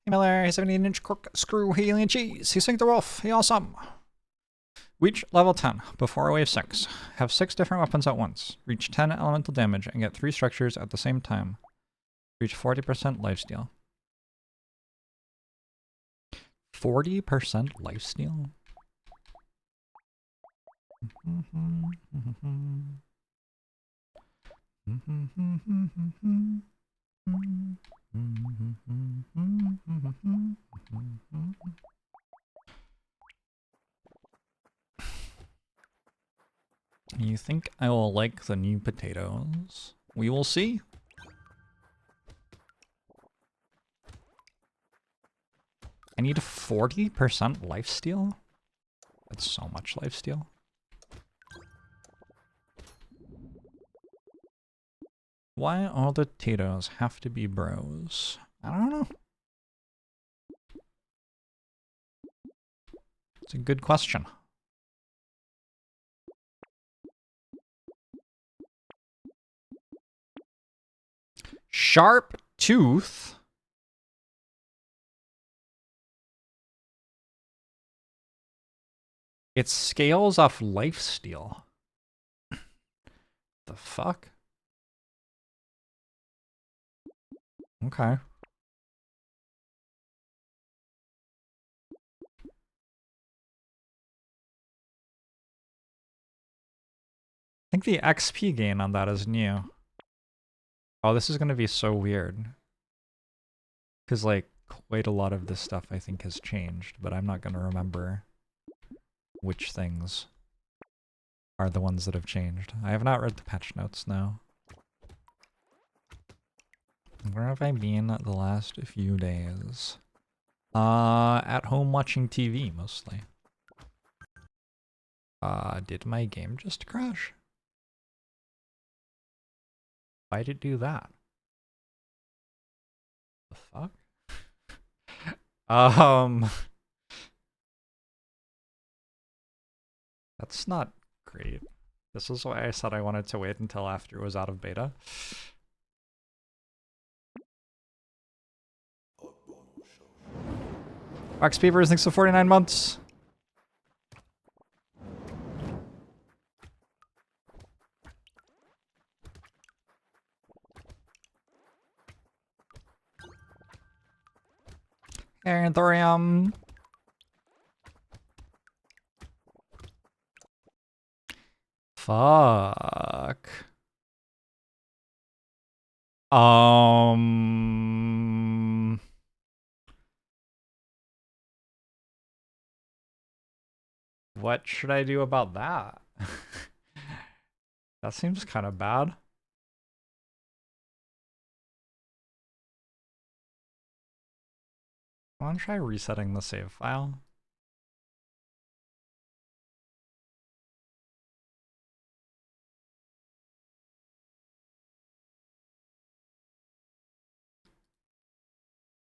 Hey Miller, he's 17-inch corkscrew alien cheese. He's Sink the Wolf. He awesome. Reach level 10 before wave 6. Have 6 different weapons at once. Reach 10 elemental damage and get 3 structures at the same time. Reach 40% lifesteal. 40% lifesteal? You think I will like the new potatoes? We will see. I need 40% lifesteal? That's so much lifesteal. Why all the potatoes have to be bros? I don't know. It's a good question. Sharp tooth. It scales off lifesteal. The fuck? Okay. I think the XP gain on that is new. Oh, this is gonna be so weird. Because, like, quite a lot of this stuff I think has changed, but I'm not gonna remember which things are the ones that have changed. I have not read the patch notes now. Where have I been the last few days? At home watching TV, mostly. Did my game just crash? Why'd it do that? The fuck? That's not great. This is why I said I wanted to wait until after it was out of beta. Wax Papers, thanks for 49 months. And thorium. Fuck. What should I do about that? That seems kind of bad. I want to try resetting the save file.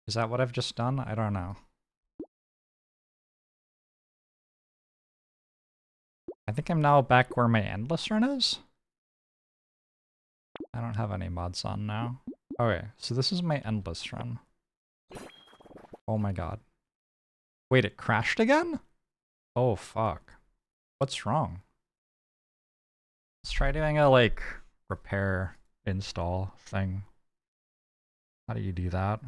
Is that what I've just done? I don't know. I think I'm now back where my endless run is. I don't have any mods on now. Okay, so this is my endless run. Oh my god. Wait, it crashed again? Oh fuck. What's wrong? Let's try doing a, like, repair install thing. How do you do that?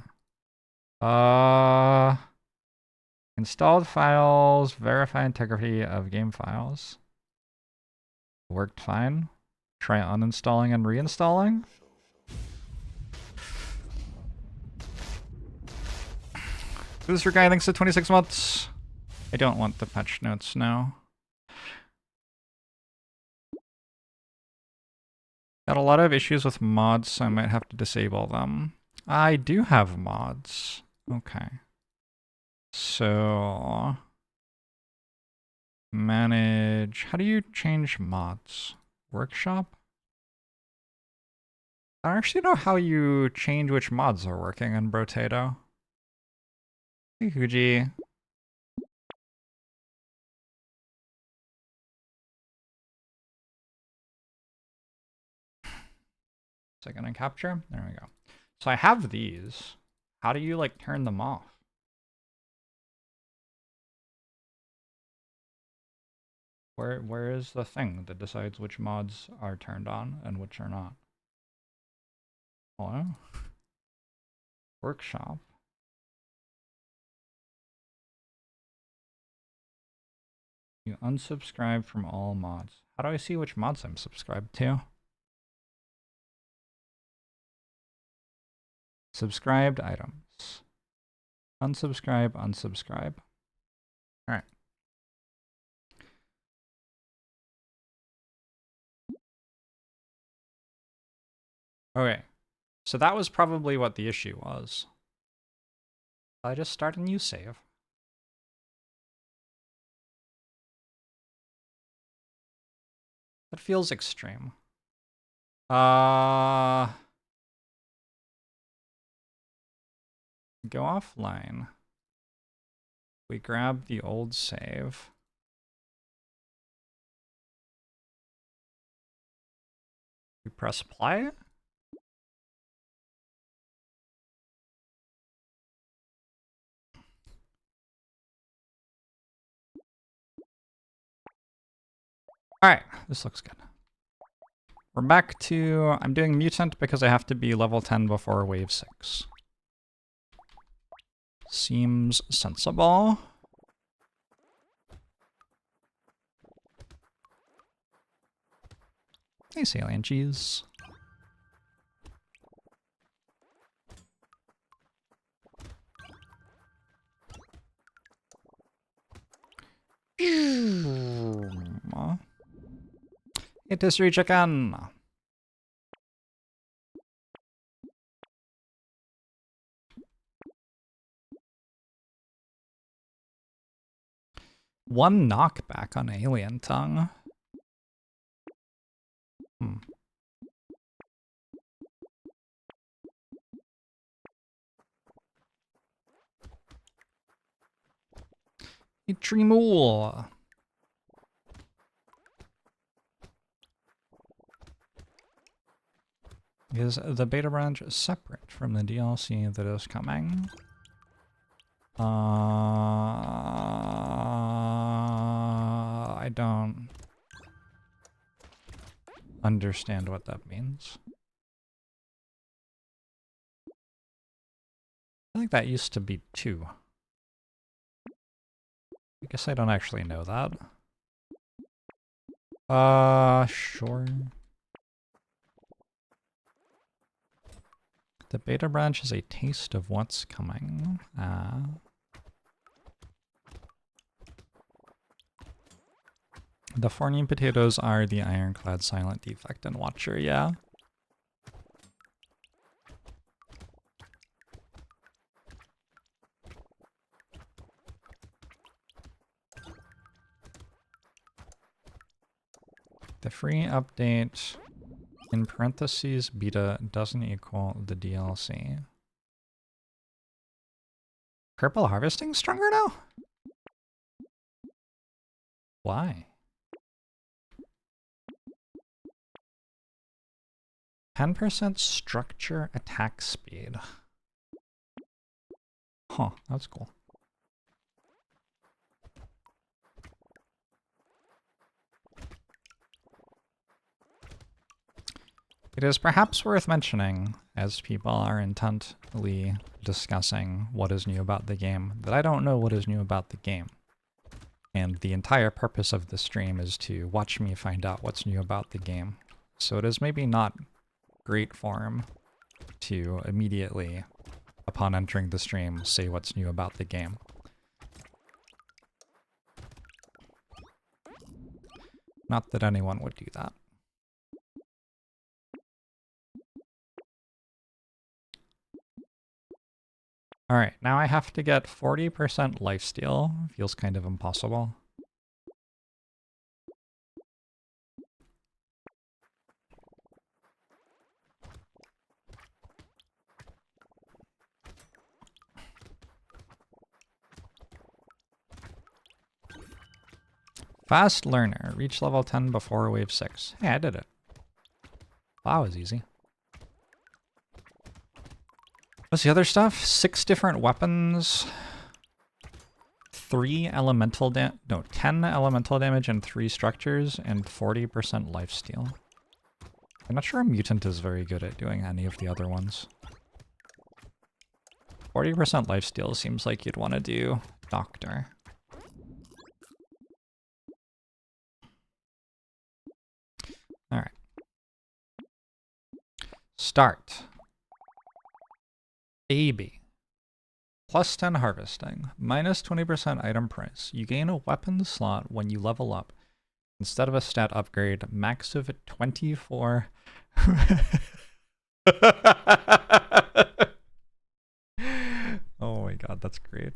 Installed files, verify integrity of game files. Worked fine. Try uninstalling and reinstalling. Booster guy, thanks to 26 months. I don't want the patch notes now. Got a lot of issues with mods, so I might have to disable them. I do have mods. Okay. So... manage... How do you change mods? Workshop? I don't actually know how you change which mods are working in Brotato. Hey, Huji. Second and capture. There we go. So I have these. How do you, like, turn them off? Where is the thing that decides which mods are turned on and which are not? Hello? Workshop. You unsubscribe from all mods. How do I see which mods I'm subscribed to? Subscribed items. Unsubscribe, unsubscribe. Alright. Okay. So that was probably what the issue was. I just start a new save. That feels extreme. Go offline. We grab the old save. We press play. Alright, this looks good. We're back to, I'm doing mutant because I have to be level 10 before wave 6. Seems sensible. Hey, alien cheese. It is reach again. One knockback on alien tongue. Tremule. Is the beta branch separate from the DLC that is coming? I don't understand what that means. I think that used to be 2. I guess I don't actually know that. Sure. The beta branch is a taste of what's coming. The 4 new potatoes are the ironclad silent defect and watcher, yeah. The free update in parentheses beta doesn't equal the DLC. Purple harvesting stronger now? Why? 10% structure attack speed. Huh, that's cool. It is perhaps worth mentioning, as people are intently discussing what is new about the game, that I don't know what is new about the game. And the entire purpose of the stream is to watch me find out what's new about the game. So it is maybe not great form to immediately, upon entering the stream, say what's new about the game. Not that anyone would do that. Alright, now I have to get 40% lifesteal. Feels kind of impossible. Fast learner. Reach level 10 before wave 6. Hey, I did it. Wow, that was easy. What's the other stuff? 6 different weapons, 10 elemental damage and 3 structures, and 40% lifesteal. I'm not sure a mutant is very good at doing any of the other ones. 40% lifesteal seems like you'd want to do Doctor. Alright. Start. Baby. Plus 10 harvesting. Minus 20% item price. You gain a weapon slot when you level up. Instead of a stat upgrade, max of 24. Oh my god, that's great.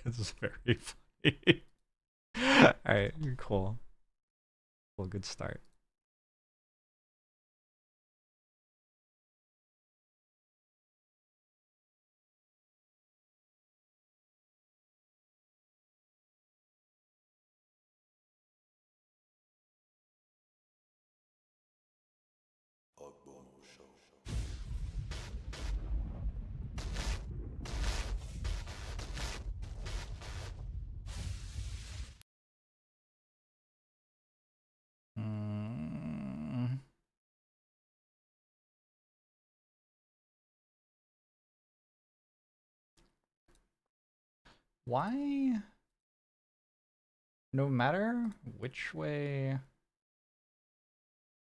This is very funny. Alright, cool. Cool, good start. Why? No matter which way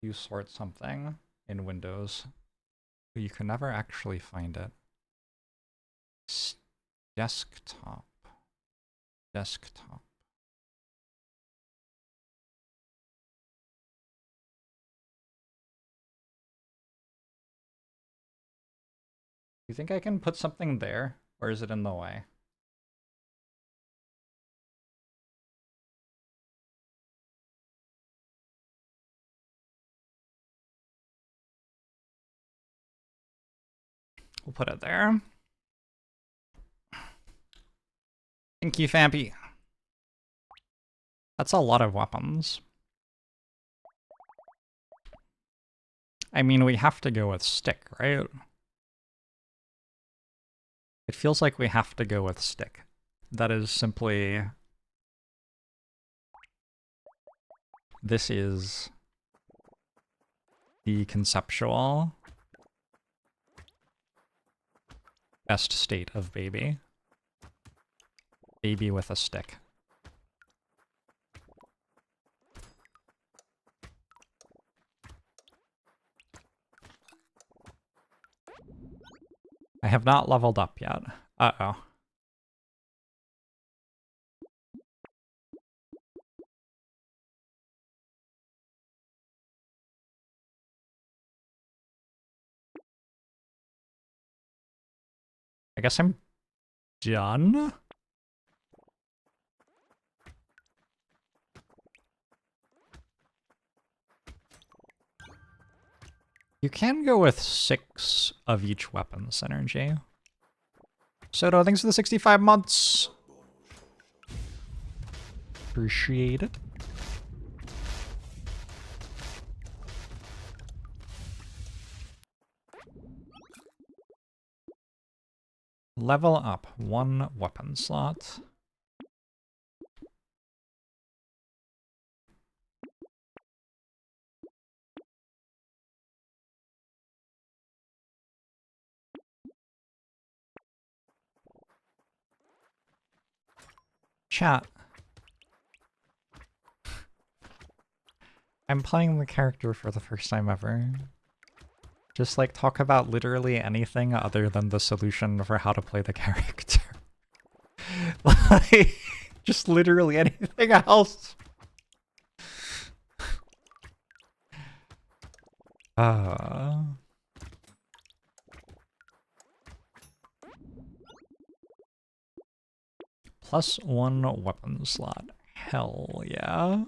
you sort something in Windows, you can never actually find it. Desktop. Desktop. You think I can put something there, or is it in the way? We'll put it there. Thank you, Fampy. That's a lot of weapons. I mean, we have to go with stick, right? It feels like we have to go with stick. That is simply... This is the conceptual best state of baby. Baby with a stick. I have not leveled up yet. Uh-oh. I guess I'm done? You can go with 6 of each weapon synergy. Soto, thanks for the 65 months. Appreciate it. Level up 1 weapon slot. Chat. I'm playing the character for the first time ever. Just like talk about literally anything other than the solution for how to play the character. Like, just literally anything else. Plus 1 weapon slot. Hell yeah.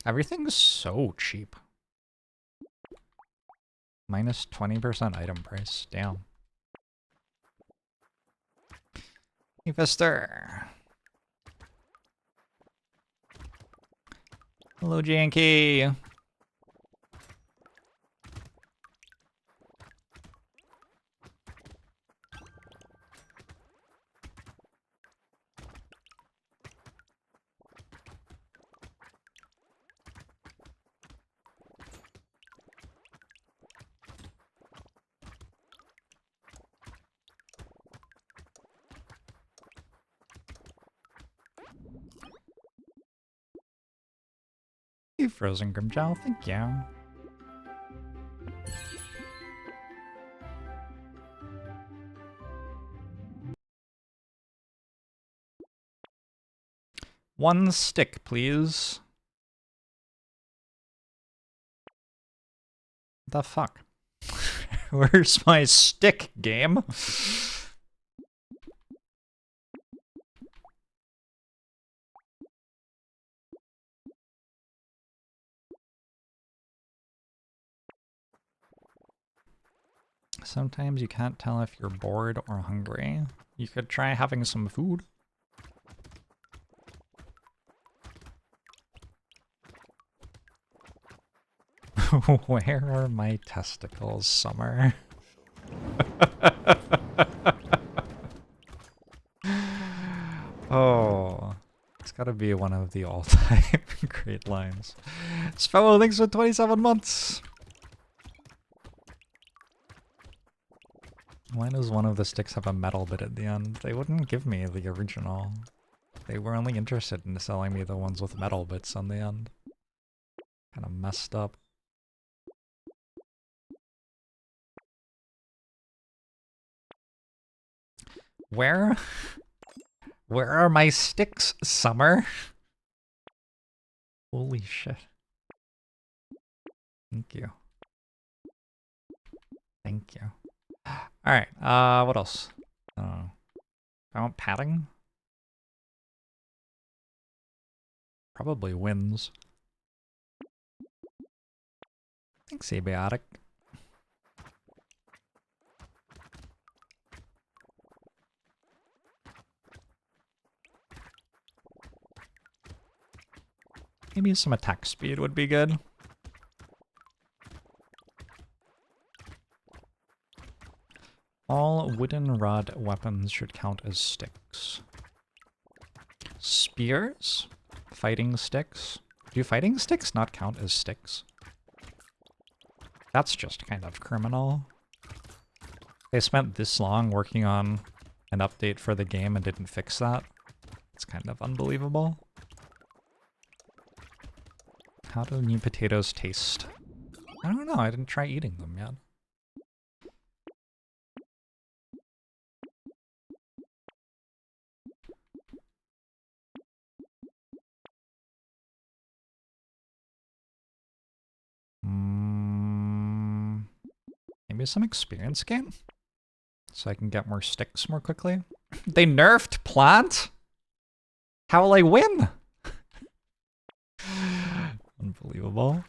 Everything's so cheap. Minus 20% item price. Damn. Hey, Fester. Hello, Janky. Hey, Frozen Grimjow, thank you. One stick, please. The fuck? Where's my stick, game? Sometimes you can't tell if you're bored or hungry. You could try having some food. Where are my testicles, Summer? Oh, it's gotta be one of the all-time great lines. Spello, thanks for 27 months! Why does one of the sticks have a metal bit at the end? They wouldn't give me the original. They were only interested in selling me the ones with metal bits on the end. Kinda messed up. Where are my sticks, Summer? Holy shit. Thank you. Thank you. Alright, what else? I want padding? Probably wins. Thanks, Abiotic. Maybe some attack speed would be good. All wooden rod weapons should count as sticks. Spears? Fighting sticks? Do fighting sticks not count as sticks? That's just kind of criminal. They spent this long working on an update for the game and didn't fix that. It's kind of unbelievable. How do new potatoes taste? I don't know, I didn't try eating them yet. Maybe some experience game? So I can get more sticks more quickly? They nerfed plant? How will I win? Unbelievable.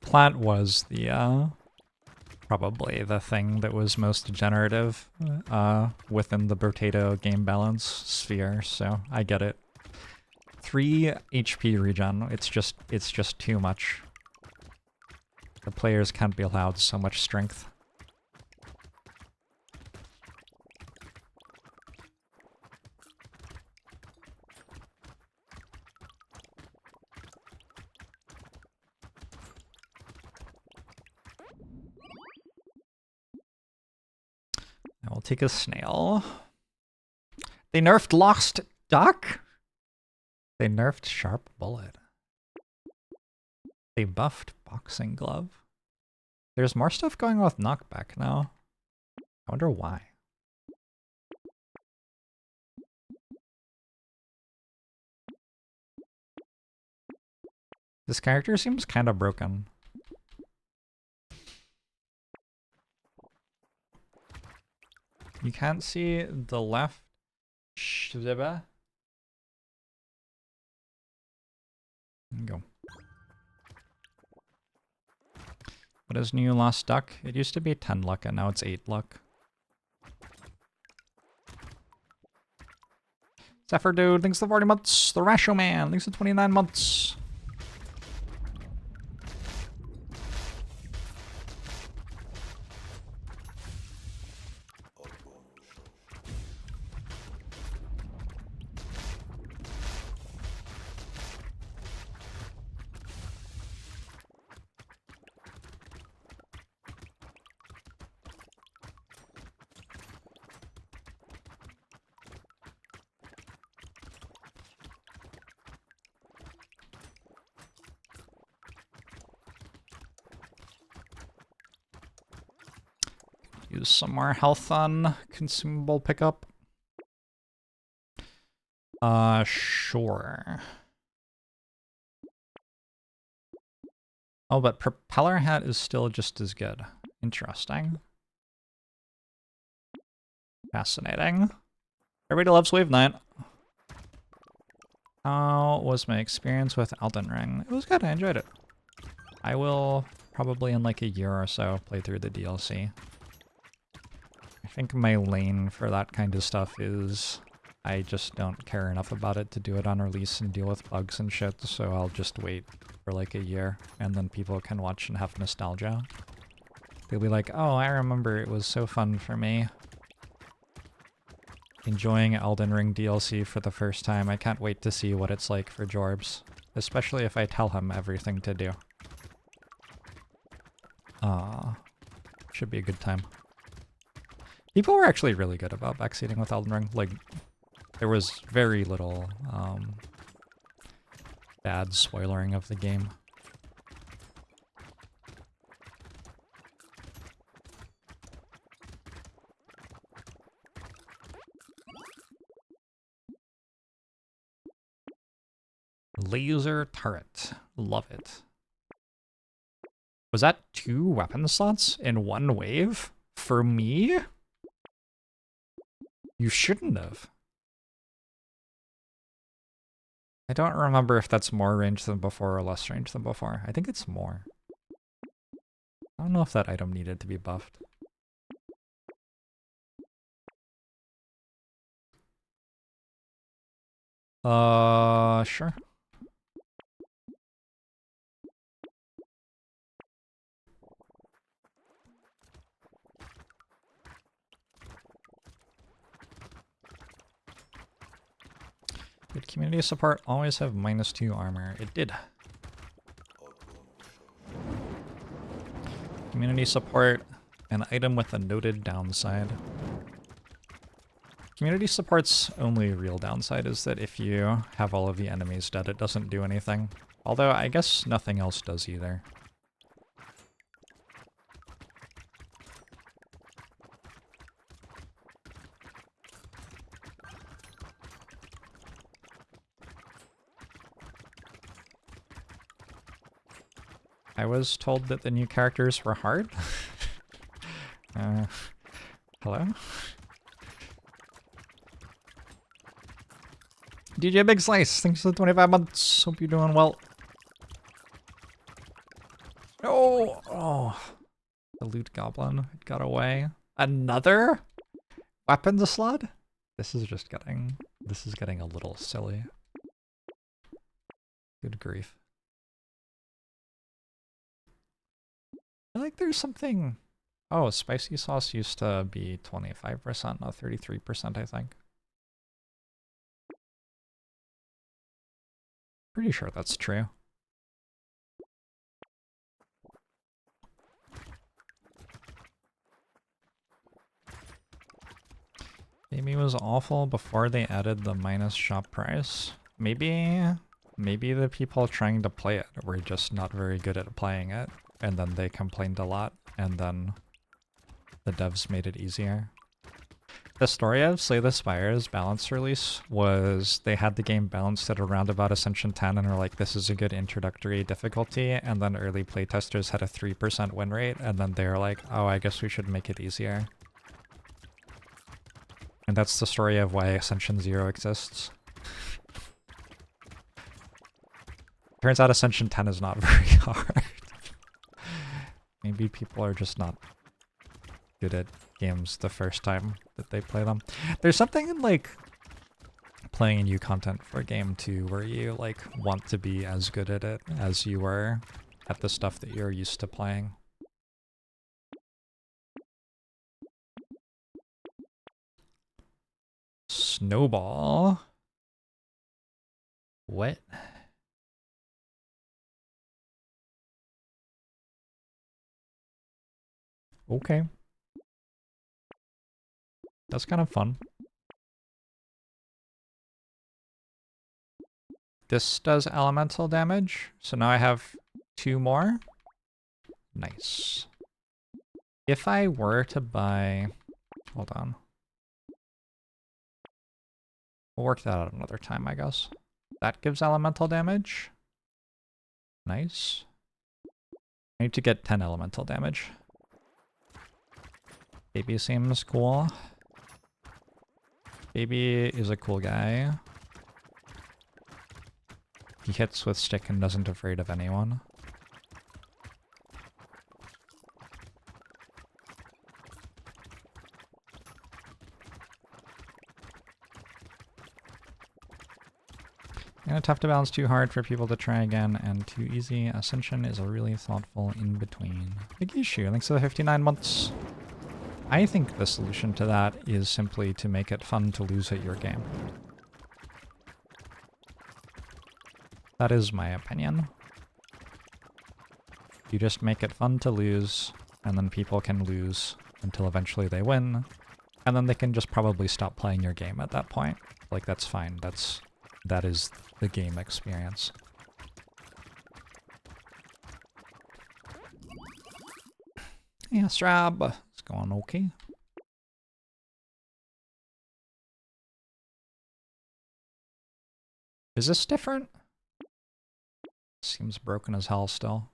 Plant was the, probably the thing that was most degenerative, within the Brotato game balance sphere, so I get it. 3 HP regen, it's just too much. The players can't be allowed so much strength. I will take a snail. They nerfed Lost Duck? They nerfed Sharp Bullet. They buffed Boxing Glove. There's more stuff going on with Knockback now. I wonder why. This character seems kind of broken. You can't see the left There you go. What is new Lost Duck? It used to be 10 luck and now it's 8 luck. Zephyr Dude, thanks for 40 months. The Rasho Man, thanks for 29 months. Use some more health on consumable pickup. Sure. Oh, but Propeller Hat is still just as good. Interesting. Fascinating. Everybody loves Wave Knight. How was my experience with Elden Ring? It was good, I enjoyed it. I will probably in like a year or so play through the DLC. I think my lane for that kind of stuff is I just don't care enough about it to do it on release and deal with bugs and shit, so I'll just wait for like a year and then people can watch and have nostalgia. They'll be like, oh, I remember it was so fun for me. Enjoying Elden Ring DLC for the first time. I can't wait to see what it's like for Jorbs, especially if I tell him everything to do. Should be a good time. People were actually really good about backseating with Elden Ring. Like, there was very little bad spoilering of the game. Laser turret. Love it. Was that 2 weapon slots in one wave? For me? You shouldn't have. I don't remember if that's more range than before or less range than before. I think it's more. I don't know if that item needed to be buffed. Sure. Did community support always have -2 armor? It did. Community support, an item with a noted downside. Community support's only real downside is that if you have all of the enemies dead, it doesn't do anything. Although I guess nothing else does either. I was told that the new characters were hard. Hello? DJ Big Slice, thanks for the 25 months. Hope you're doing well. Oh, the loot goblin got away. Another weapons slot? This is getting a little silly. Good grief. I feel like there's something... Oh, spicy sauce used to be 25%, not 33%, I think. Pretty sure that's true. Maybe it was awful before they added the minus shop price. Maybe the people trying to play it were just not very good at playing it, and then they complained a lot, and then the devs made it easier. The story of Slay the Spire's balance release was they had the game balanced at around about Ascension 10 and were like, this is a good introductory difficulty, and then early playtesters had a 3% win rate, and then they were like, oh, I guess we should make it easier. And that's the story of why Ascension 0 exists. Turns out Ascension 10 is not very hard. Maybe people are just not good at games the first time that they play them. There's something in like playing new content for a game too, where you like want to be as good at it as you were at the stuff that you're used to playing. Snowball. What? Okay. That's kind of fun. This does elemental damage, so now I have 2 more. Nice. If I were to buy... Hold on. We'll work that out another time, I guess. That gives elemental damage. Nice. I need to get 10 elemental damage. Baby seems cool. Baby is a cool guy. He hits with stick and isn't afraid of anyone. Kinda tough to balance, too hard for people to try again, and too easy. Ascension is a really thoughtful in-between. Big issue. Thanks for the 59 months. I think the solution to that is simply to make it fun to lose at your game. That is my opinion. You just make it fun to lose, and then people can lose until eventually they win, and then they can just probably stop playing your game at that point. Like, that's fine. That is the game experience. Yeah, Strab. It's going okay. Is this different? Seems broken as hell still.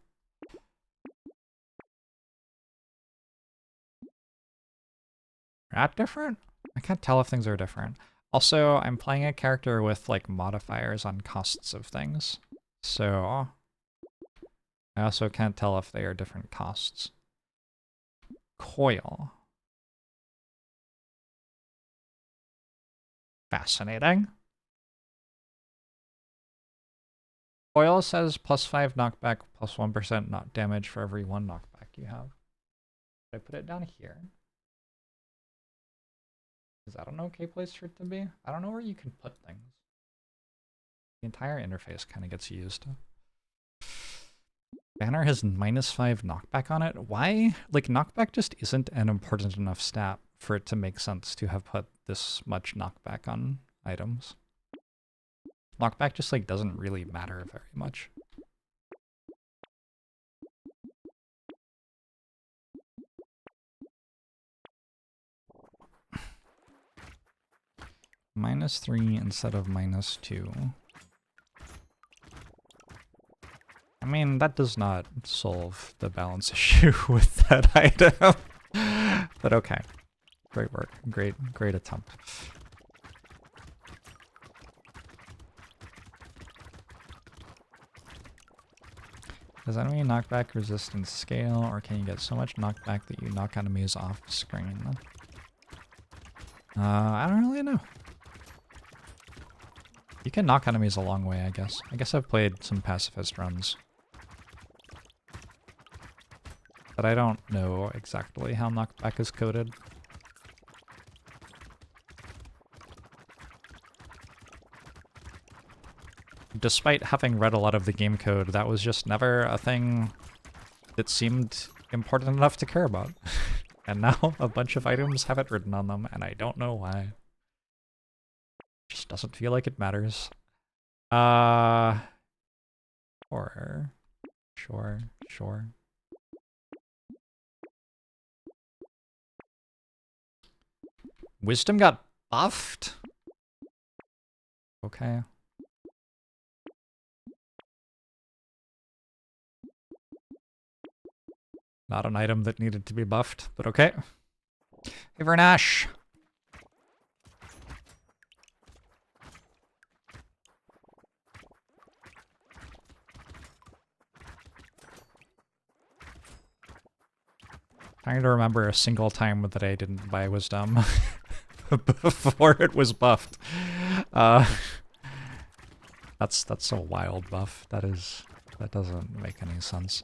That different? I can't tell if things are different. Also, I'm playing a character with like modifiers on costs of things. So I also can't tell if they are different costs. Coil. Fascinating. Coil says +5 knockback, +1% knock damage for every 1 knockback you have. Should I put it down here? Is that an okay place for it to be? I don't know where you can put things. The entire interface kind of gets used. Banner has -5 knockback on it. Why? Like, knockback just isn't an important enough stat for it to make sense to have put this much knockback on items. Knockback just, like, doesn't really matter very much. -3 instead of -2. I mean, that does not solve the balance issue with that item. But okay. Great work. Great attempt. Does enemy knockback resistance scale, or can you get so much knockback that you knock enemies off screen? I don't really know. You can knock enemies a long way, I guess. I guess I've played some pacifist runs. But I don't know exactly how knockback is coded. Despite having read a lot of the game code, that was just never a thing that seemed important enough to care about. And now a bunch of items have it written on them, and I don't know why. Just doesn't feel like it matters. Or sure. Wisdom got buffed? Okay. Not an item that needed to be buffed, but okay. Hey, Vernash. Trying to remember a single time that I didn't buy Wisdom before it was buffed. That's a wild buff. That doesn't make any sense.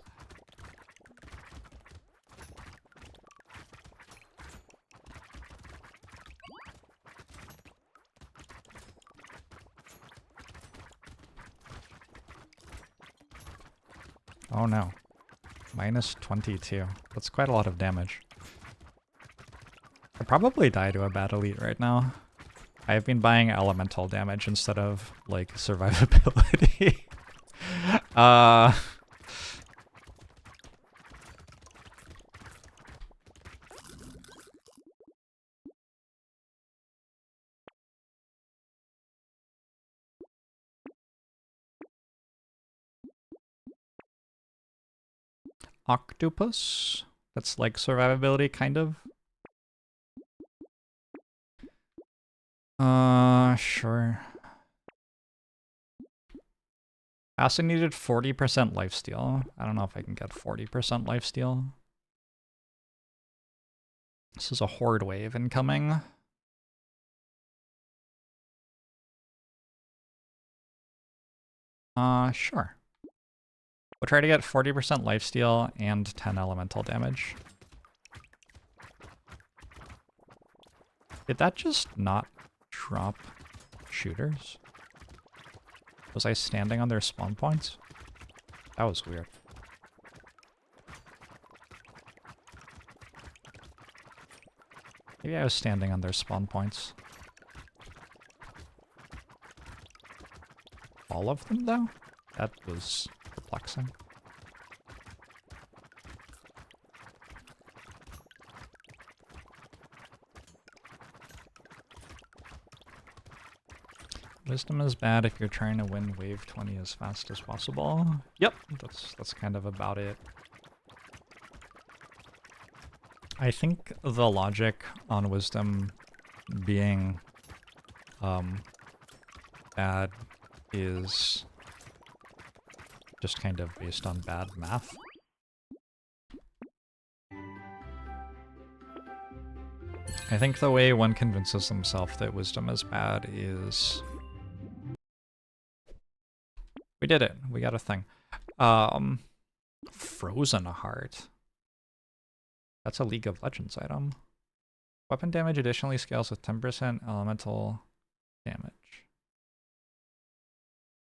Oh no. Minus 22. That's quite a lot of damage. I'd probably die to a bad elite right now. I've been buying elemental damage instead of, like, survivability. Octopus? That's like survivability, kind of. Sure. I also needed 40% lifesteal. I don't know if I can get 40% lifesteal. This is a horde wave incoming. Sure. We'll try to get 40% lifesteal and 10 elemental damage. Did that just not drop shooters? Was I standing on their spawn points? That was weird. Maybe I was standing on their spawn points. All of them, though? That was perplexing. Wisdom is bad if you're trying to win wave 20 as fast as possible. Yep, that's kind of about it. I think the logic on Wisdom being bad is just kind of based on bad math. I think the way one convinces himself that Wisdom is bad is... We did it. We got a thing. Frozen Heart. That's a League of Legends item. Weapon damage additionally scales with 10% elemental damage.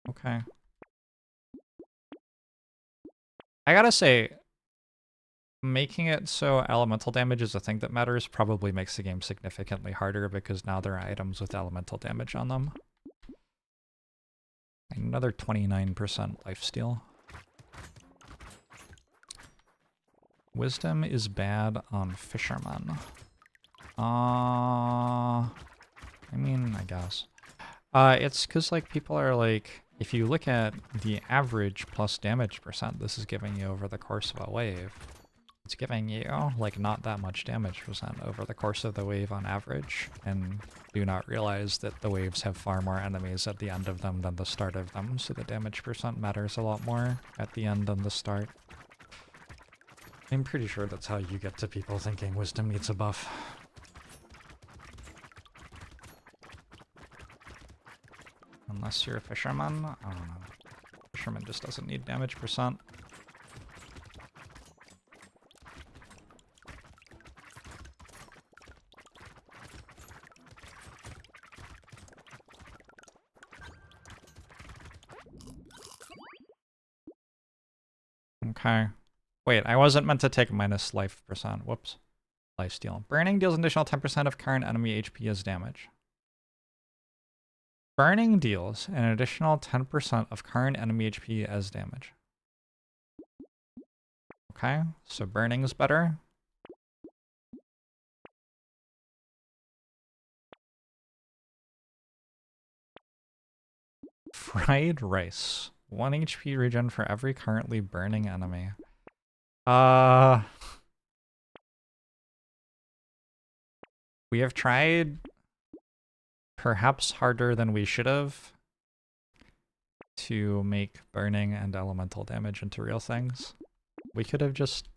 Okay. I gotta say, making it so elemental damage is a thing that matters probably makes the game significantly harder because now there are items with elemental damage on them. Another 29% lifesteal. Wisdom is bad on fishermen. I mean, I guess. It's because, like, people are like, if you look at the average plus damage percent this is giving you over the course of a wave, it's giving you, like, not that much damage percent over the course of the wave on average, and do not realize that the waves have far more enemies at the end of them than the start of them, so the damage percent matters a lot more at the end than the start. I'm pretty sure that's how you get to people thinking Wisdom needs a buff. Unless you're a fisherman? I don't know. Fisherman just doesn't need damage percent. Okay. Wait, I wasn't meant to take minus life percent. Whoops. Lifesteal. Burning deals an additional 10% of current enemy HP as damage. Burning deals an additional 10% of current enemy HP as damage. Okay, so burning is better. Fried rice. 1 HP regen for every currently burning enemy. We have tried perhaps harder than we should have to make burning and elemental damage into real things. We could have just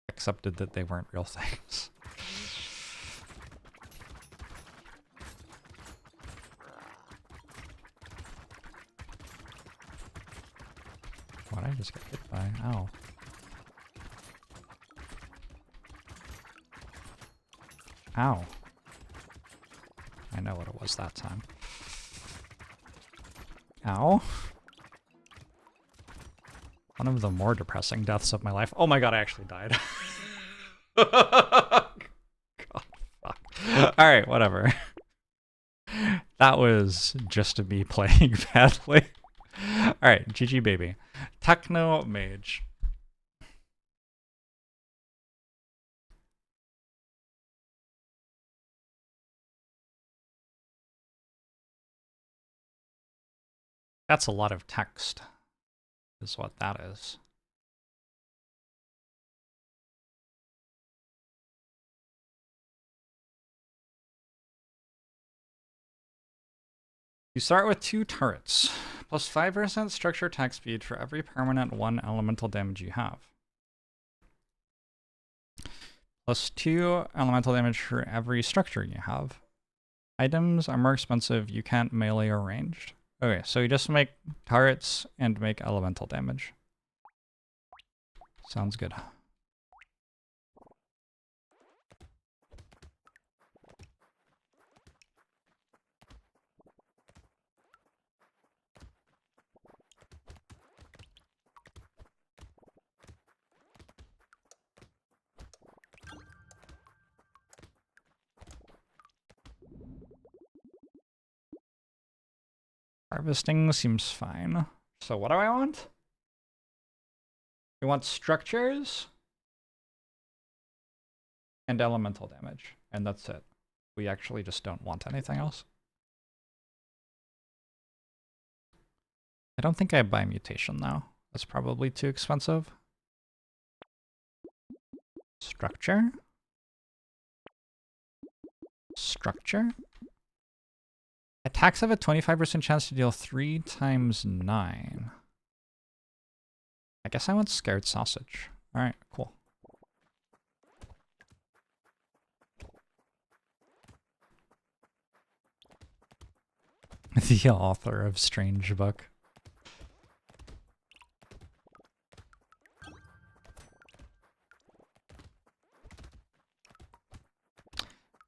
accepted that they weren't real things. What did I just get hit by? Ow. Ow. I know what it was that time. Ow. One of the more depressing deaths of my life. Oh my god, I actually died. God, fuck. Alright, whatever. That was just to be playing badly. Alright, GG baby. Techno-mage. That's a lot of text, is what that is. You start with 2 turrets, plus 5% structure attack speed for every permanent 1 elemental damage you have. Plus 2 elemental damage for every structure you have. Items are more expensive, you can't melee or ranged. Okay, so you just make turrets and make elemental damage. Sounds good. Harvesting seems fine. So what do I want? We want structures and elemental damage, and that's it. We actually just don't want anything else. I don't think I buy mutation though. That's probably too expensive. Structure. Structure. Attacks have a 25% chance to deal 3 times 9. I guess I want scared sausage. Alright, cool. The author of Strange Book.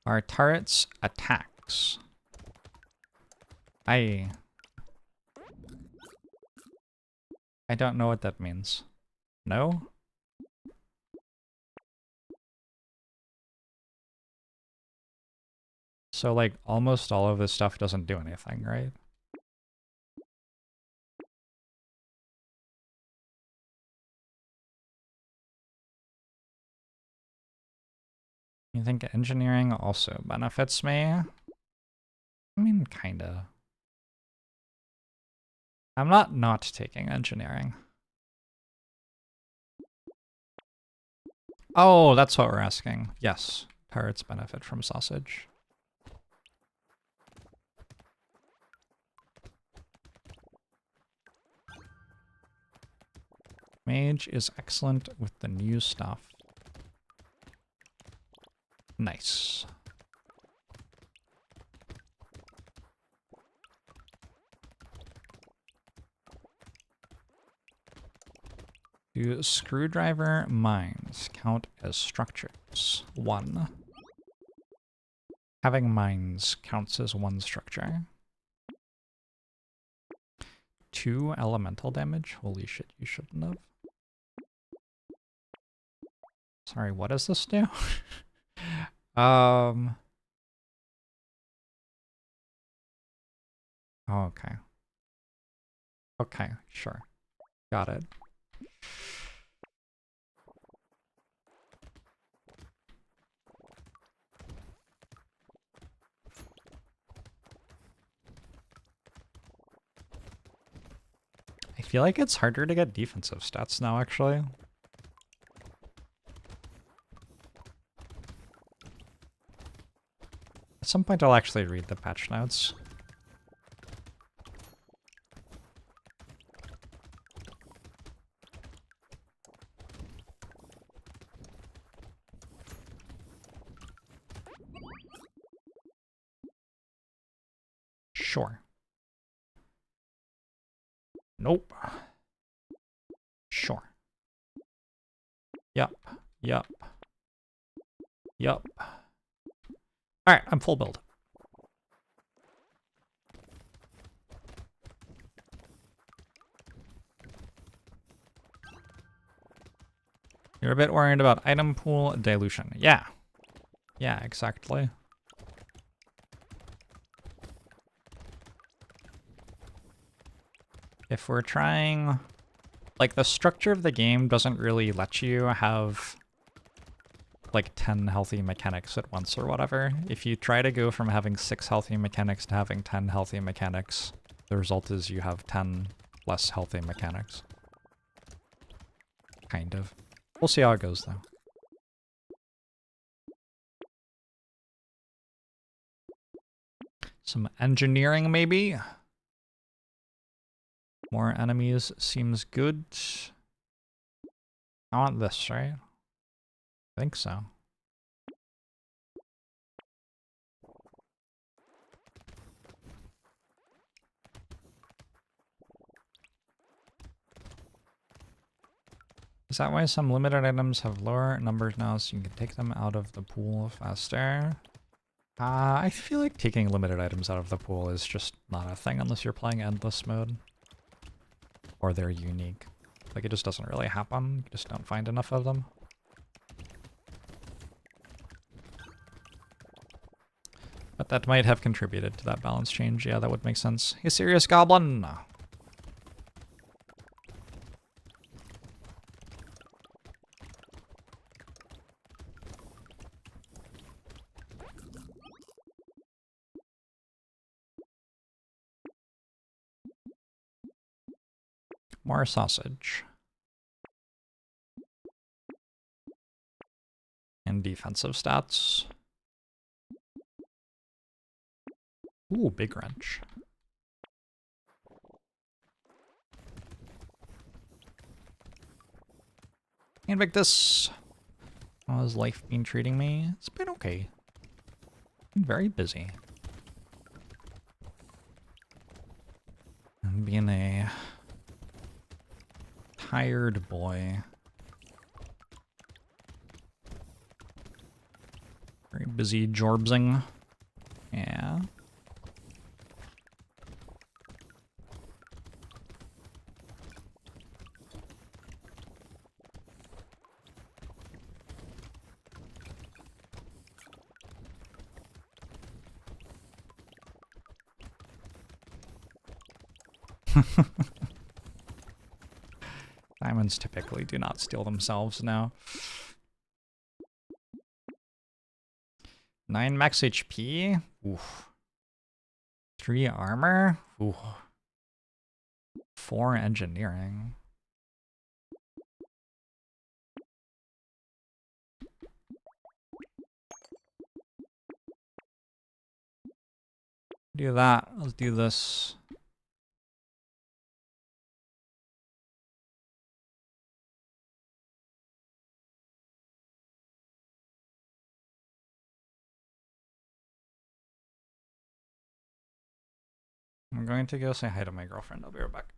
Our turret's attacks. I don't know what that means. No? So like almost all of this stuff doesn't do anything, right? You think engineering also benefits me? I mean, kinda. I'm not taking engineering. Oh, that's what we're asking. Yes, turrets benefit from sausage. Mage is excellent with the new stuff. Nice. Do screwdriver mines count as structures? 1. Having mines counts as 1 structure. 2 elemental damage? Holy shit, you shouldn't have. Sorry, what does this do? Oh, okay. Okay, sure. Got it. I feel like it's harder to get defensive stats now, actually. At some point I'll actually read the patch notes. Sure. Nope. Sure. Yup. Yup. Yup. Alright, I'm full build. You're a bit worried about item pool dilution. Yeah. Yeah, exactly. If we're trying... Like, the structure of the game doesn't really let you have, like, 10 healthy mechanics at once or whatever. If you try to go from having 6 healthy mechanics to having 10 healthy mechanics, the result is you have 10 less healthy mechanics. Kind of. We'll see how it goes, though. Some engineering, maybe? More enemies seems good. I want this, right? I think so. Is that why some limited items have lower numbers now so you can take them out of the pool faster? I feel like taking limited items out of the pool is just not a thing unless you're playing endless mode. Or they're unique. Like, it just doesn't really happen. You just don't find enough of them. But that might have contributed to that balance change. Yeah, that would make sense. Hey, serious goblin! More sausage. And defensive stats. Ooh, big wrench. Invictus! How has life been treating me? It's been okay. Been very busy. I'm being a tired boy. Very busy jorbsing. Yeah. Diamonds typically do not steal themselves now. 9 max HP? Oof. 3 armor? Ooh. 4 engineering. Do that. Let's do this. I'm going to go say hi to my girlfriend. I'll be right back.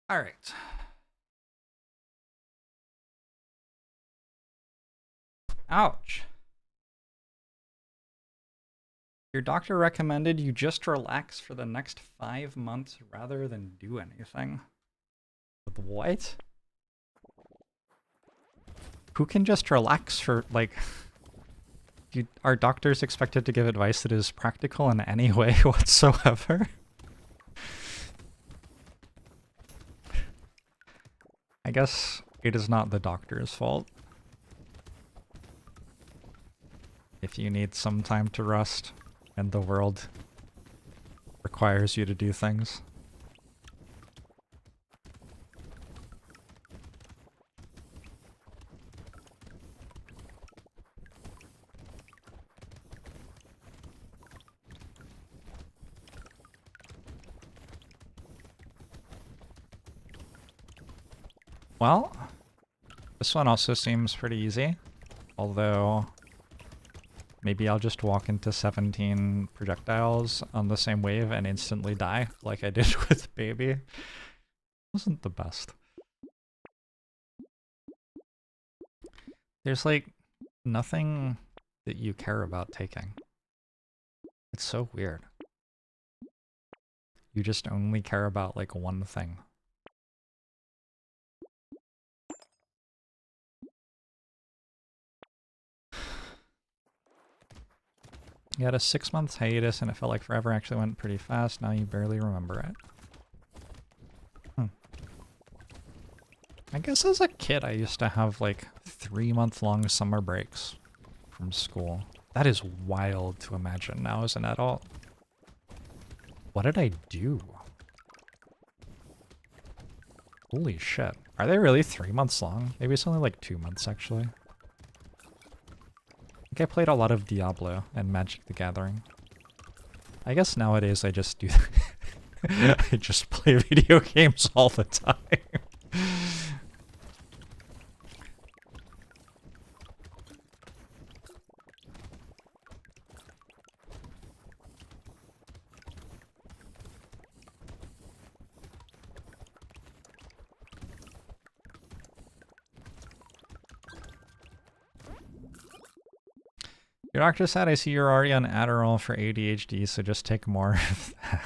All right. Ouch. Your doctor recommended you just relax for the next 5 months rather than do anything. With what? Who can just relax for, like... Are doctors expected to give advice that is practical in any way whatsoever? I guess it is not the doctor's fault. If you need some time to rest, and the world requires you to do things. Well, this one also seems pretty easy, although maybe I'll just walk into 17 projectiles on the same wave and instantly die, like I did with Baby. Wasn't the best. There's like nothing that you care about taking. It's so weird. You just only care about like one thing. You had a 6-month hiatus and it felt like forever. Actually went pretty fast. Now you barely remember it. I guess as a kid I used to have like 3-month-long summer breaks from school. That is wild to imagine now as an adult. What did I do? Holy shit. Are they really 3 months long? Maybe it's only like 2 months actually. I think I played a lot of Diablo and Magic the Gathering. I guess nowadays I just do I just play video games all the time. Your doctor said I see you're already on Adderall for ADHD, so just take more of that.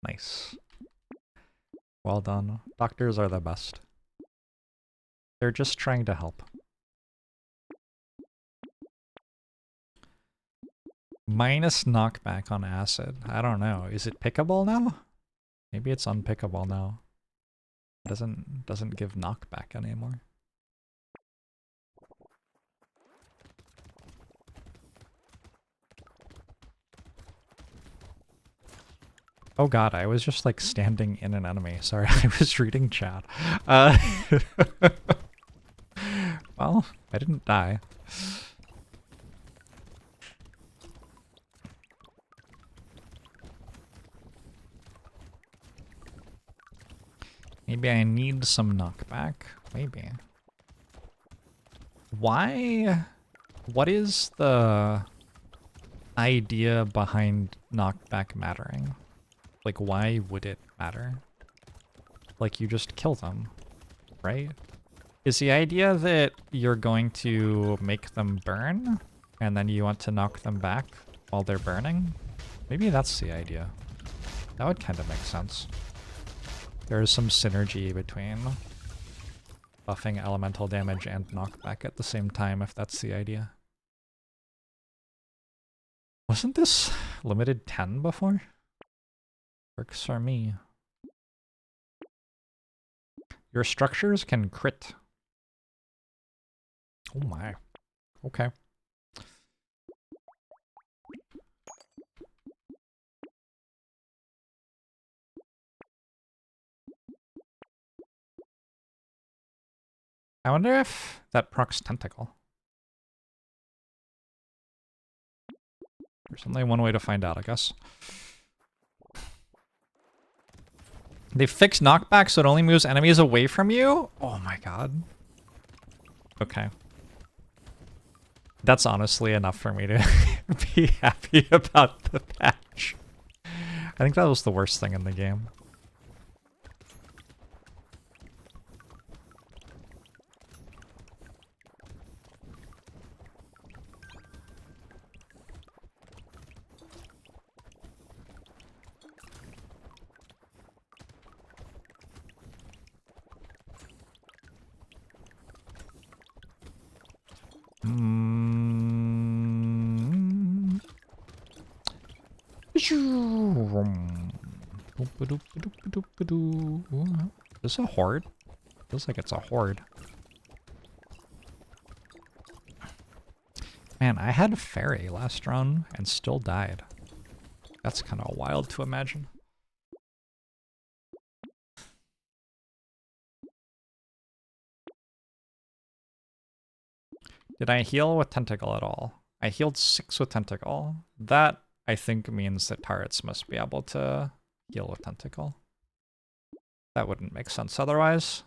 Nice. Well done. Doctors are the best. They're just trying to help. Minus knockback on acid. I don't know. Is it pickable now? Maybe it's unpickable now. Doesn't give knockback anymore. Oh god, I was just like standing in an enemy. Sorry, I was reading chat. Well, I didn't die. Maybe I need some knockback. Maybe. Why? What is the idea behind knockback mattering? Like, why would it matter? Like, you just kill them, right? Is the idea that you're going to make them burn, and then you want to knock them back while they're burning? Maybe that's the idea. That would kind of make sense. There is some synergy between buffing elemental damage and knockback at the same time, if that's the idea. Wasn't this limited 10 before? Works for me. Your structures can crit. Oh my. Okay. I wonder if that procs tentacle. There's only one way to find out, I guess. They fixed knockback so it only moves enemies away from you? Oh my god. Okay. That's honestly enough for me to be happy about the patch. I think that was the worst thing in the game. Is this a horde? Feels like it's a horde. Man, I had fairy last run and still died. That's kind of wild to imagine. Did I heal with tentacle at all? I healed 6 with tentacle. That, I think, means that turrets must be able to heal with tentacle. That wouldn't make sense otherwise.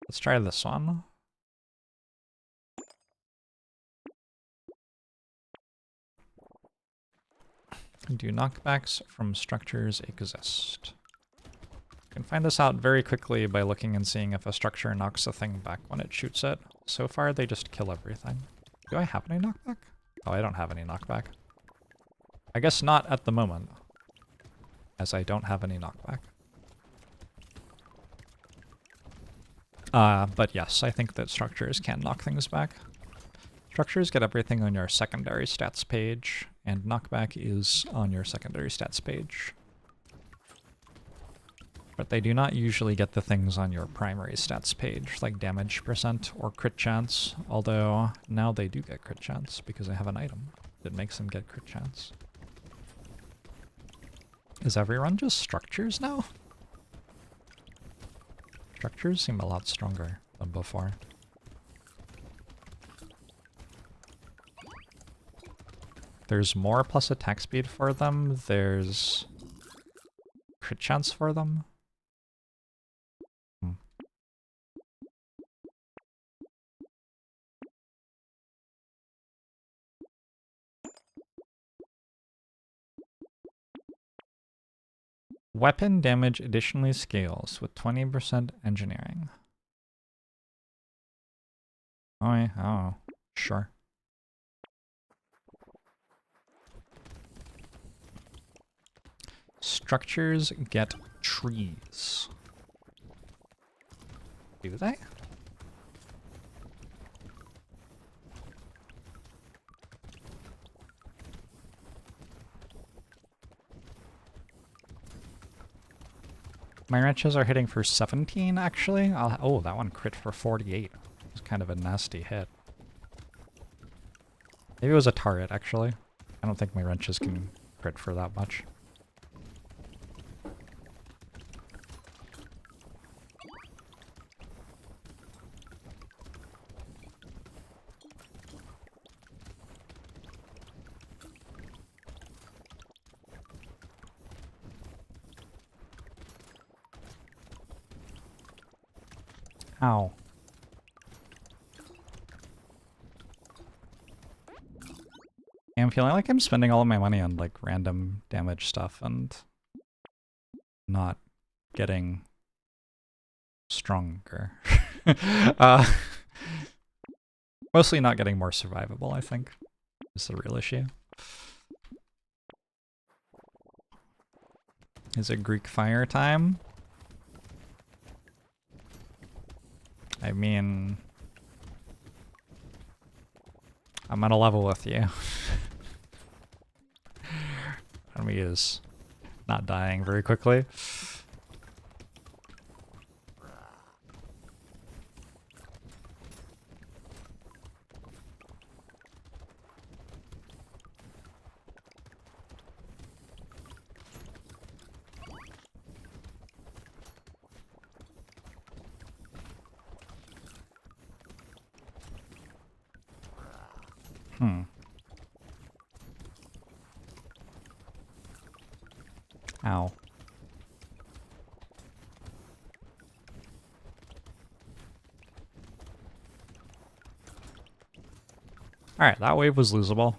Let's try this one. Do knockbacks from structures exist? You can find this out very quickly by looking and seeing if a structure knocks a thing back when it shoots it. So far, they just kill everything. Do I have any knockback? Oh, I don't have any knockback. I guess not at the moment, as I don't have any knockback. But yes, I think that structures can knock things back. Structures get everything on your secondary stats page, and knockback is on your secondary stats page. But they do not usually get the things on your primary stats page, like damage percent or crit chance, although now they do get crit chance because I have an item that makes them get crit chance. Is everyone just structures now? Structures seem a lot stronger than before. There's more plus attack speed for them, there's crit chance for them. Weapon damage additionally scales with 20% engineering. Oh, yeah. Oh, sure. Structures get trees. Do they? My wrenches are hitting for 17, actually. Oh, that one crit for 48. It's kind of a nasty hit. Maybe it was a turret, actually. I don't think my wrenches can crit for that much. Ow. I'm feeling like I'm spending all of my money on like random damage stuff and not getting stronger. Mostly not getting more survivable, I think, is the real issue. Is it Greek fire time? I mean, I'm on a level with you. Enemy is not dying very quickly. Ow. Alright, that wave was losable.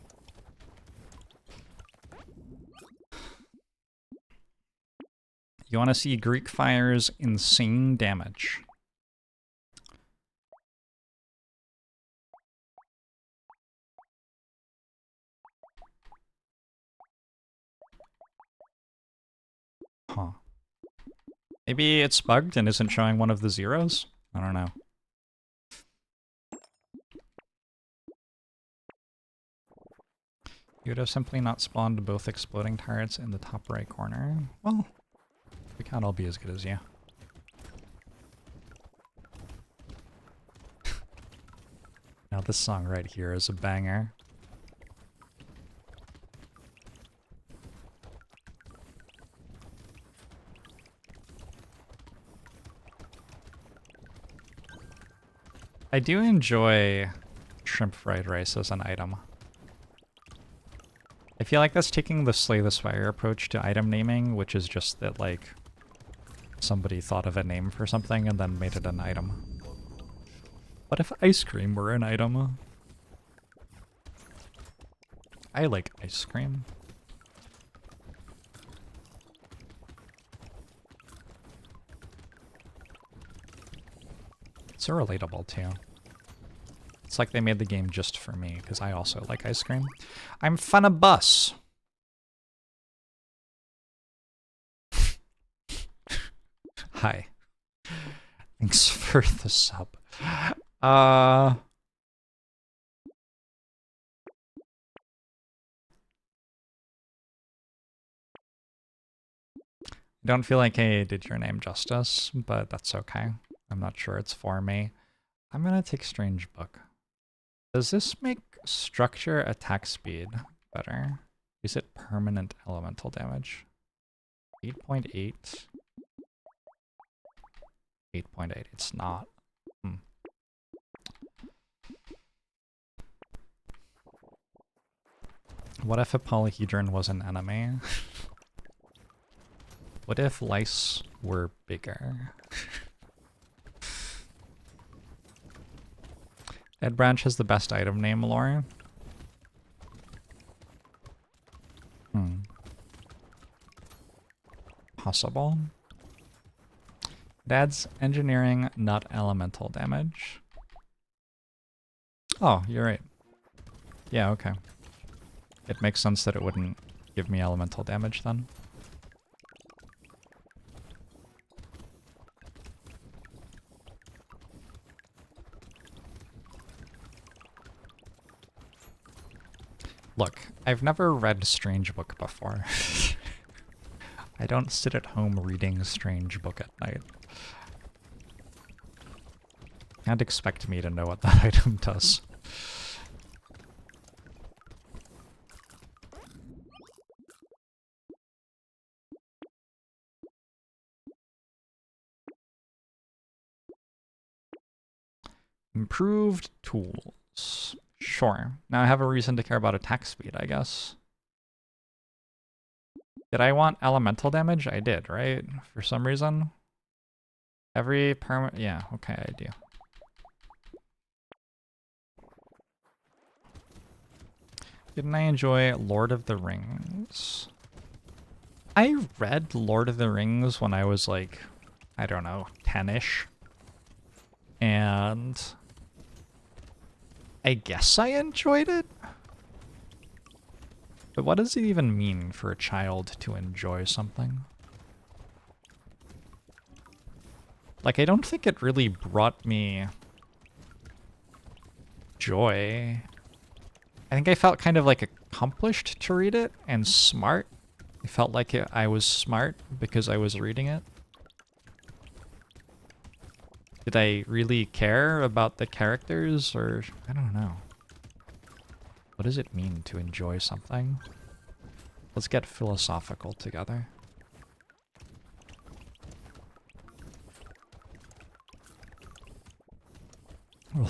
You want to see Greek Fire's insane damage. Huh. Maybe it's bugged and isn't showing one of the zeros? I don't know. You would have simply not spawned both exploding turrets in the top right corner. Well, we can't all be as good as you. Now this song right here is a banger. I do enjoy shrimp fried rice as an item. I feel like that's taking the Slay the Spire approach to item naming, which is just that, like, somebody thought of a name for something and then made it an item. What if ice cream were an item? I like ice cream. It's so relatable too. It's like they made the game just for me, because I also like ice cream. I'm Funabus. Hi. Thanks for the sub. I don't feel like I did your name justice, but that's okay. I'm not sure it's for me. I'm gonna take Strange Book. Does this make structure attack speed better? Is it permanent elemental damage? 8.8. 8.8. It's not. What if a polyhedron was an enemy? What if lice were bigger? Ed Branch has the best item name, Laura. Possible. It adds engineering, not elemental damage. Oh, you're right. Yeah, okay. It makes sense that it wouldn't give me elemental damage then. Look, I've never read Strange Book before. I don't sit at home reading Strange Book at night. Can't expect me to know what that item does. Improved tools. Sure. Now I have a reason to care about attack speed, I guess. Did I want elemental damage? I did, right? For some reason. Every permanent... Yeah, okay, I do. Didn't I enjoy Lord of the Rings? I read Lord of the Rings when I was like, I don't know, 10-ish. And I guess I enjoyed it? But what does it even mean for a child to enjoy something? Like, I don't think it really brought me joy. I think I felt kind of like accomplished to read it and smart. I felt like I was smart because I was reading it. Did I really care about the characters, or I don't know. What does it mean to enjoy something? Let's get philosophical together.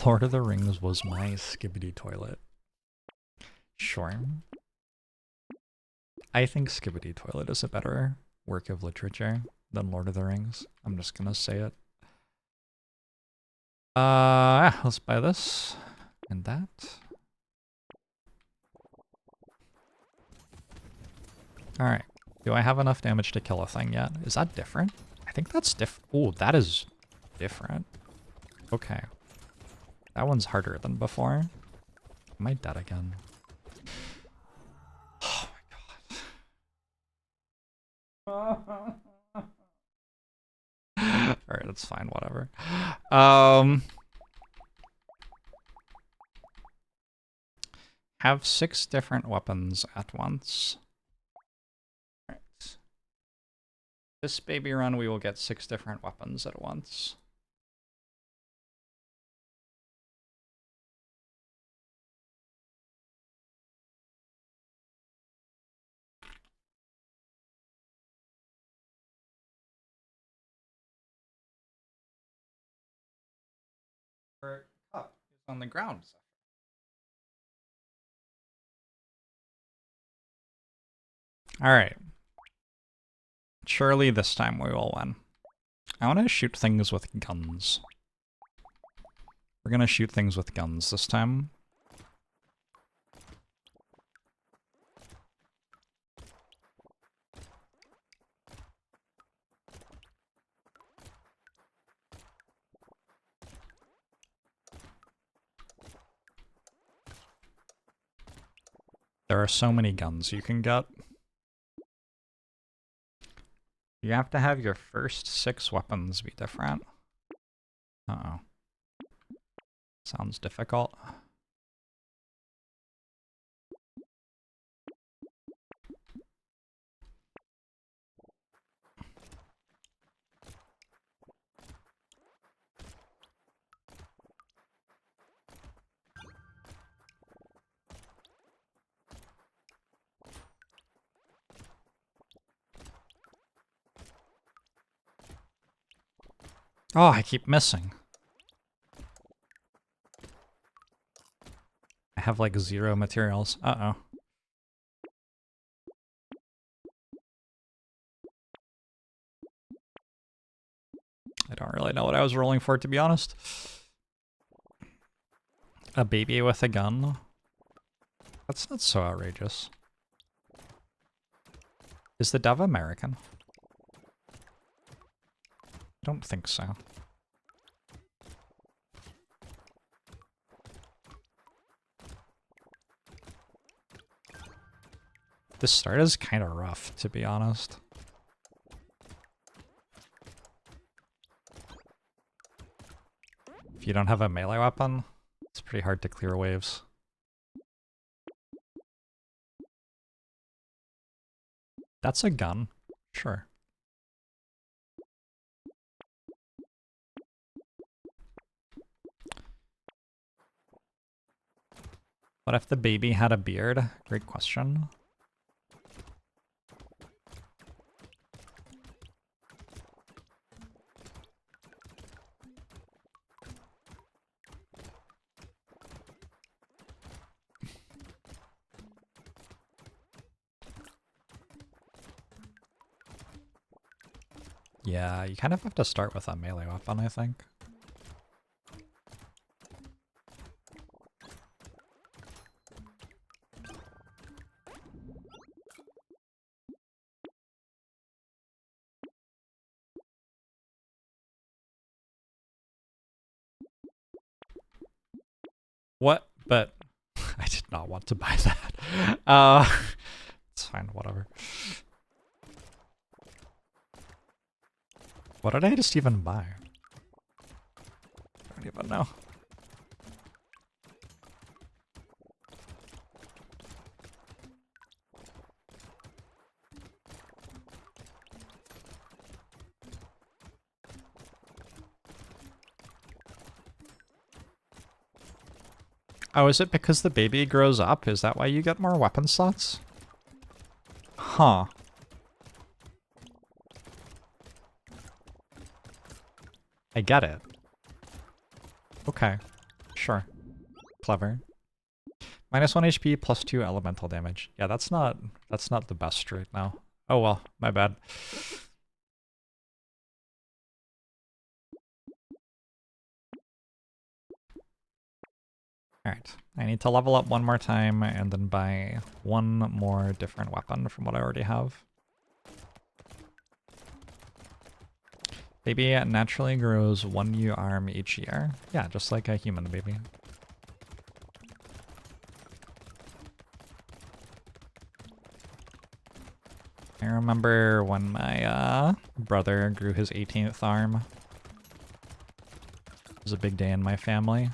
Lord of the Rings was my Skibidi Toilet. Sure. I think Skibidi Toilet is a better work of literature than Lord of the Rings. I'm just gonna say it. Let's buy this and that. Alright. Do I have enough damage to kill a thing yet? Is that different? I think that's oh, that is different. Okay. That one's harder than before. Am I dead again? Oh my god. Alright, that's fine, whatever. Have 6 different weapons at once. Alright. This baby run, we will get 6 different weapons at once. Our cup is on the ground. Alright. Surely this time we will win. I want to shoot things with guns. We're gonna shoot things with guns this time. There are so many guns you can get. You have to have your first 6 weapons be different. Uh-oh. Sounds difficult. Oh, I keep missing. I have like 0 materials. Uh-oh. I don't really know what I was rolling for, to be honest. A baby with a gun? That's not so outrageous. Is the dove American? I don't think so. This start is kind of rough, to be honest. If you don't have a melee weapon, it's pretty hard to clear waves. That's a gun. Sure. What if the baby had a beard? Great question. Yeah, you kind of have to start with a melee weapon, I think. What? But I did not want to buy that. It's fine, whatever. What did I just even buy? I don't even know. Oh, is it because the baby grows up? Is that why you get more weapon slots? Huh. I get it. Okay. Sure. Clever. -1 HP, +2 elemental damage. Yeah, that's not the best right now. Oh well, my bad. Alright, I need to level up one more time and then buy one more different weapon from what I already have. Baby naturally grows 1 new arm each year. Yeah, just like a human baby. I remember when my brother grew his 18th arm. It was a big day in my family.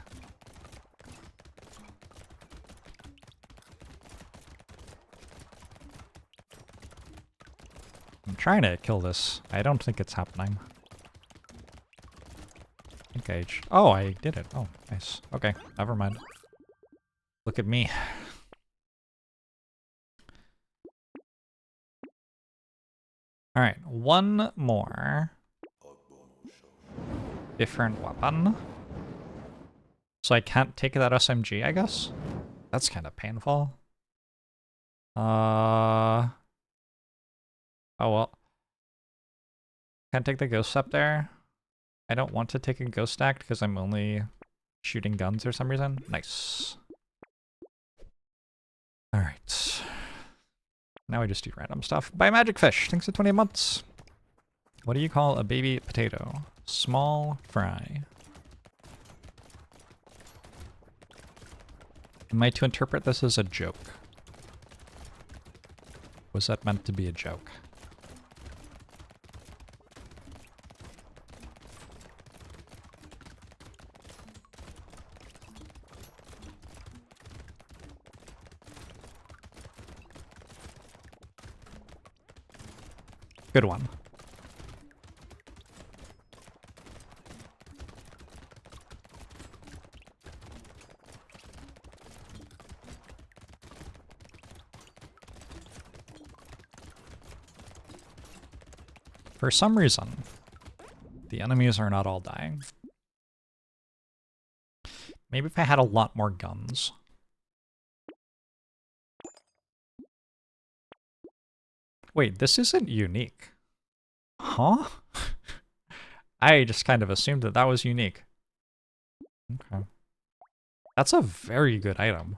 trying to kill this. I don't think it's happening. Engage. Oh, I did it. Oh, nice. Okay, never mind. Look at me. Alright, one more different weapon. So I can't take that SMG, I guess? That's kind of painful. Oh well. Can't take the ghost up there. I don't want to take a ghost act because I'm only shooting guns for some reason. Nice. Alright. Now I just do random stuff. Buy magic fish. Thanks for 20 months. What do you call a baby potato? Small fry. Am I to interpret this as a joke? Was that meant to be a joke? Good one. For some reason, the enemies are not all dying. Maybe if I had a lot more guns. Wait, this isn't unique. Huh? I just kind of assumed that that was unique. Okay. That's a very good item.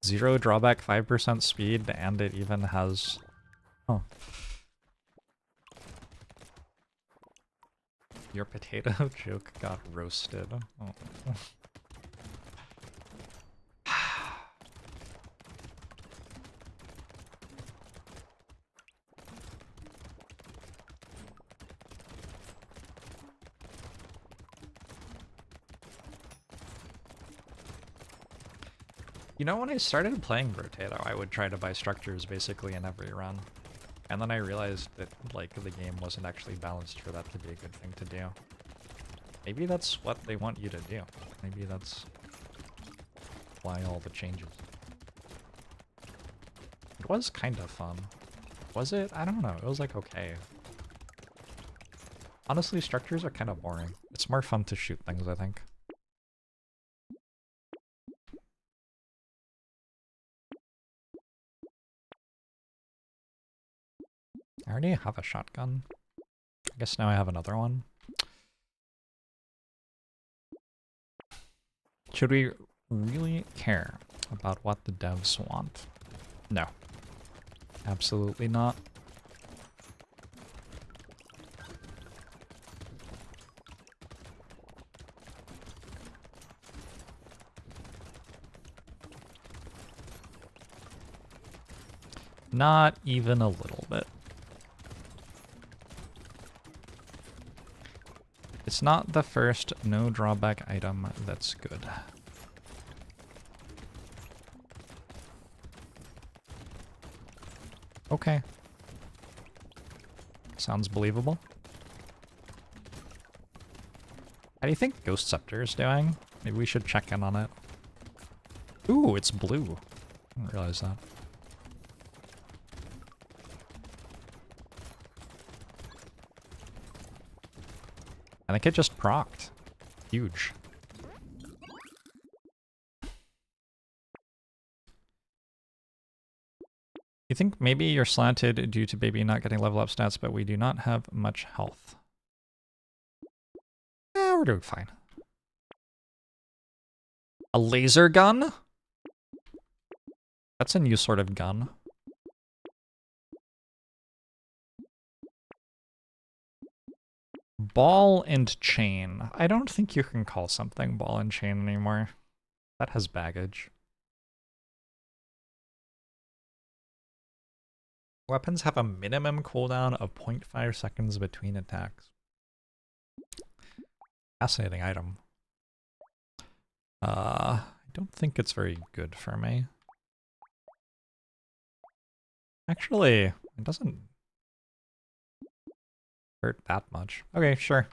0 drawback, 5% speed, and it even has... Oh. Your potato joke got roasted. Oh. You know, when I started playing Brotato, I would try to buy structures basically in every run. And then I realized that, like, the game wasn't actually balanced for that to be a good thing to do. Maybe that's what they want you to do. Maybe that's why all the changes. It was kind of fun. Was it? I don't know. It was, like, okay. Honestly, structures are kind of boring. It's more fun to shoot things, I think. I already have a shotgun. I guess now I have another one. Should we really care about what the devs want? No. Absolutely not. Not even a little bit. It's not the first no drawback item that's good. Okay. Sounds believable. How do you think Ghost Scepter is doing? Maybe we should check in on it. Ooh, it's blue. I didn't realize that. I think it just procced. Huge. You think maybe you're slanted due to baby not getting level up stats, but we do not have much health. We're doing fine. A laser gun? That's a new sort of gun. Ball and chain. I don't think you can call something ball and chain anymore. That has baggage. Weapons have a minimum cooldown of 0.5 seconds between attacks. Fascinating item. I don't think it's very good for me. Actually, It doesn't hurt that much. Okay, sure.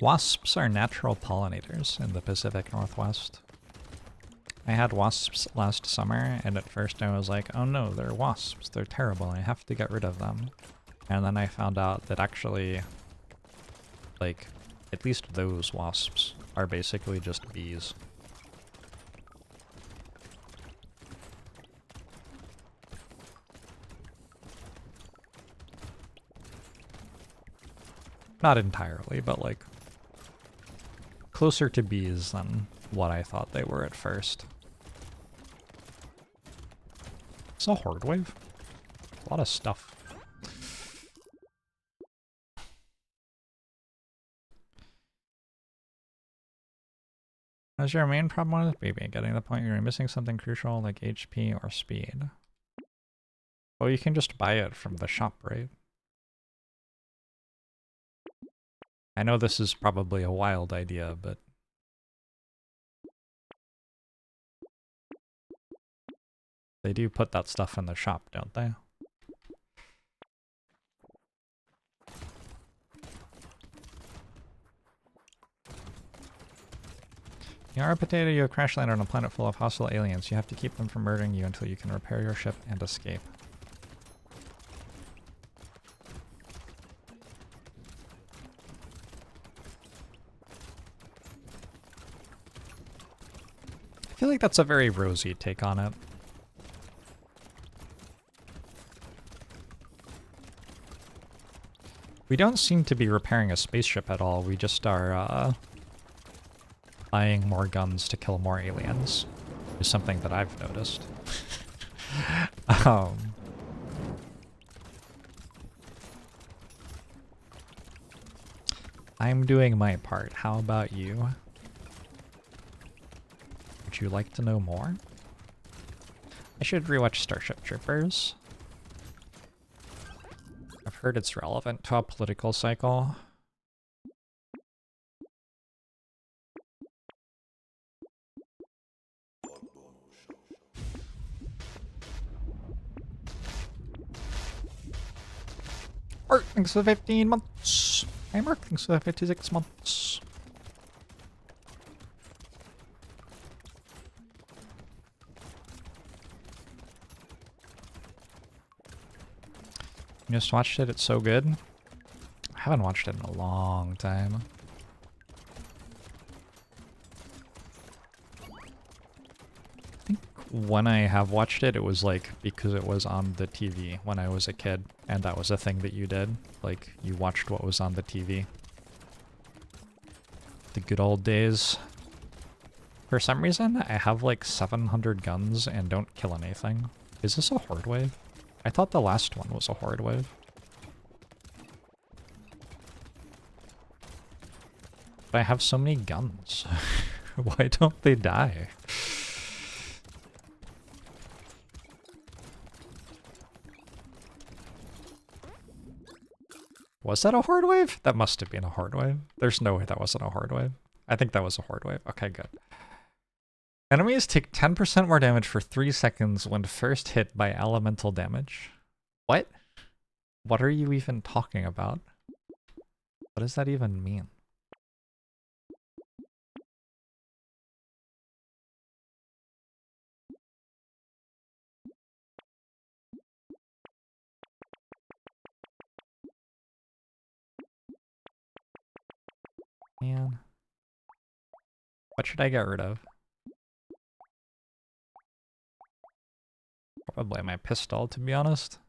Wasps are natural pollinators in the Pacific Northwest. I had wasps last summer, and at first I was like, oh no, they're wasps, they're terrible, I have to get rid of them. And then I found out that actually, like, at least those wasps are basically just bees. Not entirely, but like, closer to bees than what I thought they were at first. It's a horde wave. A lot of stuff. Is your main problem with baby? Getting to the point where you're missing something crucial like HP or speed? Well, you can just buy it from the shop, right? I know this is probably a wild idea, but they do put that stuff in the shop, don't they? You are a potato, you have crash landed on a planet full of hostile aliens. You have to keep them from murdering you until you can repair your ship and escape. I feel like that's a very rosy take on it. We don't seem to be repairing a spaceship at all, we just are, buying more guns to kill more aliens. Is something that I've noticed. I'm doing my part. How about you? Would you like to know more? I should rewatch Starship Troopers. I've heard it's relevant to a political cycle. Mark, thanks for the 15 months. Hey Mark, thanks for the 56 months. You just watched it, it's so good. I haven't watched it in a long time. I think when I have watched it, it was like because it was on the TV when I was a kid, and that was a thing that you did. Like, you watched what was on the TV. The good old days. For some reason, I have like 700 guns and don't kill anything. Is this a horde wave? I thought the last one was a horde wave. But I have so many guns. Why don't they die? Was that a horde wave? That must have been a horde wave. There's no way that wasn't a horde wave. I think that was a horde wave. Okay, good. Enemies take 10% more damage for 3 seconds when first hit by elemental damage. What? What are you even talking about? What does that even mean? Man. What should I get rid of? Probably my pistol, to be honest.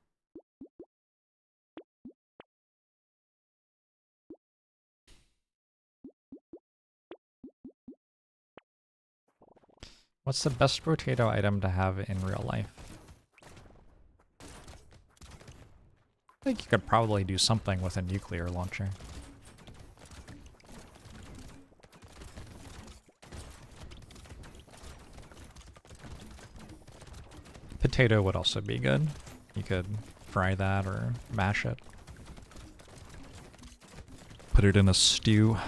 What's the best Brotato item to have in real life? I think you could probably do something with a nuclear launcher. potato would also be good. You could fry that or mash it. Put it in a stew.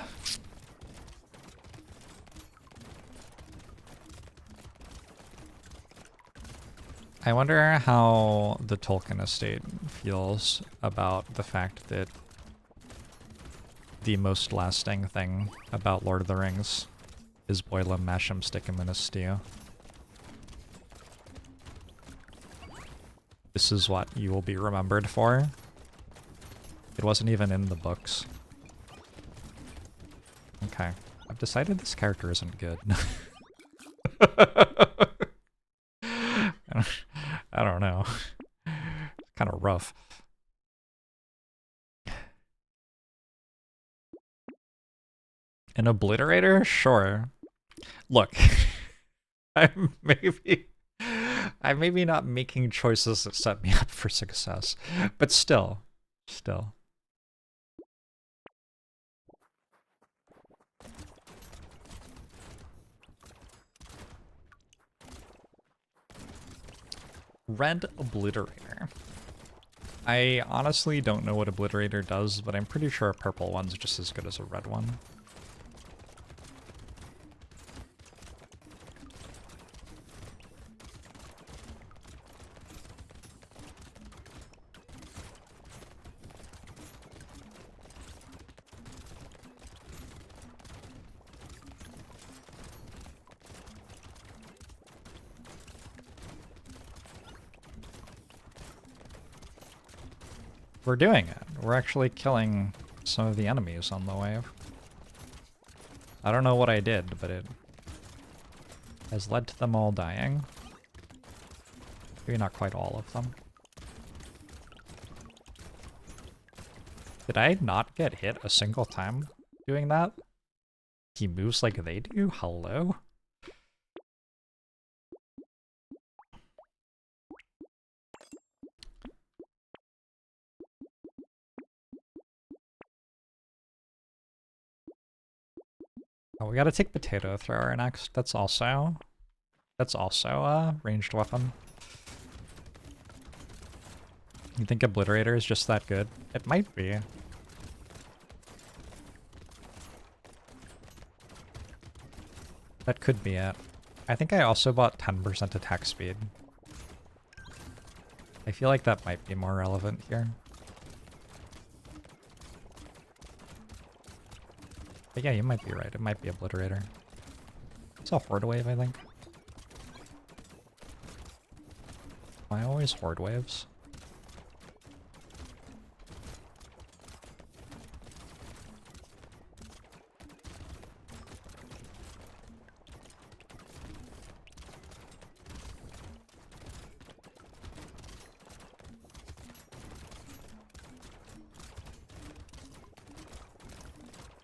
I wonder how the Tolkien estate feels about the fact that the most lasting thing about Lord of the Rings is boil him, mash him, stick him in a stew. This is what you will be remembered for. It wasn't even in the books. Okay. I've decided this character isn't good. I don't know. Kind of rough. An obliterator? Sure. Look. I'm maybe not making choices that set me up for success, but still. Red obliterator. I honestly don't know what obliterator does, but I'm pretty sure a purple one's just as good as a red one. We're doing it. We're actually killing some of the enemies on the wave. I don't know what I did, but it has led to them all dying. Maybe not quite all of them. Did I not get hit a single time doing that? He moves like they do? Hello? Oh, we gotta take potato thrower next. That's also a ranged weapon. You think obliterator is just that good? It might be. That could be it. I think I also bought 10% attack speed. I feel like that might be more relevant here. But yeah, you might be right. It might be obliterator. It's a horde wave, I think. I always horde waves.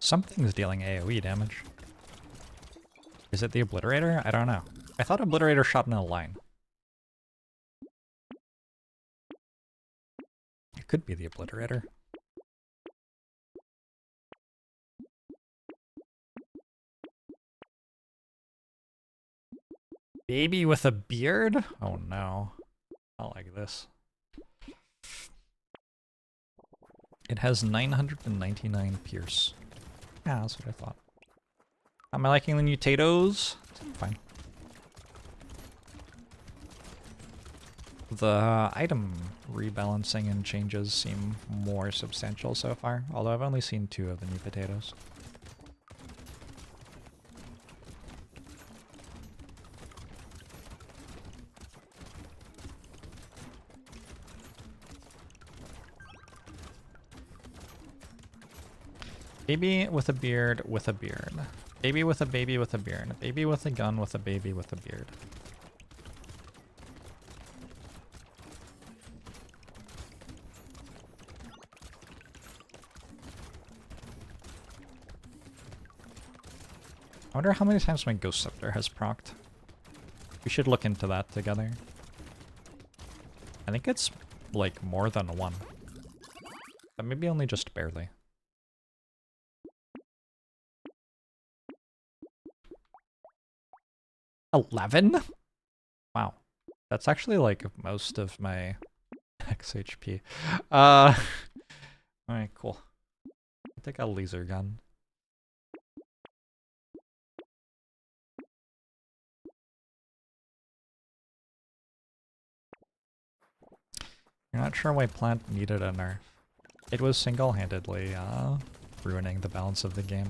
Something's dealing AoE damage. Is it the obliterator? I don't know. I thought obliterator shot in a line. It could be the obliterator. Baby with a beard? Oh no. Not like this. It has 999 pierce. Yeah, that's what I thought. Am I liking the new potatoes? Fine. The item rebalancing and changes seem more substantial so far, although I've only seen 2 of the new potatoes. Baby with a beard with a beard. Baby with a baby with a beard. Baby with a gun with a baby with a beard. I wonder how many times my Ghost Scepter has procced. We should look into that together. I think it's like more than 1. But maybe only just barely. 11? Wow. That's actually like most of my XHP. Alright, cool. I think a laser gun. You're not sure why plant needed a nerf. It was single-handedly ruining the balance of the game.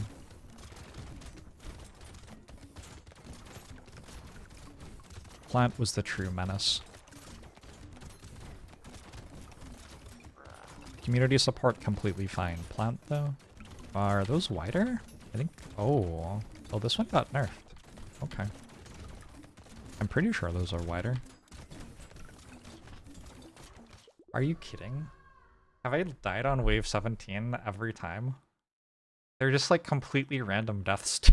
Plant was the true menace. Community support completely fine. Plant though? Are those wider? I think. Oh. Oh, this one got nerfed. Okay. I'm pretty sure those are wider. Are you kidding? Have I died on wave 17 every time? They're just like completely random deaths too.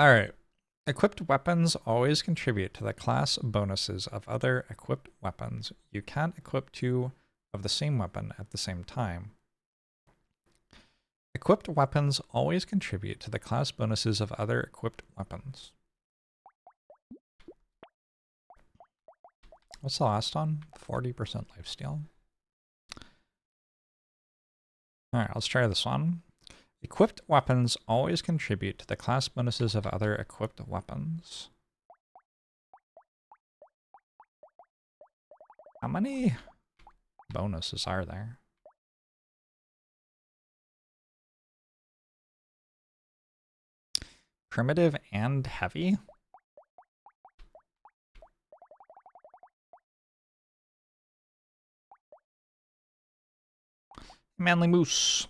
Alright. Equipped weapons always contribute to the class bonuses of other equipped weapons. You can't equip two of the same weapon at the same time. Equipped weapons always contribute to the class bonuses of other equipped weapons. What's the last one? 40% lifesteal. Alright, let's try this one. Equipped weapons always contribute to the class bonuses of other equipped weapons. How many bonuses are there? Primitive and heavy? Manly Moose.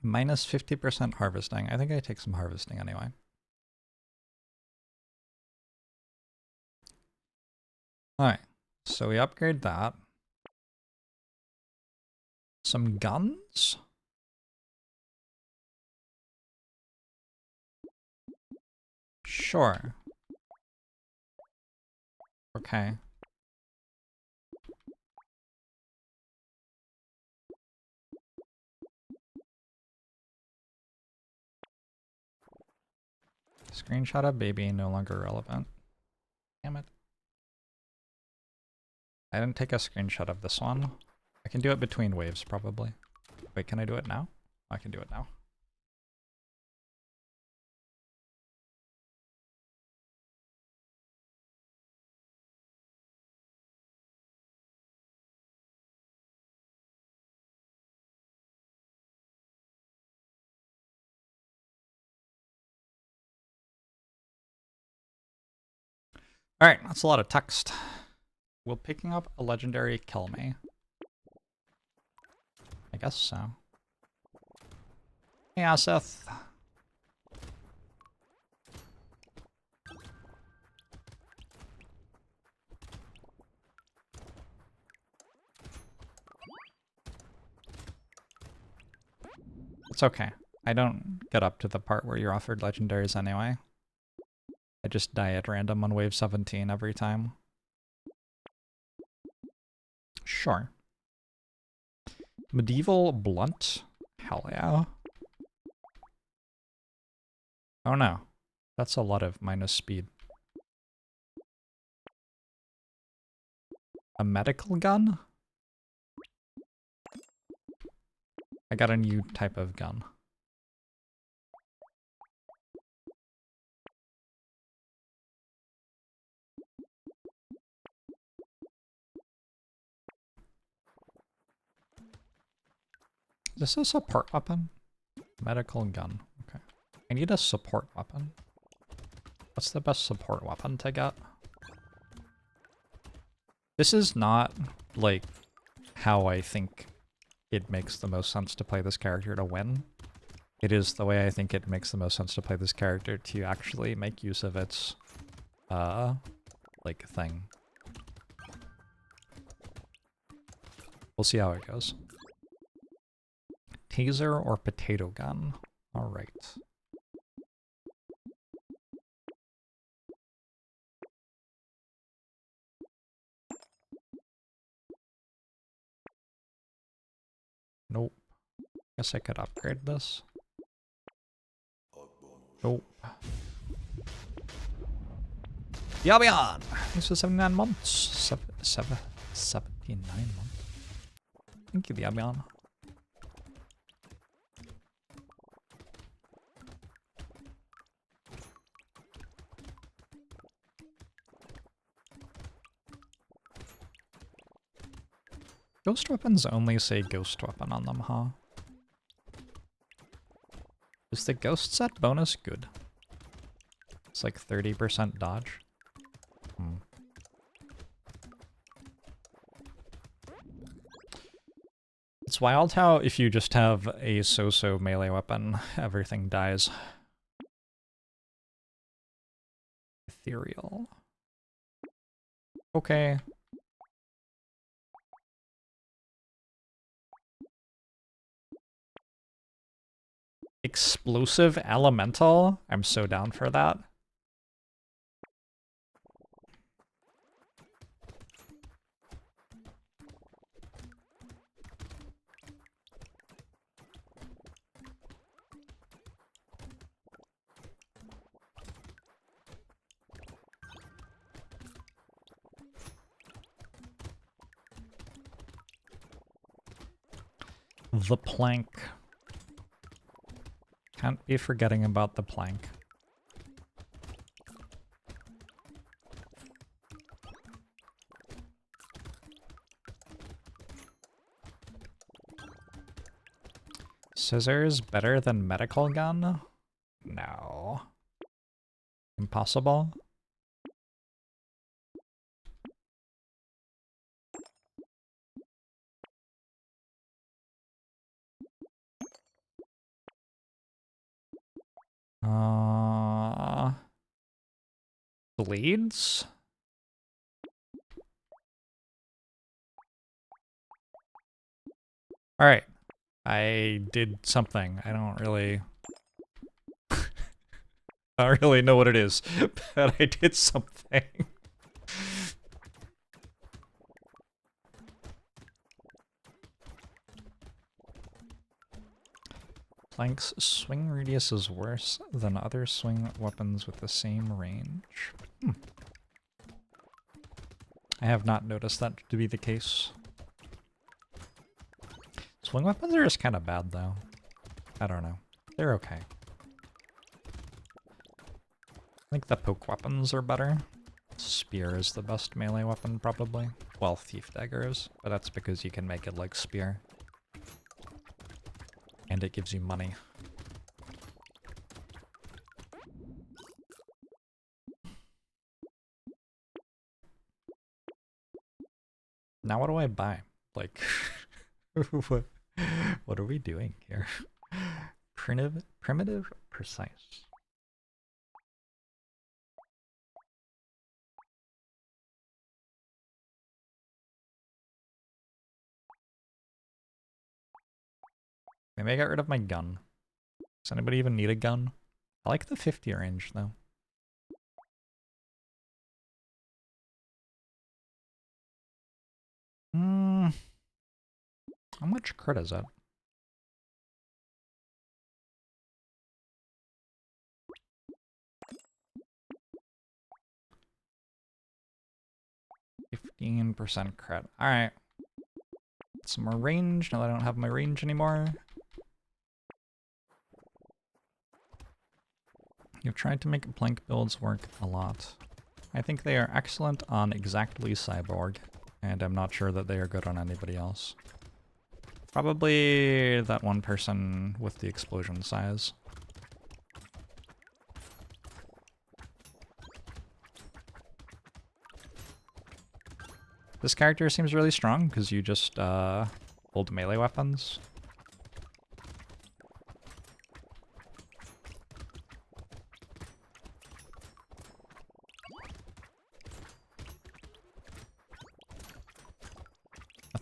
Minus 50% harvesting. I think I take some harvesting anyway. Alright, so we upgrade that. Some guns? Sure. Okay. Screenshot of baby no longer relevant. Damn it. I didn't take a screenshot of this one. I can do it between waves probably. Wait, can I do it now? I can do it now. Alright, that's a lot of text. Will picking up a legendary kill me? I guess so. Hey, Aseth. It's okay. I don't get up to the part where you're offered legendaries anyway. I just die at random on wave 17 every time. Sure. Medieval blunt? Hell yeah. Oh no. That's a lot of minus speed. A medical gun? I got a new type of gun. Is this a support weapon? Medical gun. Okay. I need a support weapon. What's the best support weapon to get? This is not, like, how I think it makes the most sense to play this character to win. it is the way I think it makes the most sense to play this character to actually make use of its, like, thing. We'll see how it goes. Taser or potato gun? Alright. Nope. Guess I could upgrade this. Nope. Yabian! Thanks for 79 months. 79 months. Thank you, Yabian. Ghost weapons only say ghost weapon on them, huh? Is the ghost set bonus good? It's like 30% dodge. It's wild how if you just have a so-so melee weapon, everything dies. Ethereal. Okay. Explosive elemental? I'm so down for that. The plank. Can't be forgetting about the plank. Scissors better than medical gun? No. Impossible? Blades? Alright. I did something. I don't really... I don't really know what it is, but I did something. Plank's swing radius is worse than other swing weapons with the same range. I have not noticed that to be the case. Swing weapons are just kind of bad, though. I don't know. They're okay. I think the poke weapons are better. Spear is the best melee weapon, probably. Well, thief dagger is, but that's because you can make it like spear. And it gives you money. Now what do I buy? Like, what are we doing here? Primitive, precise. Maybe I got rid of my gun. Does anybody even need a gun? I like the 50 range, though. How much crit is it? %, crit. Alright. Some more range, now that I don't have my range anymore. You've tried to make plank builds work a lot. I think they are excellent on exactly Cyborg, and I'm not sure that they are good on anybody else. Probably that one person with the explosion size. This character seems really strong because you just hold melee weapons.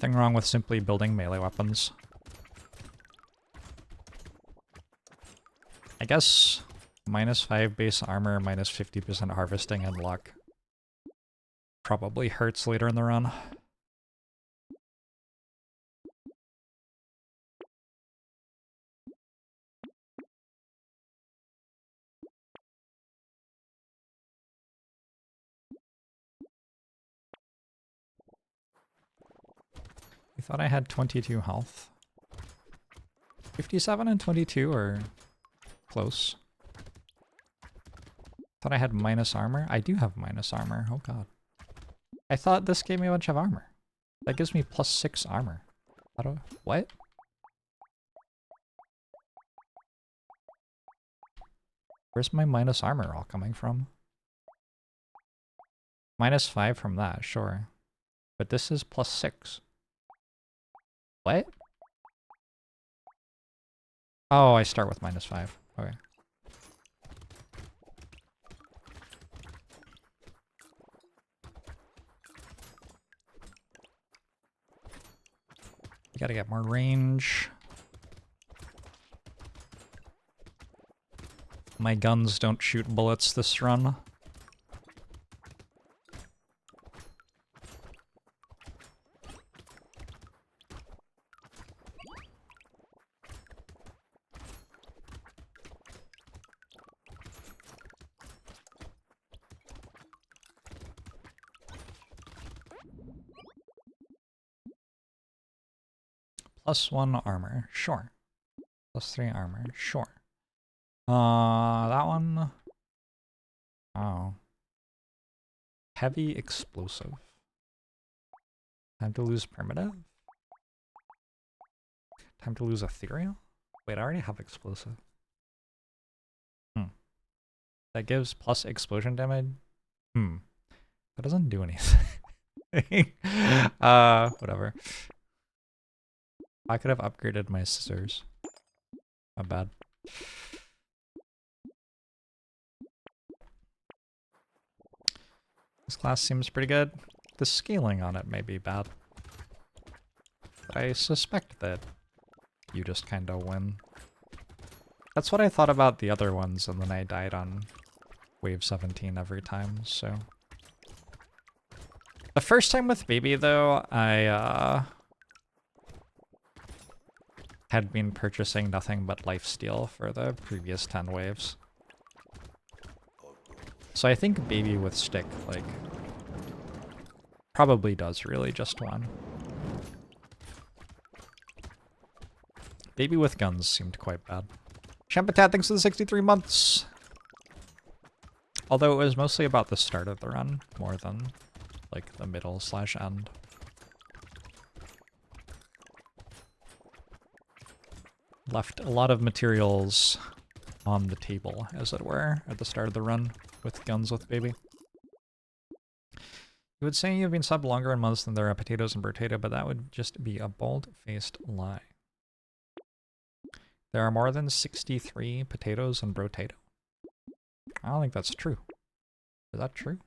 Nothing wrong with simply building melee weapons. I guess -5 base armor, minus 50% harvesting and luck probably hurts later in the run. I thought I had 22 health. 57 and 22 are close. Thought I had minus armor. I do have minus armor. Oh god. I thought this gave me a bunch of armor. That gives me +6 armor. How do I, what? Where's my minus armor all coming from? -5 from that, sure. But this is +6. What? Oh, I start with -5. Okay. We gotta get more range. My guns don't shoot bullets this run. +1 armor, sure. +3 armor, sure. That one. Oh. Heavy explosive. Time to lose primitive? Time to lose ethereal? Wait, I already have explosive. That gives plus explosion damage? That doesn't do anything. Whatever. I could have upgraded my scissors. My bad. This class seems pretty good. The scaling on it may be bad. But I suspect that you just kinda win. That's what I thought about the other ones, and then I died on wave 17 every time, so. The first time with Baby, though, I had been purchasing nothing but lifesteal for the previous 10 waves. So I think Baby with stick, like, probably does really just one. Baby with guns seemed quite bad. Champatat, thanks for the 63 months! Although it was mostly about the start of the run, more than, like, the middle/end. Left a lot of materials on the table, as it were, at the start of the run, with guns with Baby. You would say you've been subbed longer in months than there are potatoes in Brotato, but that would just be a bald-faced lie. There are more than 63 potatoes in Brotato. I don't think that's true. Is that true?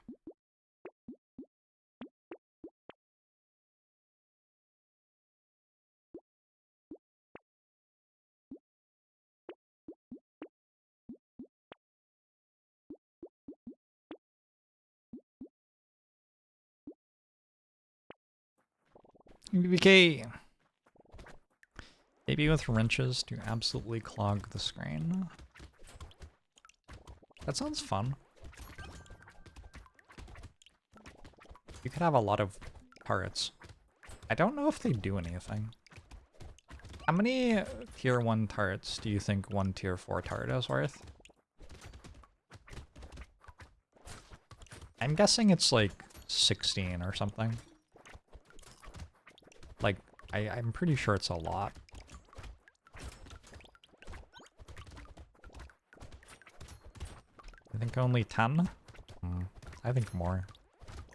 BBK! Maybe with wrenches to absolutely clog the screen. That sounds fun. You could have a lot of turrets. I don't know if they do anything. How many tier 1 turrets do you think one tier 4 turret is worth? I'm guessing it's like 16 or something. Like, I'm pretty sure it's a lot. I think only 10? I think more.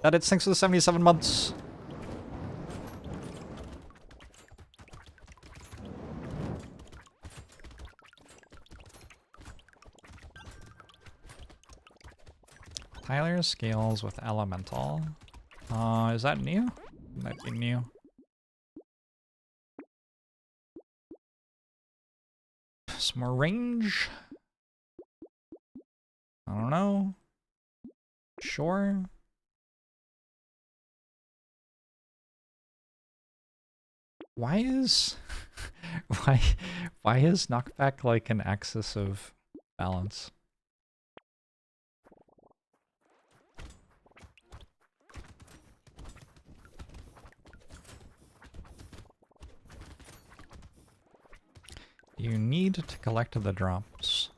That it's thanks for the 77 months! Tyler scales with elemental. Is that new? Might be new. some more range. I don't know. Sure. Why is why is knockback like an axis of balance? You need to collect the drops.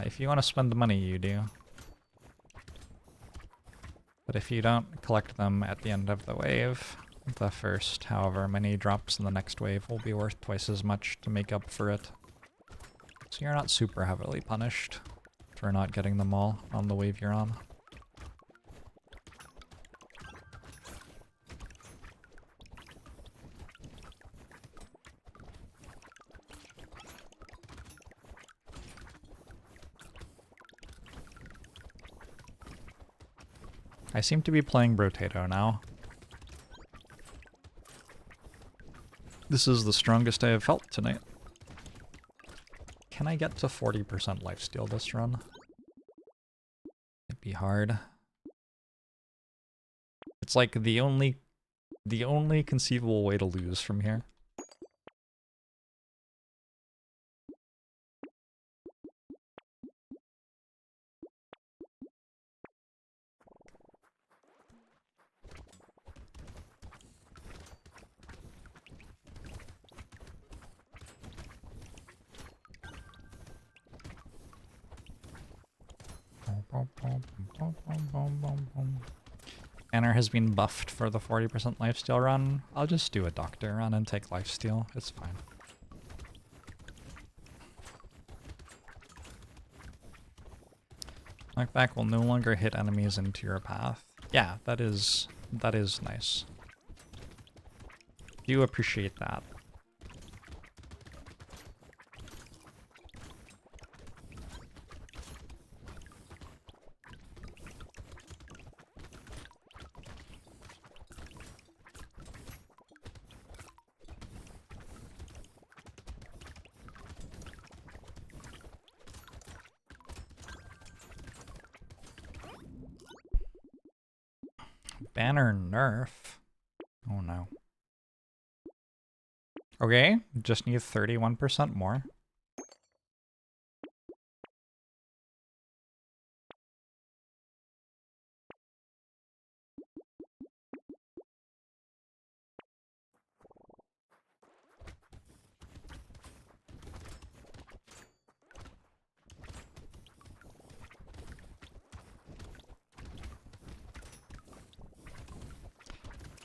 If you want to spend the money, you do. But if you don't collect them at the end of the wave, the first however many drops in the next wave will be worth twice as much to make up for it. So you're not super heavily punished for not getting them all on the wave you're on. I seem to be playing Brotato now. This is the strongest I have felt tonight. Can I get to 40% lifesteal this run? It'd be hard. It's like the only conceivable way to lose from here. Banner has been buffed for the 40% lifesteal run. I'll just do a doctor run and take lifesteal. It's fine. Knockback will no longer hit enemies into your path. Yeah, that is nice. Do appreciate that. Banner nerf. Oh no. Okay, just need 31% more.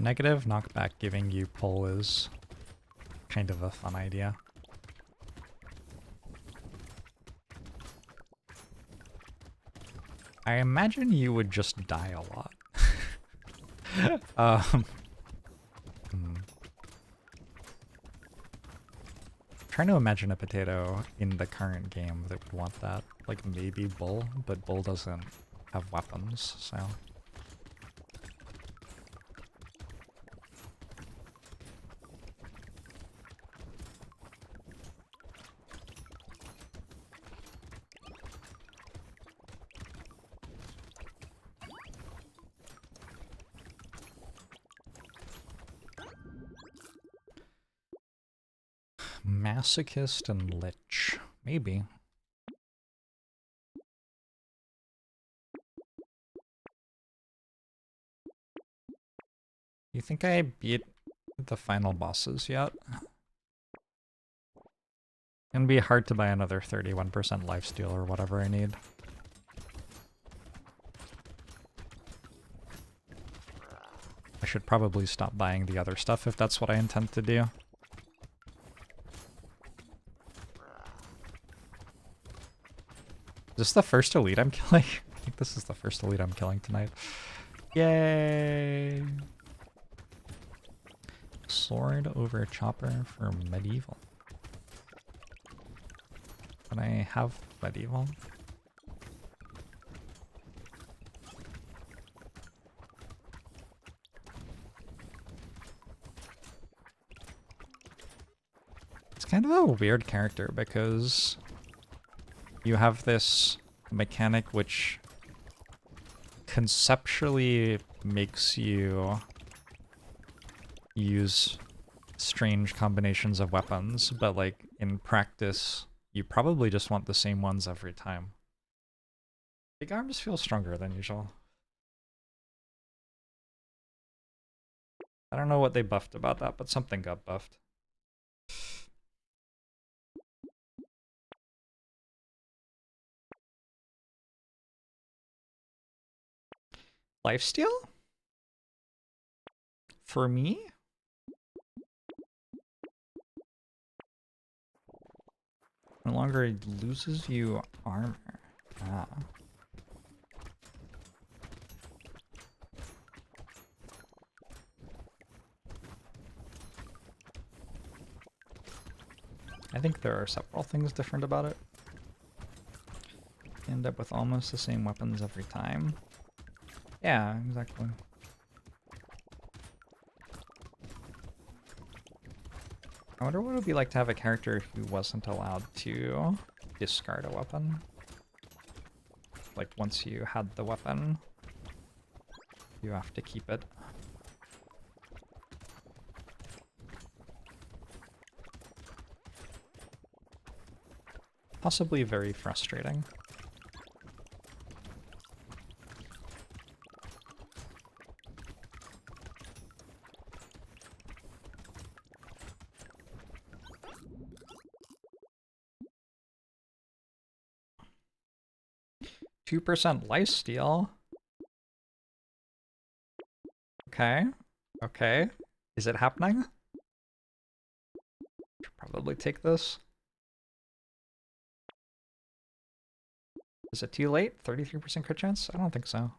Negative knockback giving you pull is kind of a fun idea. I imagine you would just die a lot. Trying to imagine a potato in the current game that would want that. Like maybe Bull, but Bull doesn't have weapons, so... Masochist and Lich. Maybe. You think I beat the final bosses yet? It's gonna be hard to buy another 31% lifesteal or whatever I need. I should probably stop buying the other stuff if that's what I intend to do. Is this the first elite I'm killing? I think this is the first elite I'm killing tonight. Yay! Sword over chopper for medieval. Can I have medieval? kind of a weird character because you have this mechanic which conceptually makes you use strange combinations of weapons, but like in practice, you probably just want the same ones every time. Big arms feel stronger than usual. I don't know what they buffed about that, but something got buffed. Lifesteal? For me? No longer it loses you armor. Ah. I think there are several things different about it. You end up with almost the same weapons every time. Yeah, exactly. I wonder what it would be like to have a character who wasn't allowed to discard a weapon. Like, once you had the weapon, you have to keep it. Possibly very frustrating. %2 lifesteal. Okay. Okay. Is it happening? Should probably take this. Is it too late? 33% crit chance? I don't think so.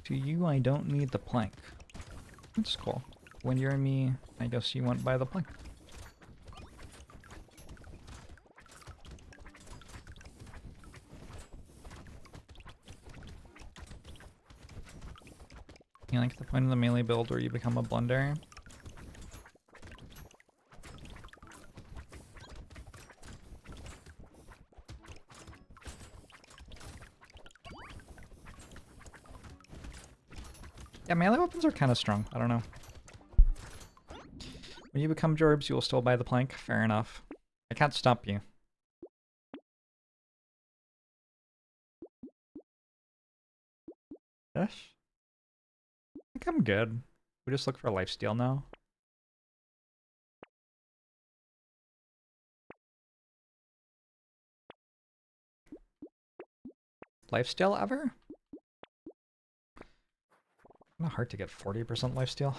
To you, I don't need the plank. That's cool. When you're me, I guess you went by the plank. You like the point of the melee build where you become a blunder? Yeah, melee weapons are kind of strong. I don't know. When you become Jorbs, you will still buy the plank. Fair enough. I can't stop you. Yes. I think I'm good. We just look for lifesteal now. Lifesteal ever? Not hard to get 40% lifesteal.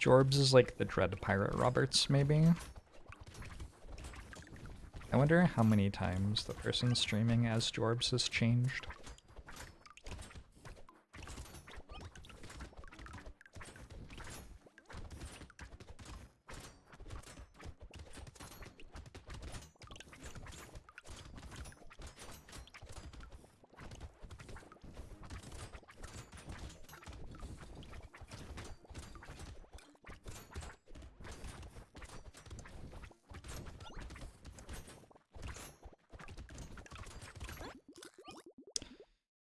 Jorbs is like the Dread Pirate Roberts, maybe? I wonder how many times the person streaming as Jorbs has changed.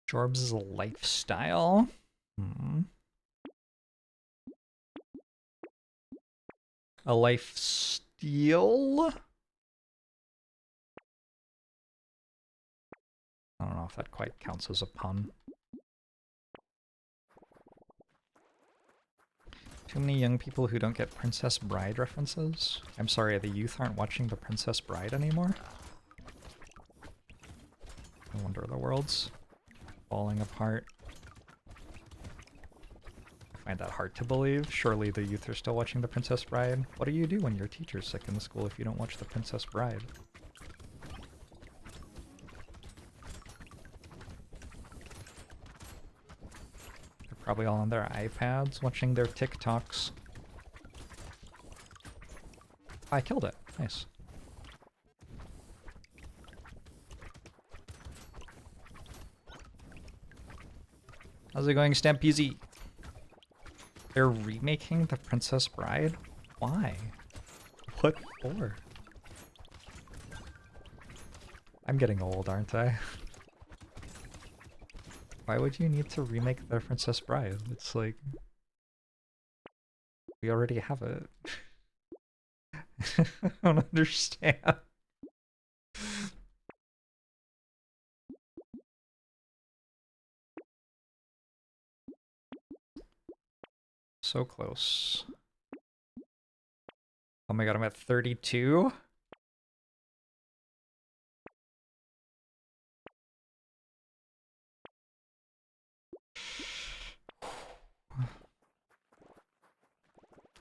Jorbs is a lifestyle. A lifesteal? I don't know if that quite counts as a pun. Too many young people who don't get Princess Bride references. I'm sorry, the youth aren't watching the Princess Bride anymore? No wonder the world's falling apart. I find that hard to believe. Surely the youth are still watching the Princess Bride. What do you do when your teacher's sick in the school if you don't watch the Princess Bride? Probably all on their iPads, watching their TikToks. I killed it. Nice. How's it going, Stampeezy? They're remaking The Princess Bride? Why? What for? I'm getting old, aren't I? Why would you need to remake The Princess Bride? It's like... we already have it. I don't understand. So close. Oh my god, I'm at 32?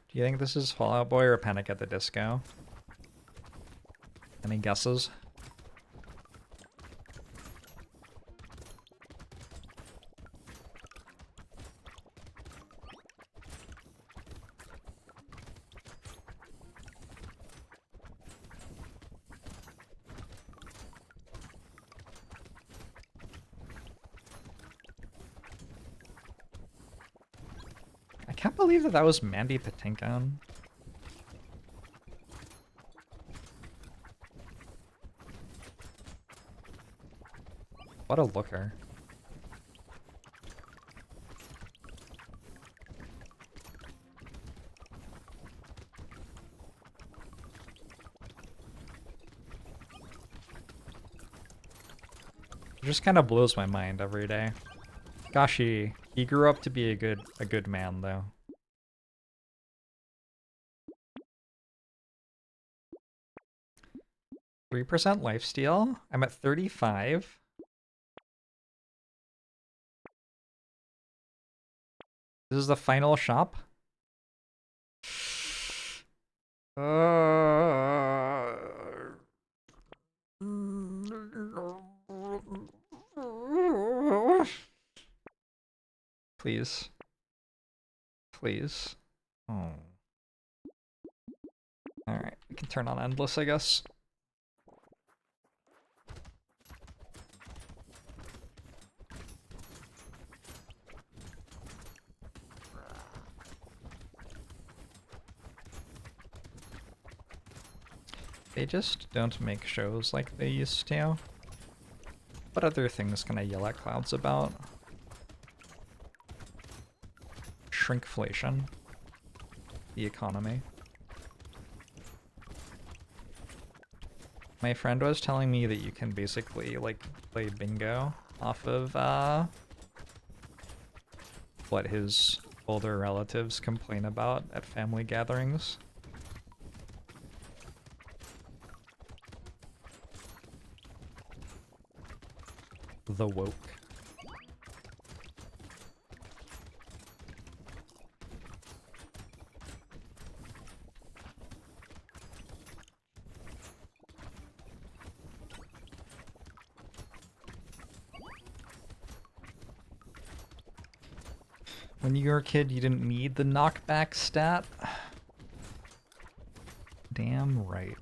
Do you think this is Fall Out Boy or Panic at the Disco? Any guesses? I can't believe that was Mandy Patinkin. What a looker. It just kind of blows my mind every day. Gosh, he grew up to be a good man though. %3 lifesteal. I'm at 35. This is the final shop. Please. Please. Oh. Alright, we can turn on endless, I guess. They just don't make shows like they used to. What other things can I yell at clouds about? Shrinkflation. The economy. My friend was telling me that you can basically, like, play bingo off of, what his older relatives complain about at family gatherings. The woke. When you were a kid, you didn't need the knockback stat? Damn right.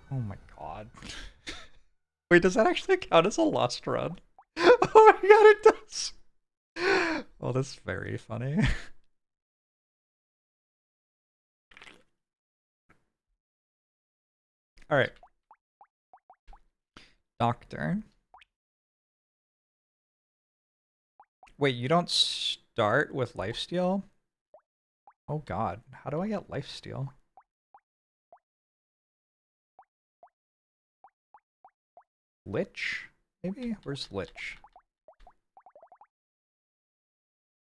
Oh my god. Wait, does that actually count as a lost run? Oh my god, it does! Oh, that's very funny. Alright. Doctor. Wait, you don't start with lifesteal? Oh god, how do I get lifesteal? Lich? Maybe? Where's Lich?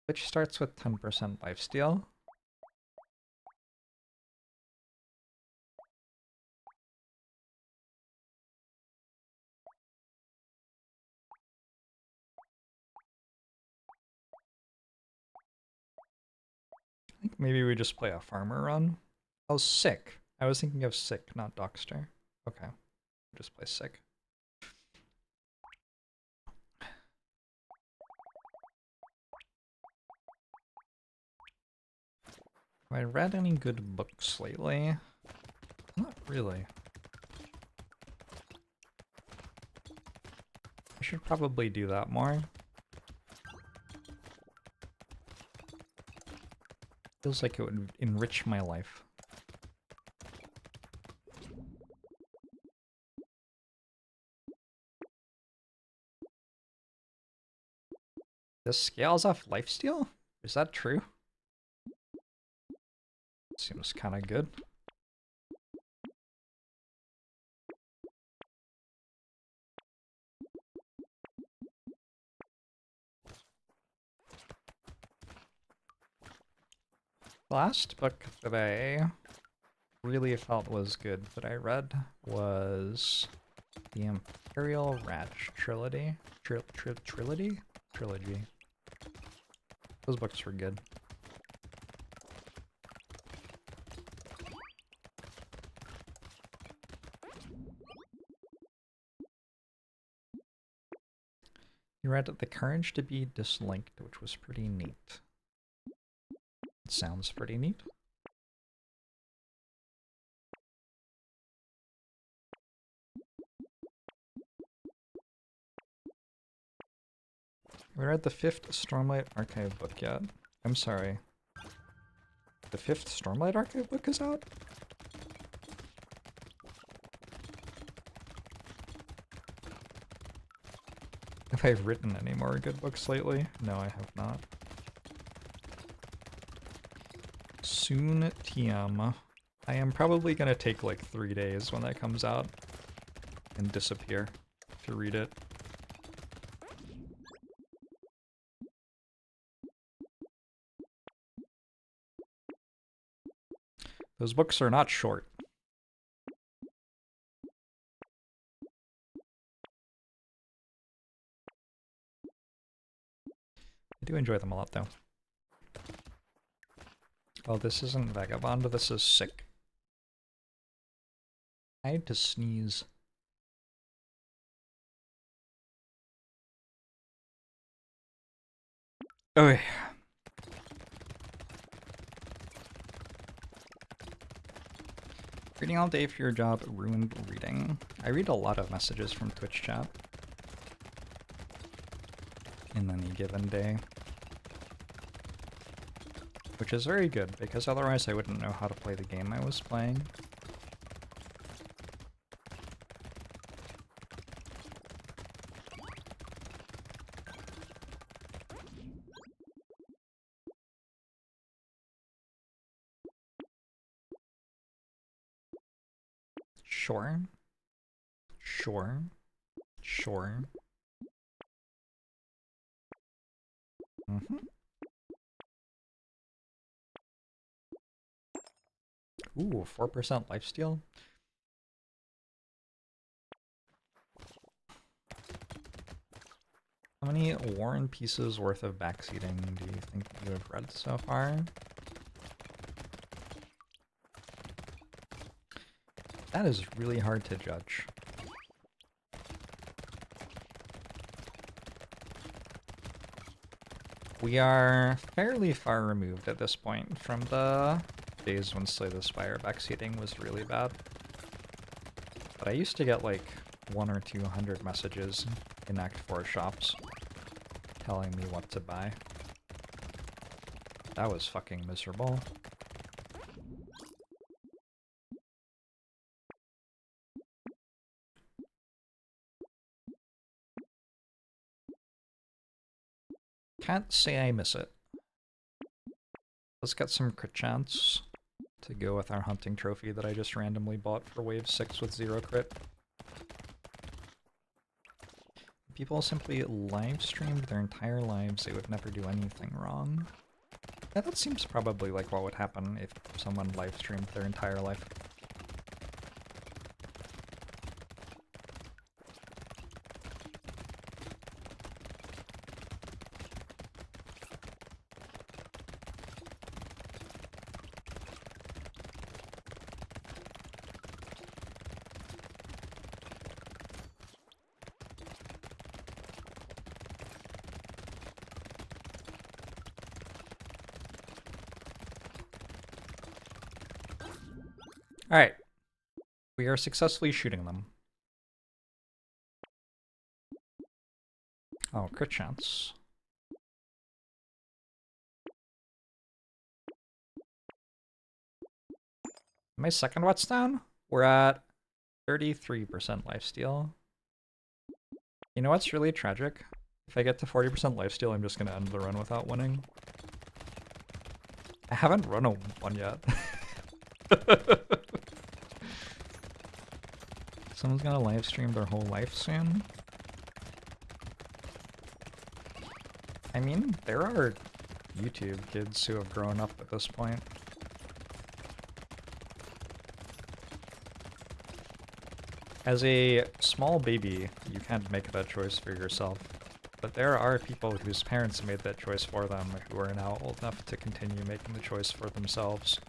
Lich starts with 10% lifesteal. I think maybe we just play a farmer run. Oh, sick. I was thinking of sick, not Dockster. Okay. Just play sick. Have I read any good books lately? Not really. I should probably do that more. Feels like it would enrich my life. This scales off lifesteal? Is that true? Seems kind of good. The last book that I really felt was good that I read was the Imperial Ratch Trilogy. Trilogy? Trilogy. Those books were good. You read The Courage to be Dislinked, which was pretty neat. It sounds pretty neat. Have I read the 5th Stormlight Archive book yet? I'm sorry. The 5th Stormlight Archive book is out? Have I written any more good books lately? No, I have not. Soon TM. I am probably gonna take like 3 days when that comes out and disappear to read it. Those books are not short. I do enjoy them a lot though. Oh, this isn't Vagabond, this is Sick. I had to sneeze. Okay. Reading all day for your job ruined reading. I read a lot of messages from Twitch chat in any given day. Which is very good, because otherwise I wouldn't know how to play the game I was playing. Sure. Sure. Sure. Mm-hmm. Ooh, 4% lifesteal? How many War and Peace's worth of backseating do you think you have read so far? That is really hard to judge. We are fairly far removed at this point from the days when Slay the Spire backseating was really bad. But I used to get like 100 or 200 messages in Act 4 shops telling me what to buy. That was fucking miserable. Can't say I miss it. Let's get some crit chance to go with our hunting trophy that I just randomly bought for wave 6 with 0 crit. people simply live streamed their entire lives, they would never do anything wrong. Yeah, that seems probably like what would happen if someone live streamed their entire life. Alright. We are successfully shooting them. Oh, crit chance. My second whetstone? We're at 33% lifesteal. You know what's really tragic? If I get to 40% lifesteal, I'm just gonna end the run without winning. I haven't run a one yet. Someone's gonna live stream their whole life soon. I mean, there are YouTube kids who have grown up at this point. As a small baby, you can't make that choice for yourself. But there are people whose parents made that choice for them who are now old enough to continue making the choice for themselves.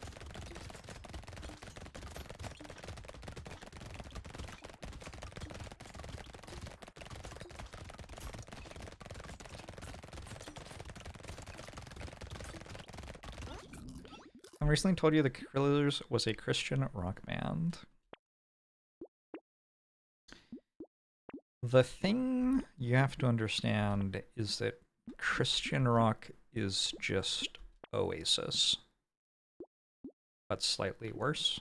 I recently told you the Killers was a Christian rock band. The thing you have to understand is that Christian rock is just Oasis, but slightly worse.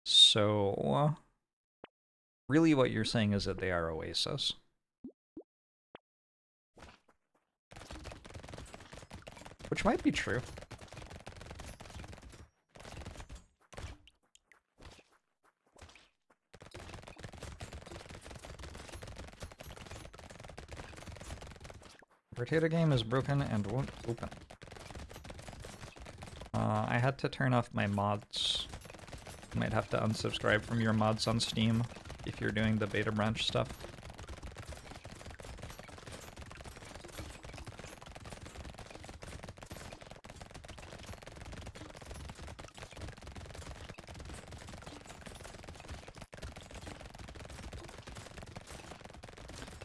So, really what you're saying is that they are Oasis. Which might be true. Brotato game is broken and won't open. I had to turn off my mods. You might have to unsubscribe from your mods on Steam if you're doing the beta branch stuff.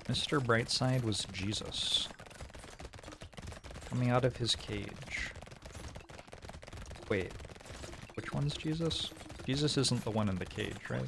Mr. Brightside was Jesus. Coming out of his cage. Wait, which one's Jesus? Jesus isn't the one in the cage, right?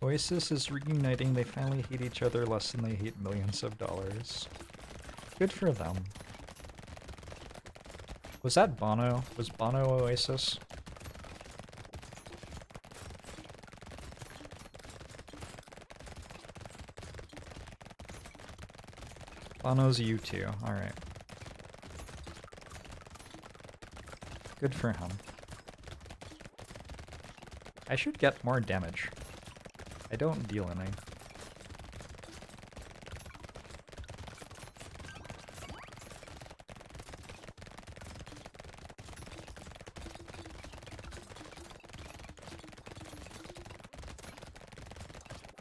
Oasis is reuniting. They finally hate each other less than they hate millions of dollars. Good for them. Was that Bono? Was Bono Oasis? Bono's U2, alright. Good for him. I should get more damage. I don't deal any.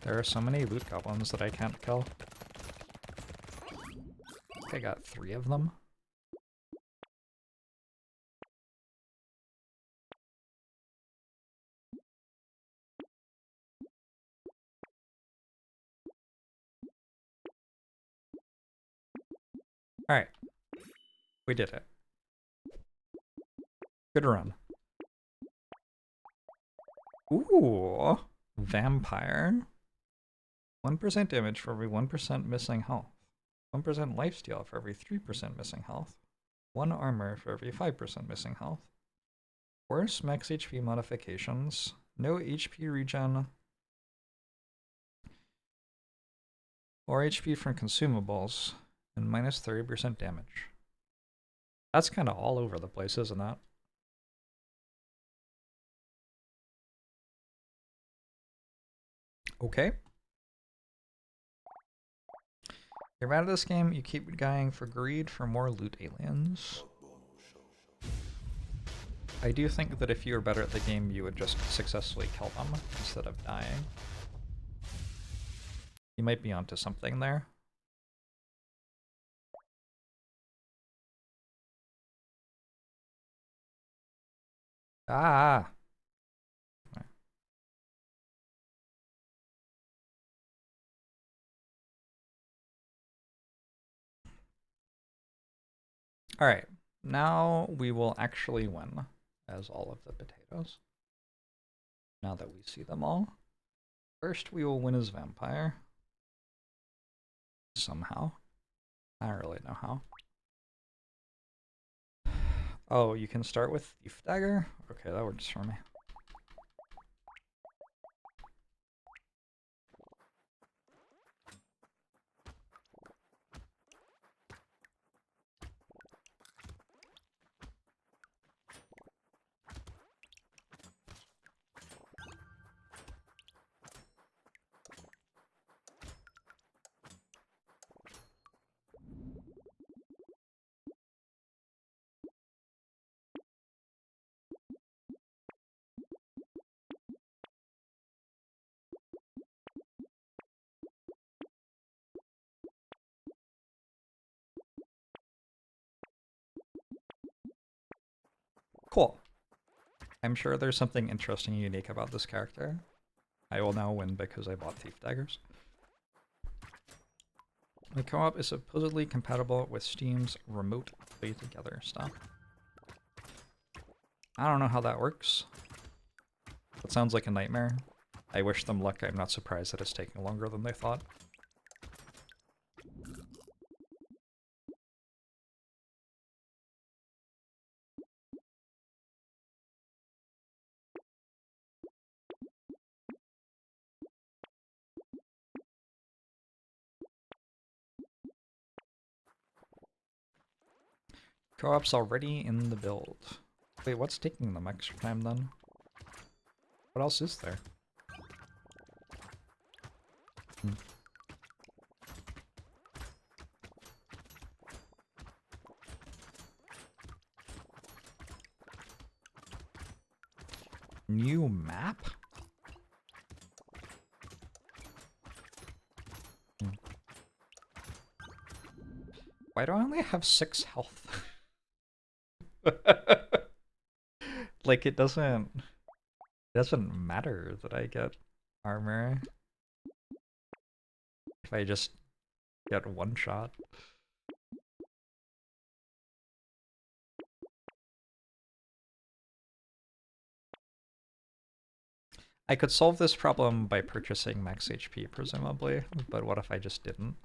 There are so many loot goblins that I can't kill. I think I got 3 of them. Alright. We did it. Good run. Ooh! Vampire. 1% damage for every 1% missing health. 1% lifesteal for every 3% missing health. 1 armor for every 5% missing health. Worse max HP modifications. No HP regen. Or HP from consumables. And minus 30% damage. That's kind of all over the place, isn't it? Okay. You're mad at this game, you keep dying for greed for more loot aliens. I do think that if you were better at the game, you would just successfully kill them instead of dying. You might be onto something there. Ah! Alright, now we will actually win as all of the potatoes. Now that we see them all. First, we will win as vampire. Somehow. I don't really know how. Oh, you can start with Thief Dagger? Okay, that works for me. Cool. I'm sure there's something interesting and unique about this character. I will now win because I bought Thief Daggers. The co-op is supposedly compatible with Steam's remote play together stuff. I don't know how that works. That sounds like a nightmare. I wish them luck. I'm not surprised that it's taking longer than they thought. Co-op's already in the build. Wait, what's taking them extra time then? What else is there? New map? Why do I only have 6 health? Like, it doesn't matter that I get armor if I just get one shot. I could solve this problem by purchasing max HP, presumably, but what if I just didn't?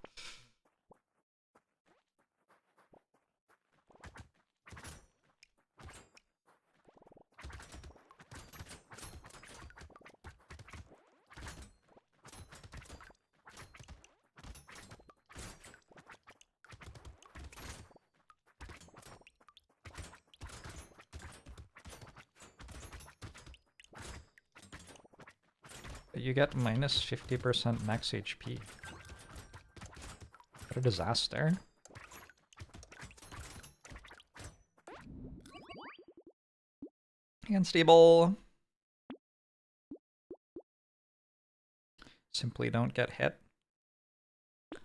You get minus 50% max HP. What a disaster. Unstable. Simply don't get hit.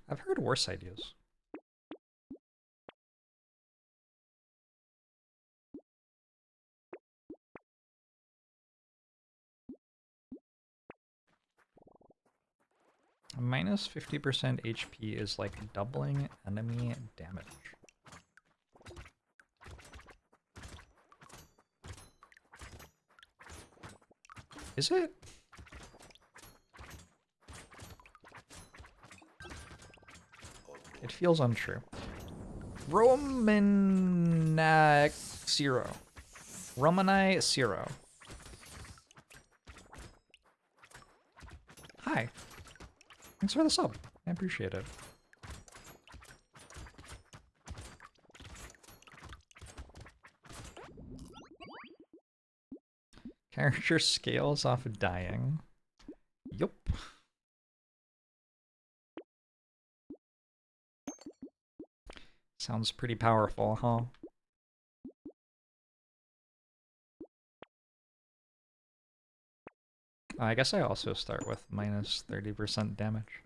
I've heard worse ideas. Minus 50% HP is like doubling enemy damage. Is it? It feels untrue. Romanite Zero. Hi. Thanks for the sub. I appreciate it. Character scales off of dying. Yup. Sounds pretty powerful, huh? I guess I also start with minus 30% damage.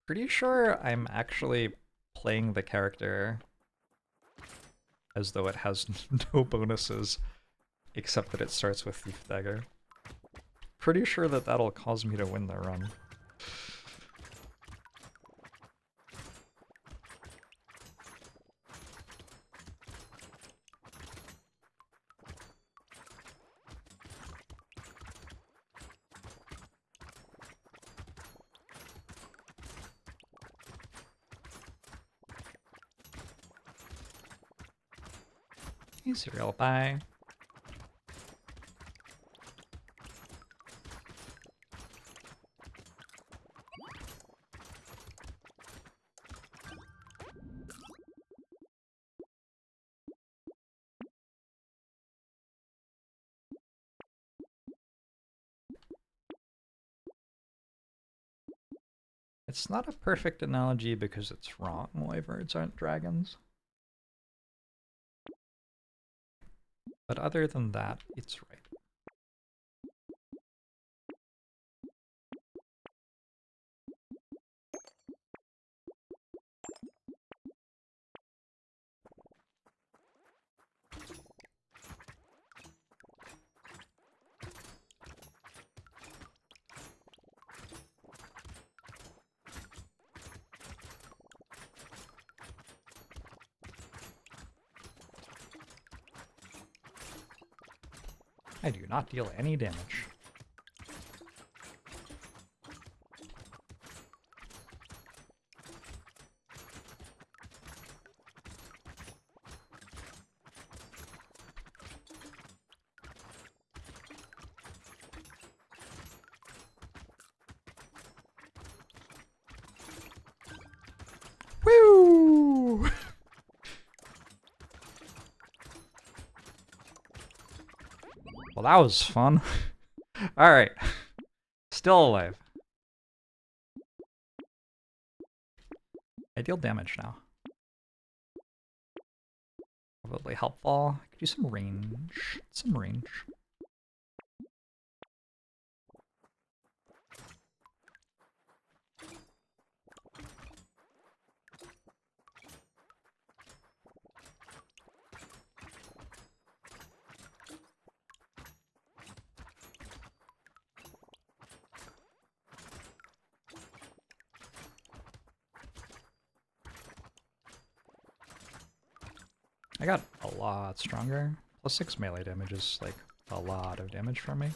Pretty sure I'm actually playing the character as though it has no bonuses, except that it starts with Thief Dagger. Pretty sure that that'll cause me to win the run. Hey, Cereal, bye. It's not a perfect analogy because it's wrong. Wyverns aren't dragons. But other than that, it's right. I do not deal any damage. Woo! Well, that was fun. Alright. Still alive. I deal damage now. Probably helpful. I could do some range. Some range. I got a lot stronger. Plus 6 melee damage is like a lot of damage from me.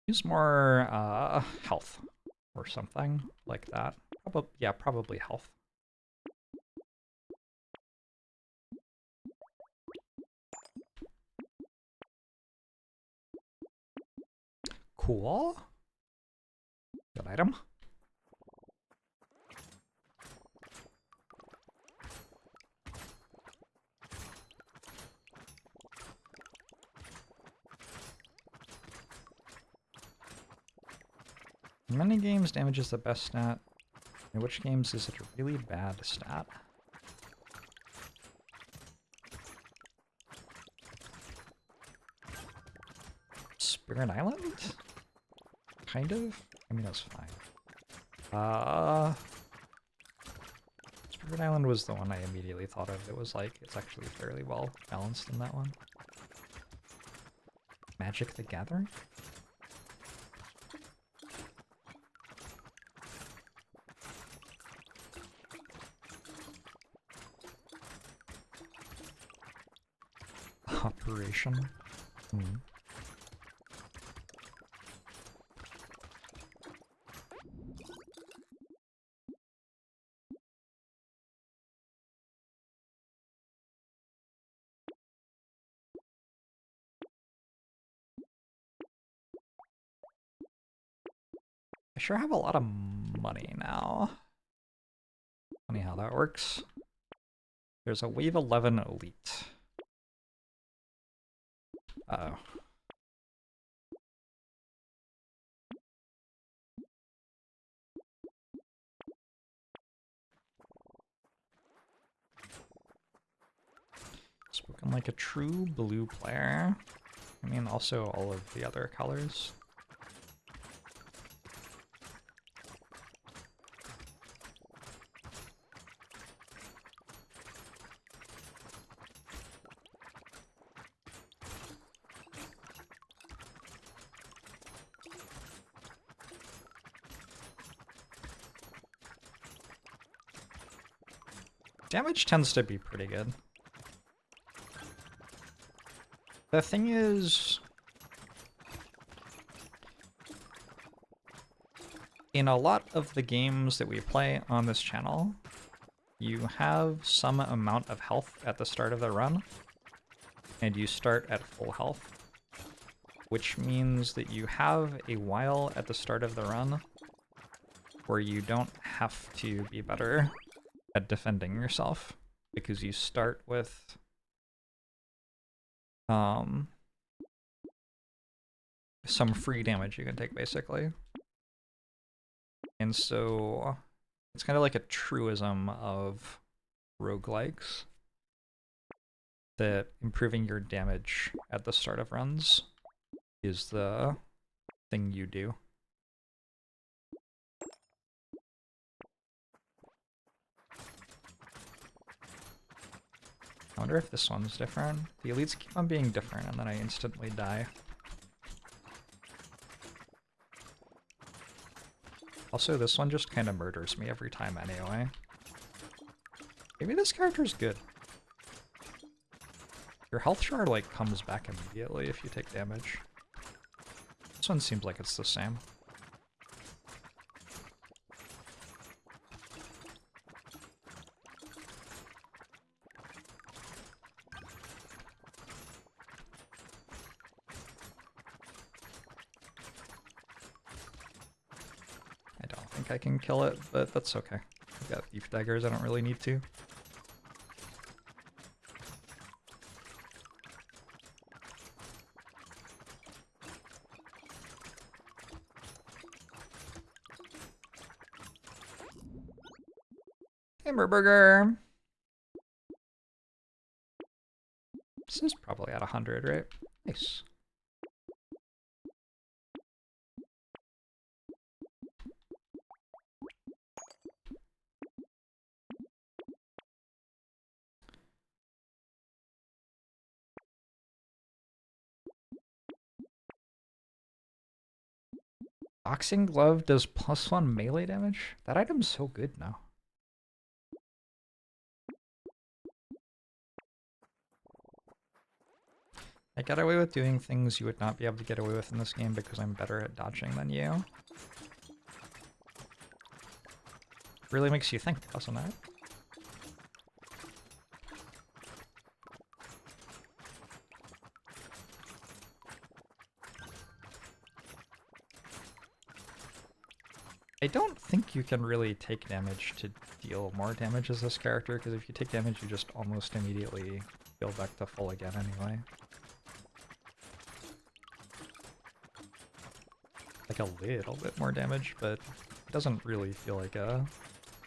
Use more health or something like that. Yeah, probably health. Cool. Good item. In many games, damage is the best stat. In which games is it a really bad stat? Spirit Island? Kind of? I mean, that's fine. Secret Island was the one I immediately thought of. It was like, it's actually fairly well balanced in that one. Magic the Gathering? Operation? Hmm. I sure have a lot of money now. Funny how that works. There's a Wave 11 Elite. Uh-oh. Spoken like a true blue player. I mean, also all of the other colors. Damage tends to be pretty good. The thing is, in a lot of the games that we play on this channel, you have some amount of health at the start of the run, and you start at full health, which means that you have a while at the start of the run where you don't have to be better at defending yourself, because you start with some free damage you can take, basically. And so it's kind of like a truism of roguelikes that improving your damage at the start of runs is the thing you do. I wonder if this one's different. The elites keep on being different, and then I instantly die. Also, this one just kind of murders me every time anyway. Maybe this character's good. Your health shard, like, comes back immediately if you take damage. This one seems like it's the same. I can kill it, but that's okay. I've got thief daggers, I don't really need to. Hamburger! This is probably at 100, right? Nice. Boxing glove does +1 melee damage? That item's so good now. I get away with doing things you would not be able to get away with in this game because I'm better at dodging than you. Really makes you think, doesn't it? I don't think you can really take damage to deal more damage as this character, because if you take damage you just almost immediately heal back to full again anyway. Like a little bit more damage, but it doesn't really feel like a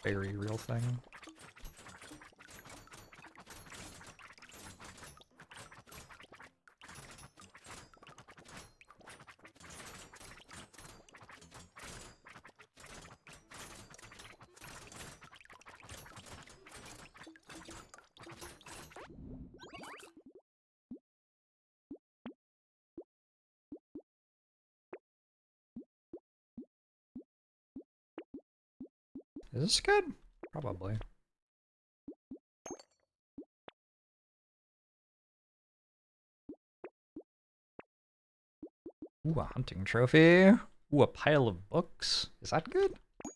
very real thing. Is this good? Probably. Ooh, a hunting trophy. Ooh, a pile of books. Is that good? I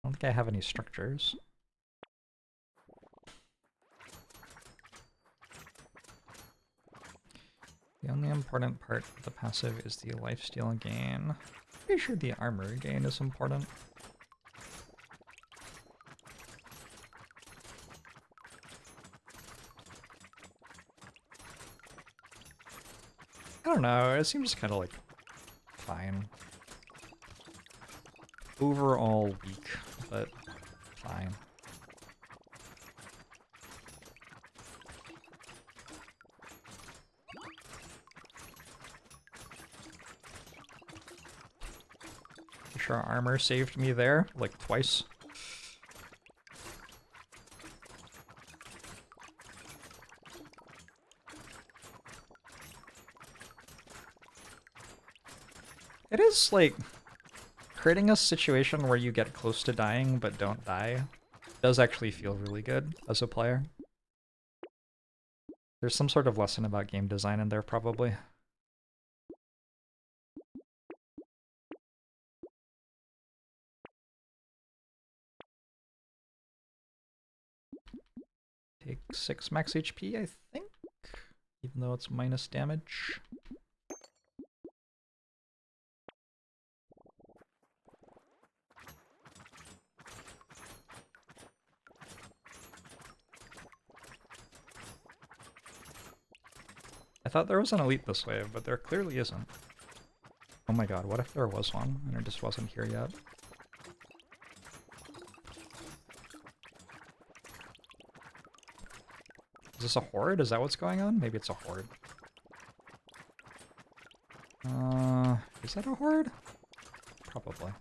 don't think I have any structures. The only important part of the passive is the lifesteal gain. Pretty sure the armor gain is important. I don't know, it seems kind of like fine. Overall weak, but fine. You sure armor saved me there, like twice. It is, like, creating a situation where you get close to dying but don't die does actually feel really good as a player. There's some sort of lesson about game design in there, probably. Take 6 max HP, I think, even though it's minus damage. I thought there was an elite this way, but there clearly isn't. Oh my god, what if there was one and it just wasn't here yet? Is this a horde? Is that what's going on? Maybe it's a horde. Is that a horde? Probably.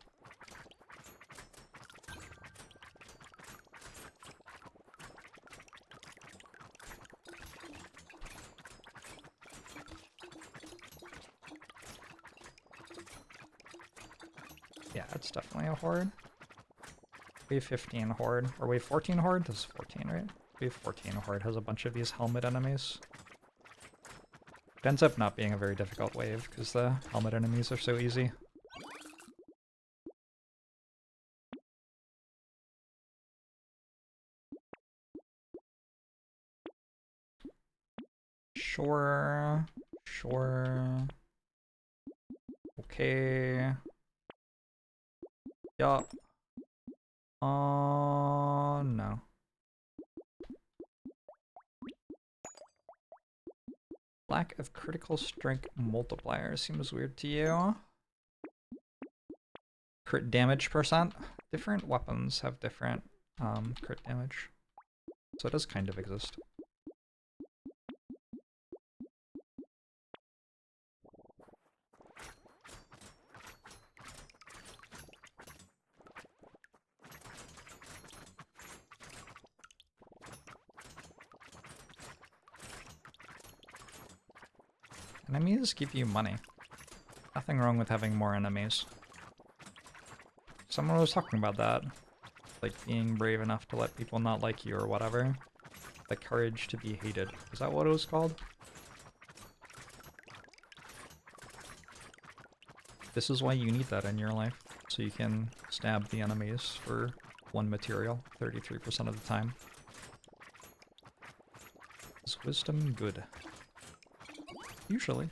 Yeah, it's definitely a horde. Wave 15 horde, or wave 14 horde? This is 14, right? Wave 14 horde has a bunch of these helmet enemies. It ends up not being a very difficult wave, because the helmet enemies are so easy. Sure. Sure. Okay. Yup. No. Lack of critical strike multiplier seems weird to you. Crit damage percent. Different weapons have different crit damage. So it does kind of exist. Enemies give you money. Nothing wrong with having more enemies. Someone was talking about that. Like being brave enough to let people not like you or whatever. The courage to be hated. Is that what it was called? This is why you need that in your life. So you can stab the enemies for 1 material 33% of the time. Is wisdom good? Usually.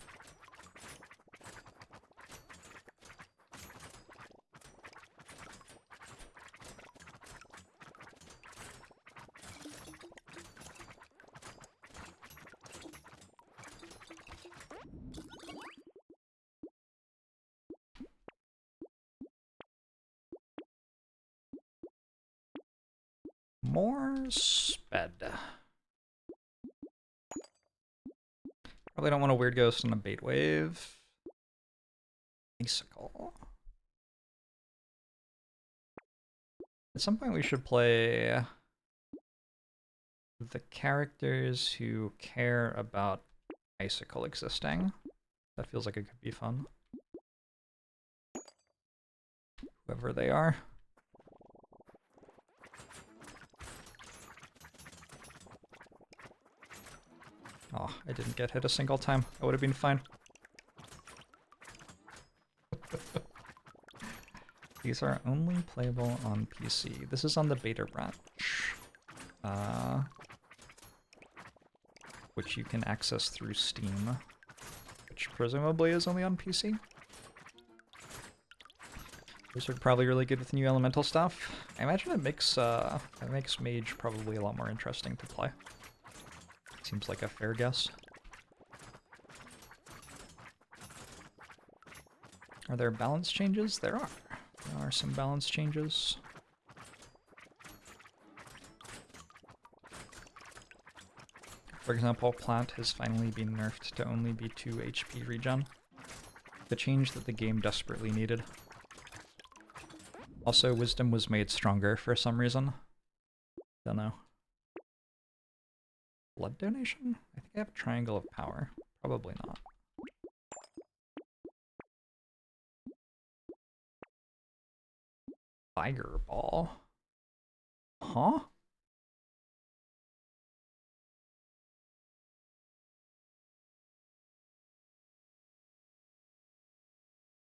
More sped. Probably don't want a weird ghost and a bait wave. Icicle. At some point we should play the characters who care about Icicle existing. That feels like it could be fun. Whoever they are. Oh, I didn't get hit a single time. I would have been fine. These are only playable on PC. This is on the beta branch. Which you can access through Steam. Which presumably is only on PC. These are probably really good with new elemental stuff. I imagine it makes Mage probably a lot more interesting to play. Seems like a fair guess. Are there balance changes? There are. There are some balance changes. For example, Plant has finally been nerfed to only be 2 HP regen. The change that the game desperately needed. Also, Wisdom was made stronger for some reason. Don't know. Blood donation? I think I have a Triangle of Power. Probably not. Fireball? Huh?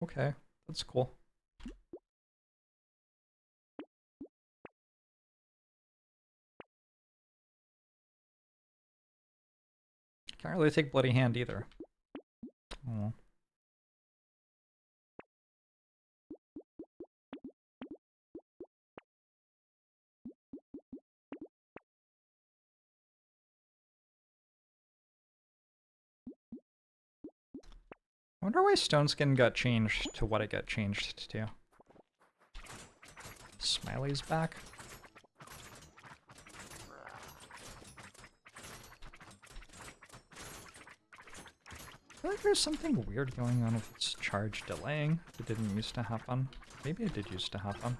Okay, that's cool. Can't really take Bloody Hand either. Oh. I wonder why Stone Skin got changed to what it got changed to. Smiley's back. I feel like there's something weird going on with its charge delaying. It didn't used to happen. Maybe it did used to happen.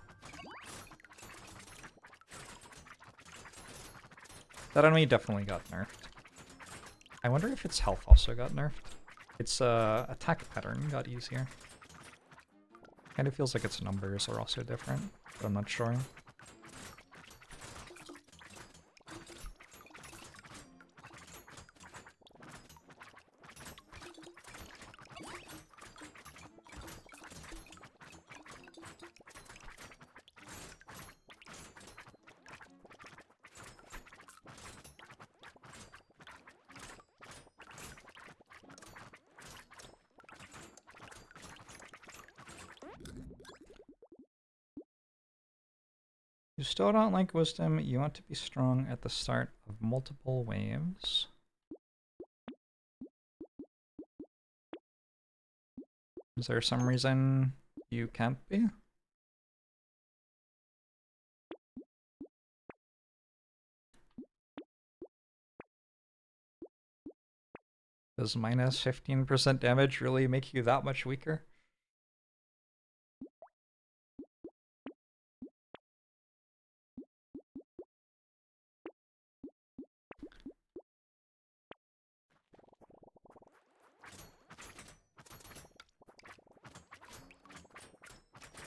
That enemy definitely got nerfed. I wonder if its health also got nerfed. Its attack pattern got easier. Kind of feels like its numbers are also different, but I'm not sure. You still don't like Wisdom, you want to be strong at the start of multiple waves. Is there some reason you can't be? Does minus 15% damage really make you that much weaker?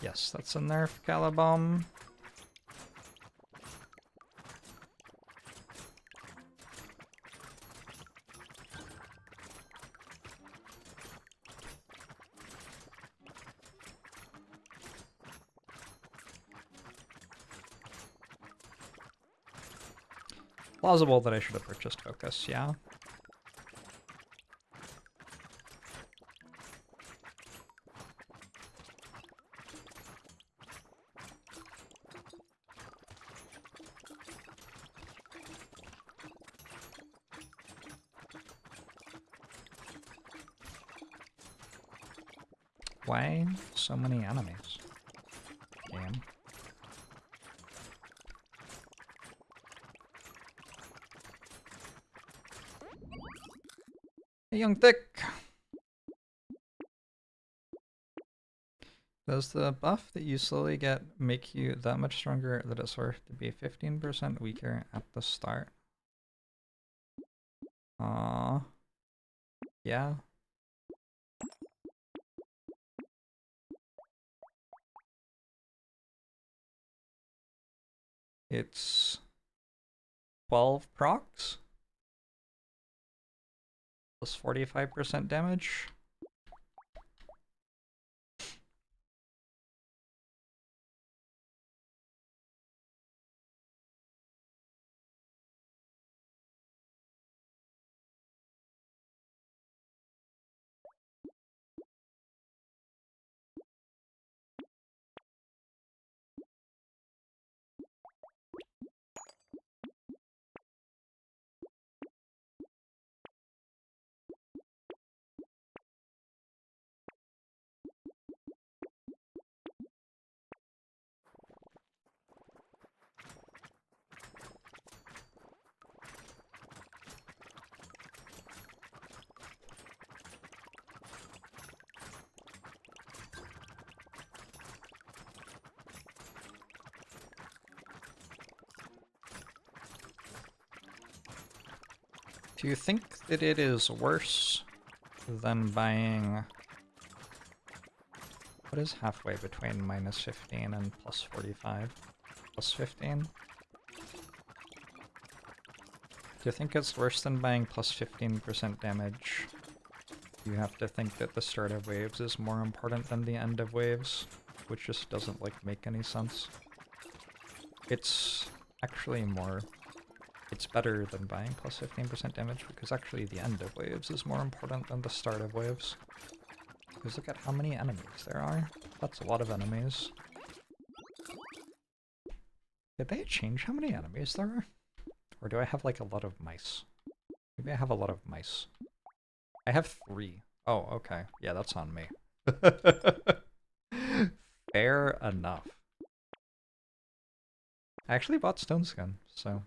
Yes, that's a nerf, Calabomb. Plausible that I should have purchased Focus, yeah. Why so many enemies? Game. Hey, Young Thick! Does the buff that you slowly get make you that much stronger that it's worth to be 15% weaker at the start? Yeah. It's 12 procs? Plus 45% damage. Do you think that it is worse than buying... What is halfway between minus 15 and plus 45? Plus 15? Do you think it's worse than buying plus 15% damage? You have to think that the start of waves is more important than the end of waves, which just doesn't, like, make any sense. It's actually more... It's better than buying plus 15% damage, because actually the end of waves is more important than the start of waves. Because look at how many enemies there are. That's a lot of enemies. Did they change how many enemies there are? Or do I have like a lot of mice? Maybe I have a lot of mice. I have 3. Oh, okay. Yeah, that's on me. Fair enough. I actually bought Stone Skin, so...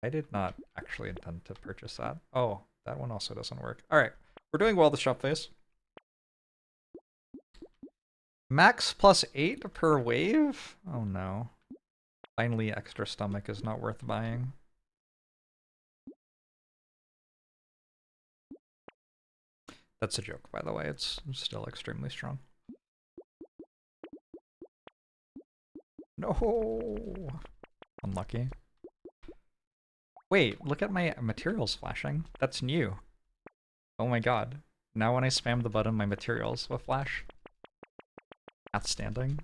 I did not actually intend to purchase that. Oh, that one also doesn't work. Alright, we're doing well this shop phase. Max plus 8 per wave? Oh no. Finally, extra stomach is not worth buying. That's a joke, by the way. It's still extremely strong. No! Unlucky. Wait, look at my materials flashing. That's new. Oh my god. Now when I spam the button, my materials will flash. Outstanding.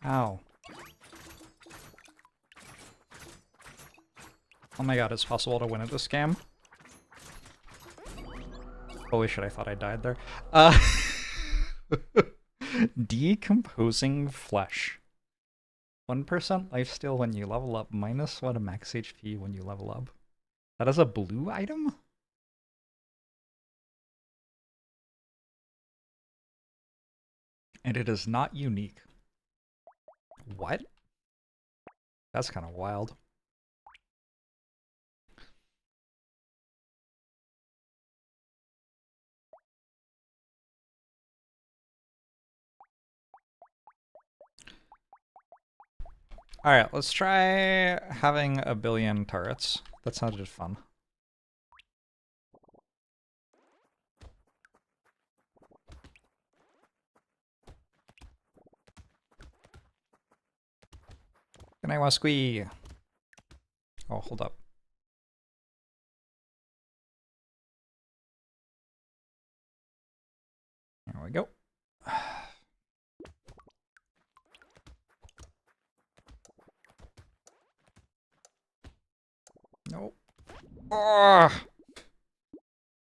Ow. Oh my god, it's possible to win at this game. Holy shit, I thought I died there. Decomposing flesh. 1% lifesteal when you level up, -1 max HP when you level up. That is a blue item? And it is not unique. What? That's kind of wild. Alright, let's try having a billion turrets. That sounded fun. Good night, Wasquee. Oh, hold up. There we go. Nope. Oh!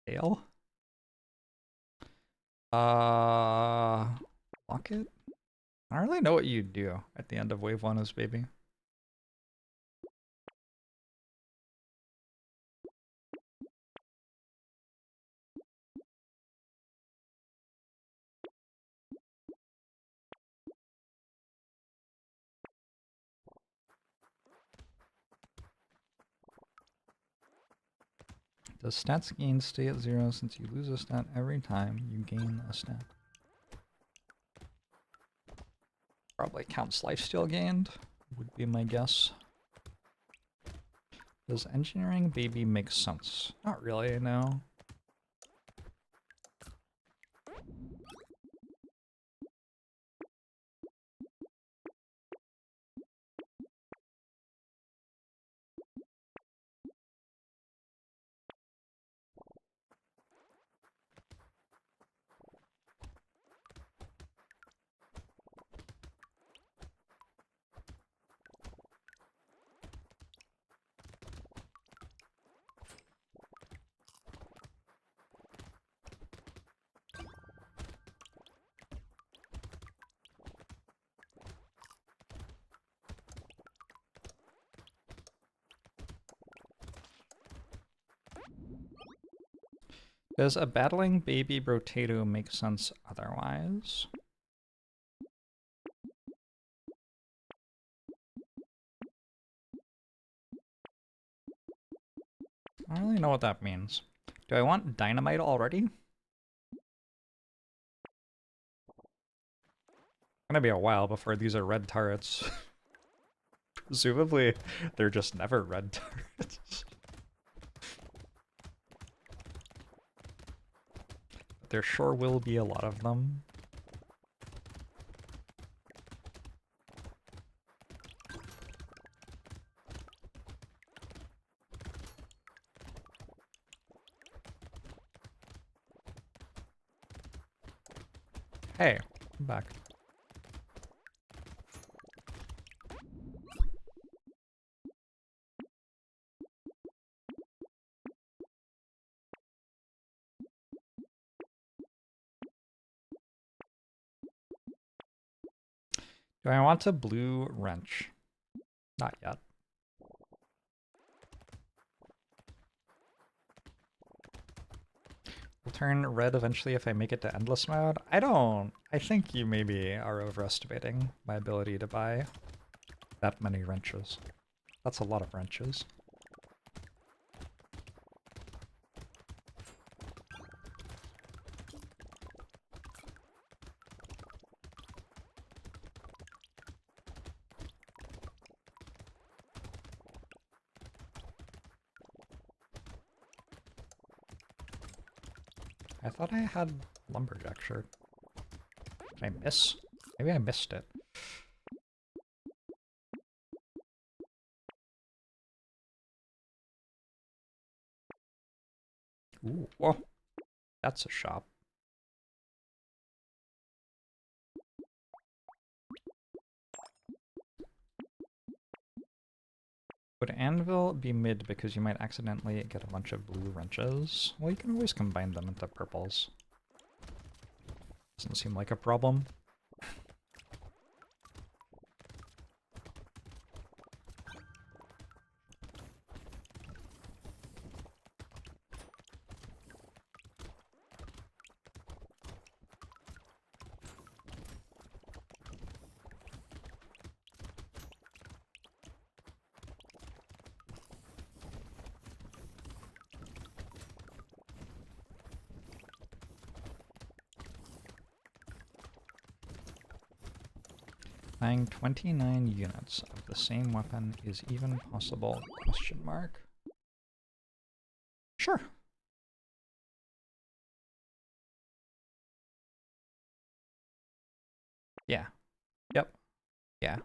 Fail? Lock it? I don't really know what you do at the end of wave 1 is baby. Does stats gain stay at 0 since you lose a stat every time you gain a stat? Probably counts lifesteal gained, would be my guess. Does engineering baby make sense? Not really, no. Does a battling baby Brotato make sense otherwise? I don't really know what that means. Do I want dynamite already? It's gonna be a while before these are red turrets. Presumably, they're just never red turrets. There sure will be a lot of them. Hey, I'm back. Do I want a blue wrench? Not yet. Will turn red eventually if I make it to endless mode? I think you maybe are overestimating my ability to buy that many wrenches. That's a lot of wrenches. I thought I had lumberjack shirt. Did I miss? Maybe I missed it. Ooh, whoa. That's a shop. Would anvil be mid because you might accidentally get a bunch of blue wrenches? Well, you can always combine them into purples. Doesn't seem like a problem. Buying 29 units of the same weapon is even possible? Question mark. Sure. Yeah. Yep. Yeah.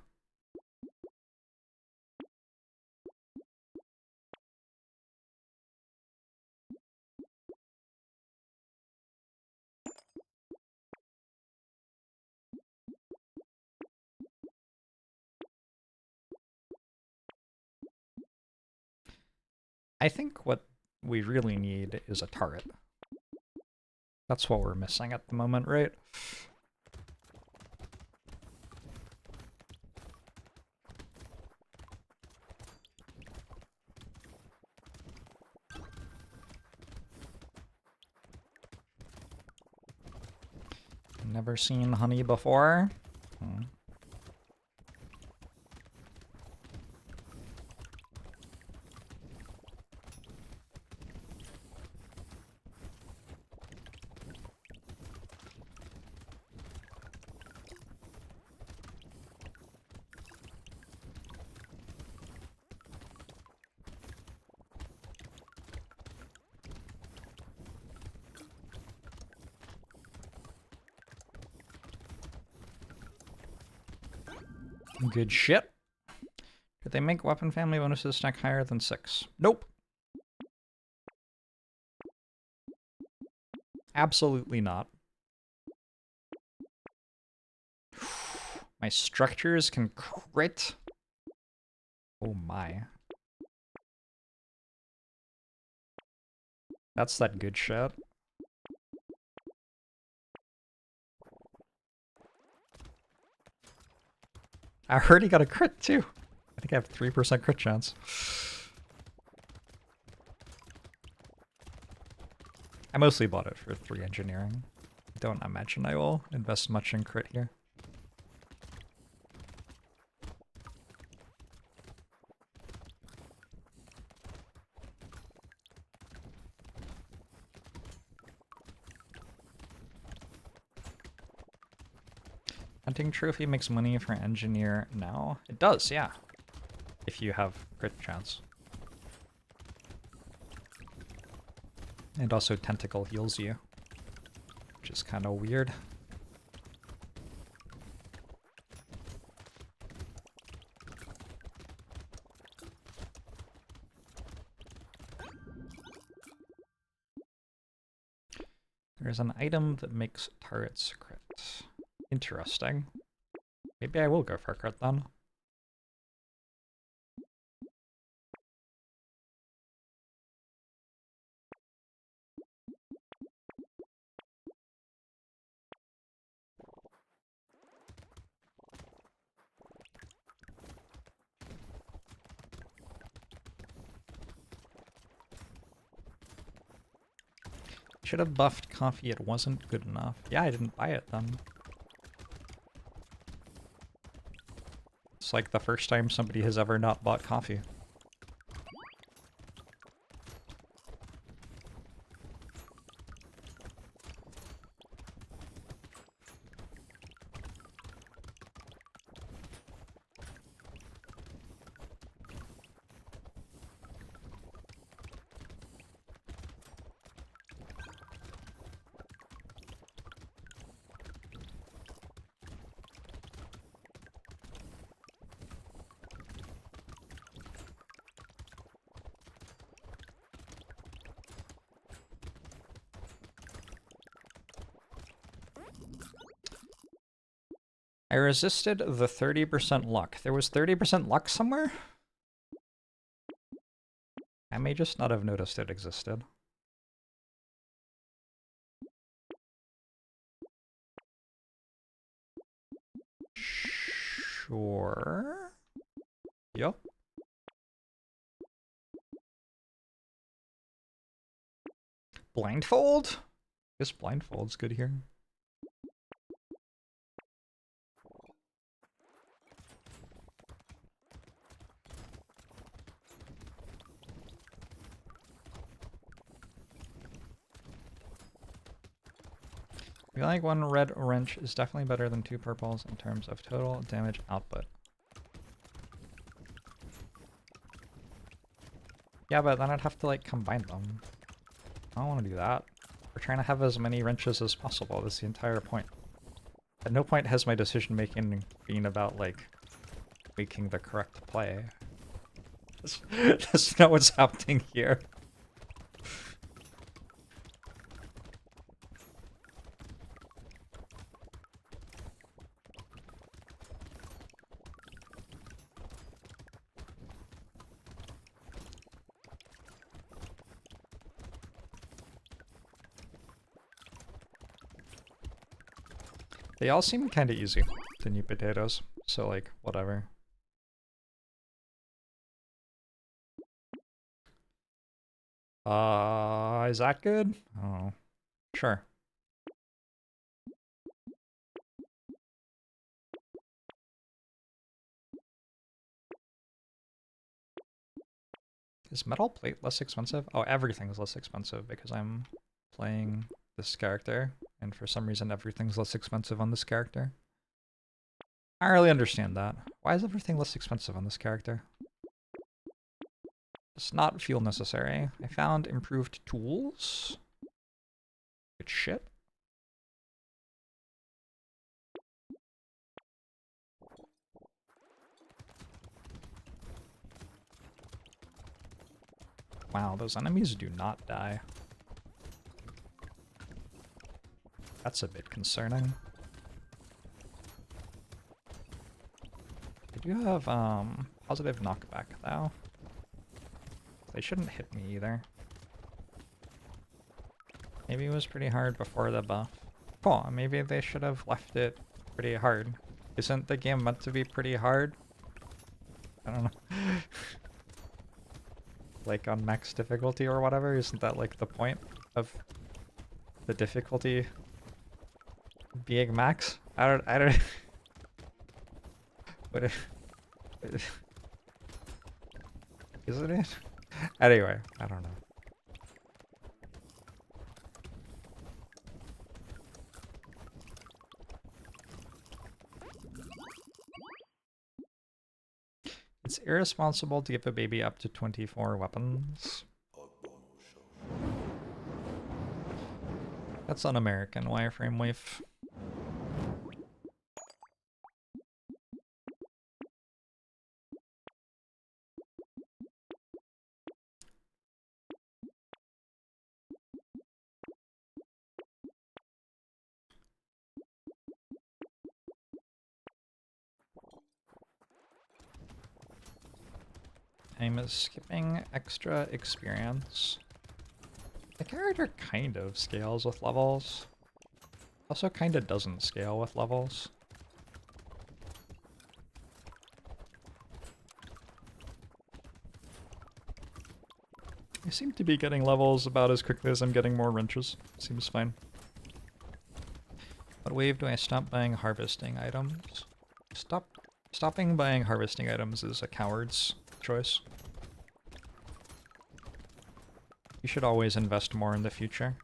I think what we really need is a turret. That's what we're missing at the moment, right? Never seen honey before. Good shit. Did they make weapon family bonuses stack higher than 6? Nope. Absolutely not. My structures can crit. Oh my. That's that good shit. I heard he got a crit too. I think I have 3% crit chance. I mostly bought it for 3 engineering. Don't imagine I will invest much in crit here. Hunting trophy makes money for engineer now? It does, yeah. If you have crit chance. And also tentacle heals you, which is kind of weird. There's an item that makes turrets crit. Interesting. Maybe I will go for a crit then. Should have buffed coffee, it wasn't good enough. Yeah, I didn't buy it then. It's like the first time somebody has ever not bought coffee. I resisted the 30% luck. There was 30% luck somewhere? I may just not have noticed it existed. Sure. Yup. Blindfold? I guess blindfold's good here. I feel like 1 red wrench is definitely better than 2 purples in terms of total damage output. Yeah, but then I'd have to like combine them. I don't want to do that. We're trying to have as many wrenches as possible. That's the entire point. At no point has my decision making been about like making the correct play. That's not what's happening here. They all seem kind of easy, the new potatoes, so like, whatever. Is that good? Oh, sure. Is metal plate less expensive? Oh, everything's less expensive because I'm playing this character, and for some reason everything's less expensive on this character. I don't really understand that. Why is everything less expensive on this character? Does not feel necessary. I found improved tools. Good shit. Wow, those enemies do not die. That's a bit concerning. I do have positive knockback though. They shouldn't hit me either. Maybe it was pretty hard before the buff. Cool, maybe they should have left it pretty hard. Isn't the game meant to be pretty hard? I don't know. Like on max difficulty or whatever? Isn't that like the point of the difficulty being max? I don't what if, isn't it? Anyway, I don't know. It's irresponsible to give a baby up to 24 weapons. That's un-American wireframe wave. I'm skipping extra experience. The character kind of scales with levels. Also kind of doesn't scale with levels. I seem to be getting levels about as quickly as I'm getting more wrenches. Seems fine. What wave do I stop buying harvesting items? Stopping buying harvesting items is a coward's choice. You should always invest more in the future.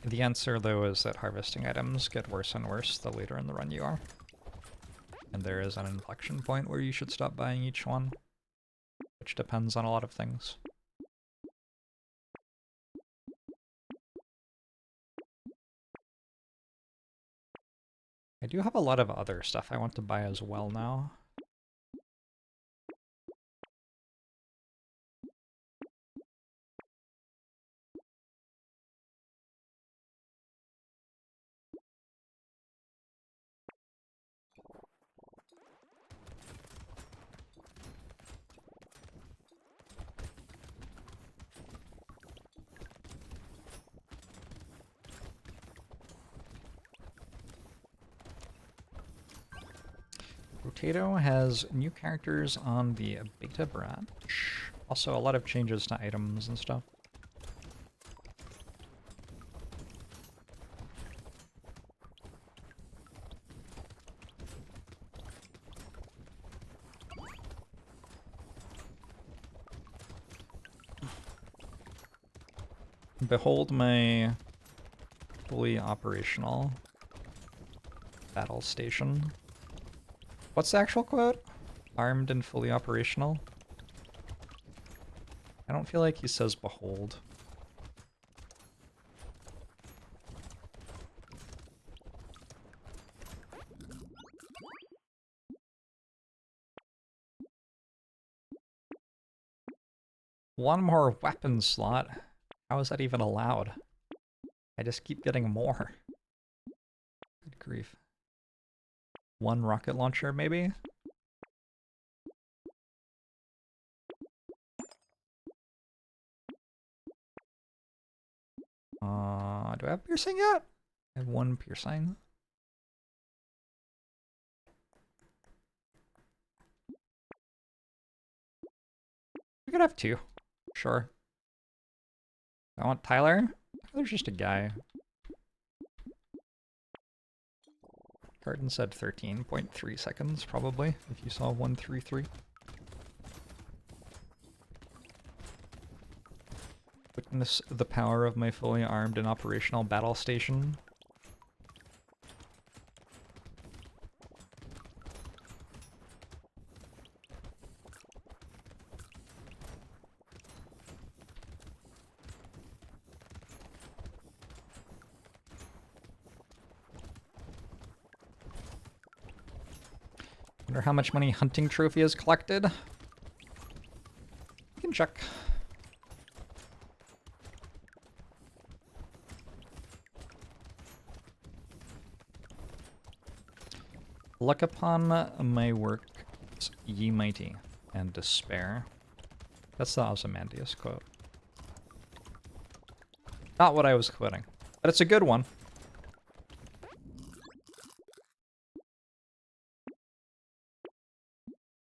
The answer, though, is that harvesting items get worse and worse the later in the run you are. And there is an inflection point where you should stop buying each one, which depends on a lot of things. I do have a lot of other stuff I want to buy as well now. Brotato has new characters on the beta branch. Also, a lot of changes to items and stuff. Behold my fully operational battle station. What's the actual quote? Armed and fully operational? I don't feel like he says behold. One more weapon slot? How is that even allowed? I just keep getting more. Good grief. One rocket launcher, maybe? Do I have piercing yet? I have one piercing. We could have two. Sure. I want Tyler. Tyler's just a guy. Carden said 13.3 seconds, probably, if you saw 133. Witness the power of my fully armed and operational battle station. Wonder how much money hunting trophy has collected. We can check. Look upon my works, ye mighty, and despair. That's the Ozymandias quote. Not what I was quoting, but it's a good one.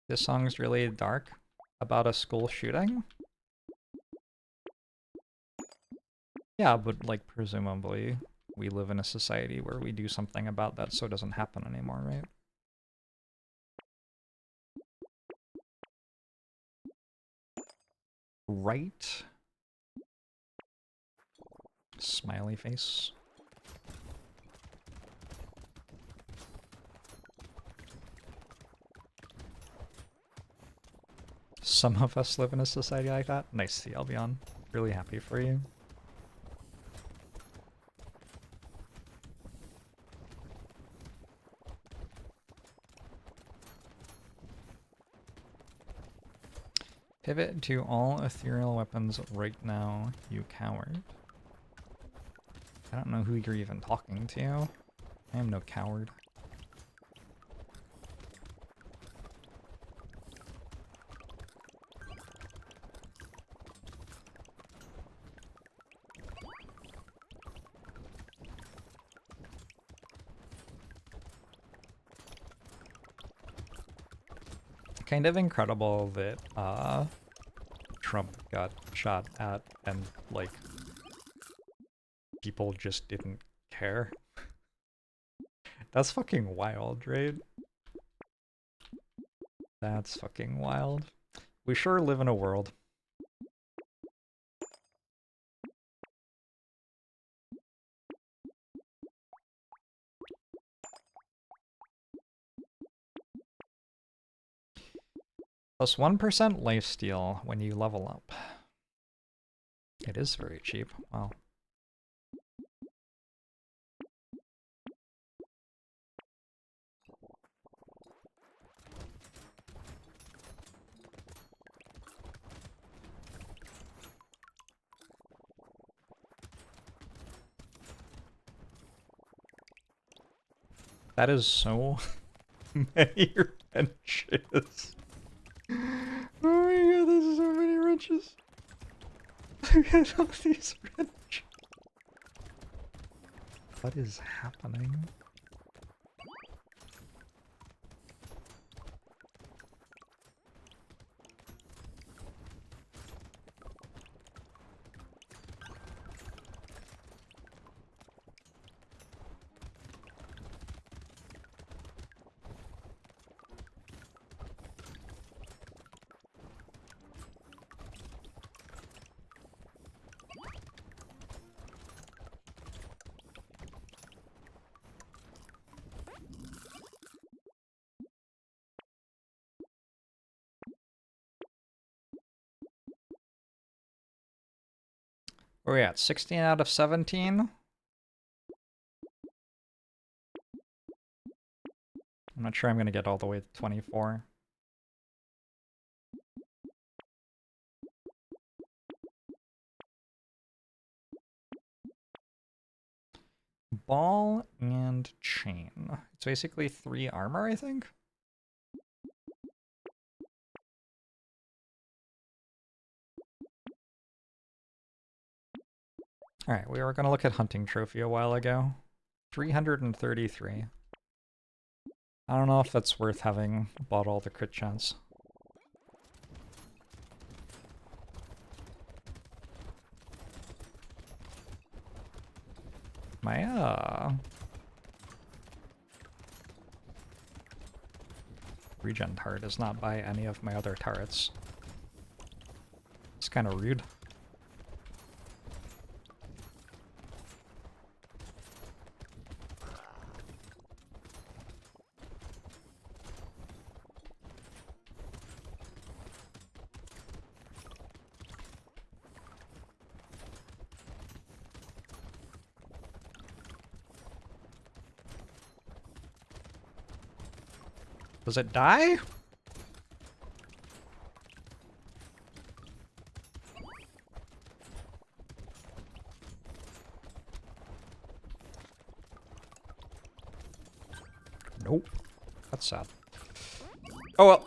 This song's really dark about a school shooting. Yeah, but like presumably we live in a society where we do something about that so it doesn't happen anymore, right? Right? Smiley face. Some of us live in a society like that. Nice to see, Albion. Really happy for you. Pivot to all ethereal weapons right now, you coward. I don't know who you're even talking to. I am no coward. Kind of incredible that Trump got shot at and like people just didn't care. That's fucking wild, right? That's fucking wild. We sure live in a world. Plus 1% lifesteal when you level up. It is very cheap. Wow. That is so many wrenches. Oh my god, there's so many wrenches. Look at all these wrenches. What is happening? Where are we at? 16 out of 17? I'm not sure I'm gonna get all the way to 24. Ball and chain. It's basically 3 armor, I think? Alright, we were gonna look at hunting trophy a while ago. 333. I don't know if that's worth having bought all the crit chance. My, regen turret is not by any of my other turrets. It's kind of rude. Does it die? Nope. That's sad. Oh well.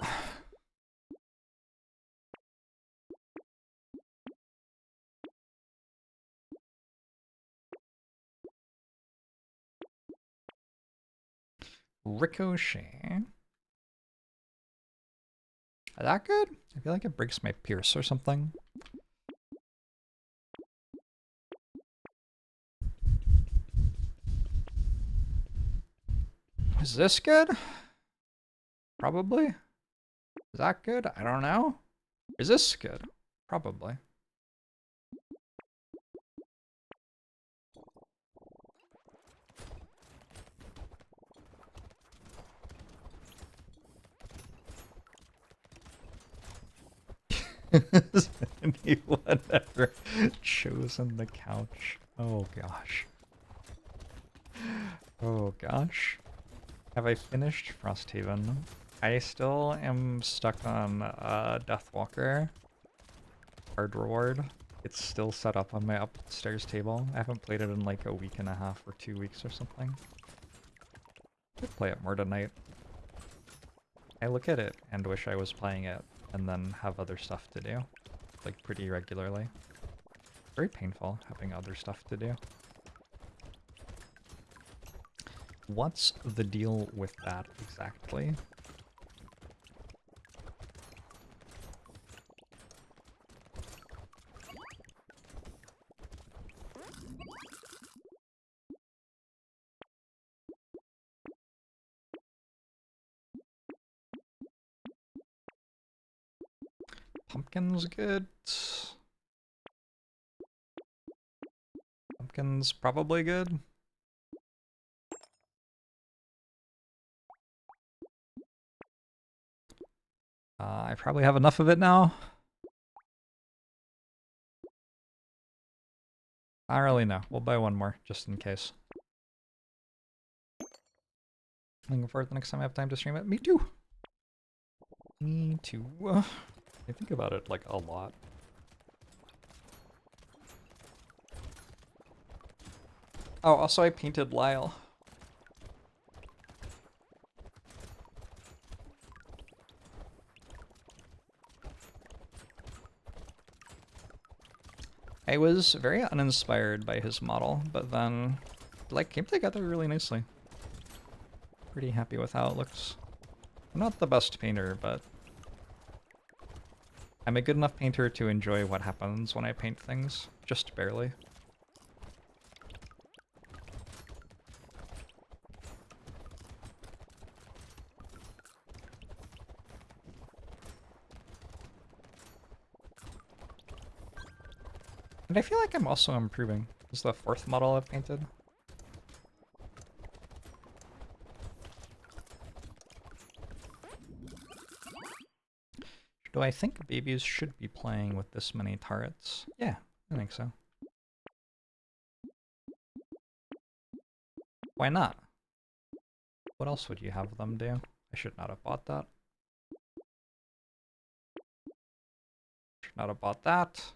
Ricochet. Is that good? I feel like it breaks my pierce or something. Is this good? Probably. Is that good? I don't know. Is this good? Probably. Has anyone ever chosen the couch? Oh gosh. Oh gosh. Have I finished Frosthaven? I still am stuck on Deathwalker. Hard reward. It's still set up on my upstairs table. I haven't played it in like a week and a half or 2 weeks or something. Could play it more tonight. I look at it and wish I was playing it and then have other stuff to do. Like pretty regularly. Very painful having other stuff to do. What's the deal with that exactly? Pumpkin's good. Pumpkin's probably good. I probably have enough of it now. I don't really know. We'll buy one more, just in case. Looking forward to the next time I have time to stream it. Me too! Me too. I think about it, like, a lot. Oh, also I painted Lyle. I was very uninspired by his model, but then, like, came together really nicely. Pretty happy with how it looks. I'm not the best painter, but I'm a good enough painter to enjoy what happens when I paint things, just barely. And I feel like I'm also improving. This is the 4th model I've painted. Do I think babies should be playing with this many turrets? Yeah, I think so. Why not? What else would you have them do? I should not have bought that. Should not have bought that.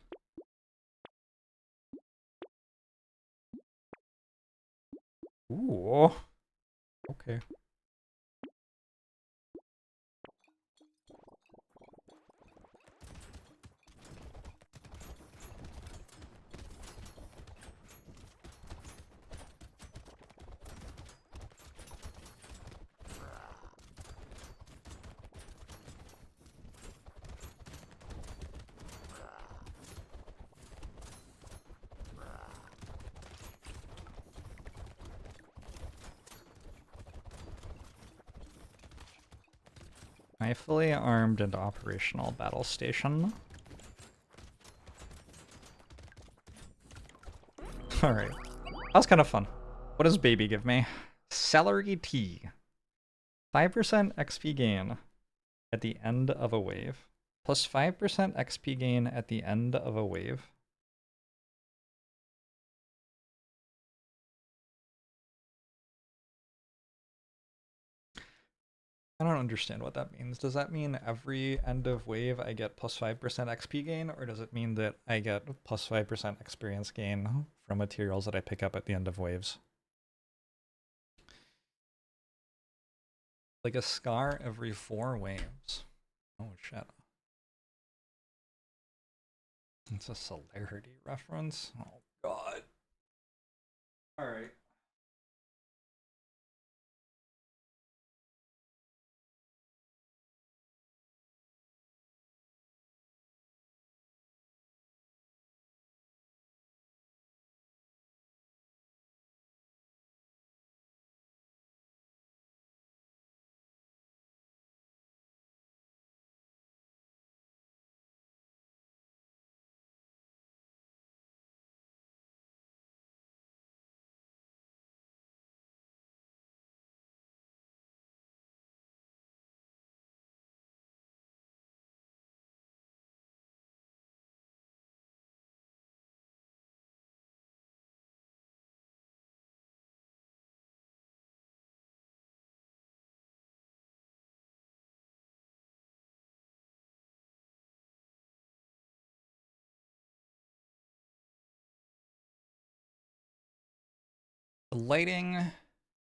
Ooh. Okay. My fully armed and operational battle station. Alright. That was kind of fun. What does baby give me? Celery tea. 5% XP gain at the end of a wave. Plus 5% XP gain at the end of a wave. I don't understand what that means. Does that mean every end of wave I get plus 5% XP gain, or does it mean that I get plus 5% experience gain from materials that I pick up at the end of waves? Like a scar every 4 waves. Oh shit. It's a celerity reference? Oh god. Alright. The lighting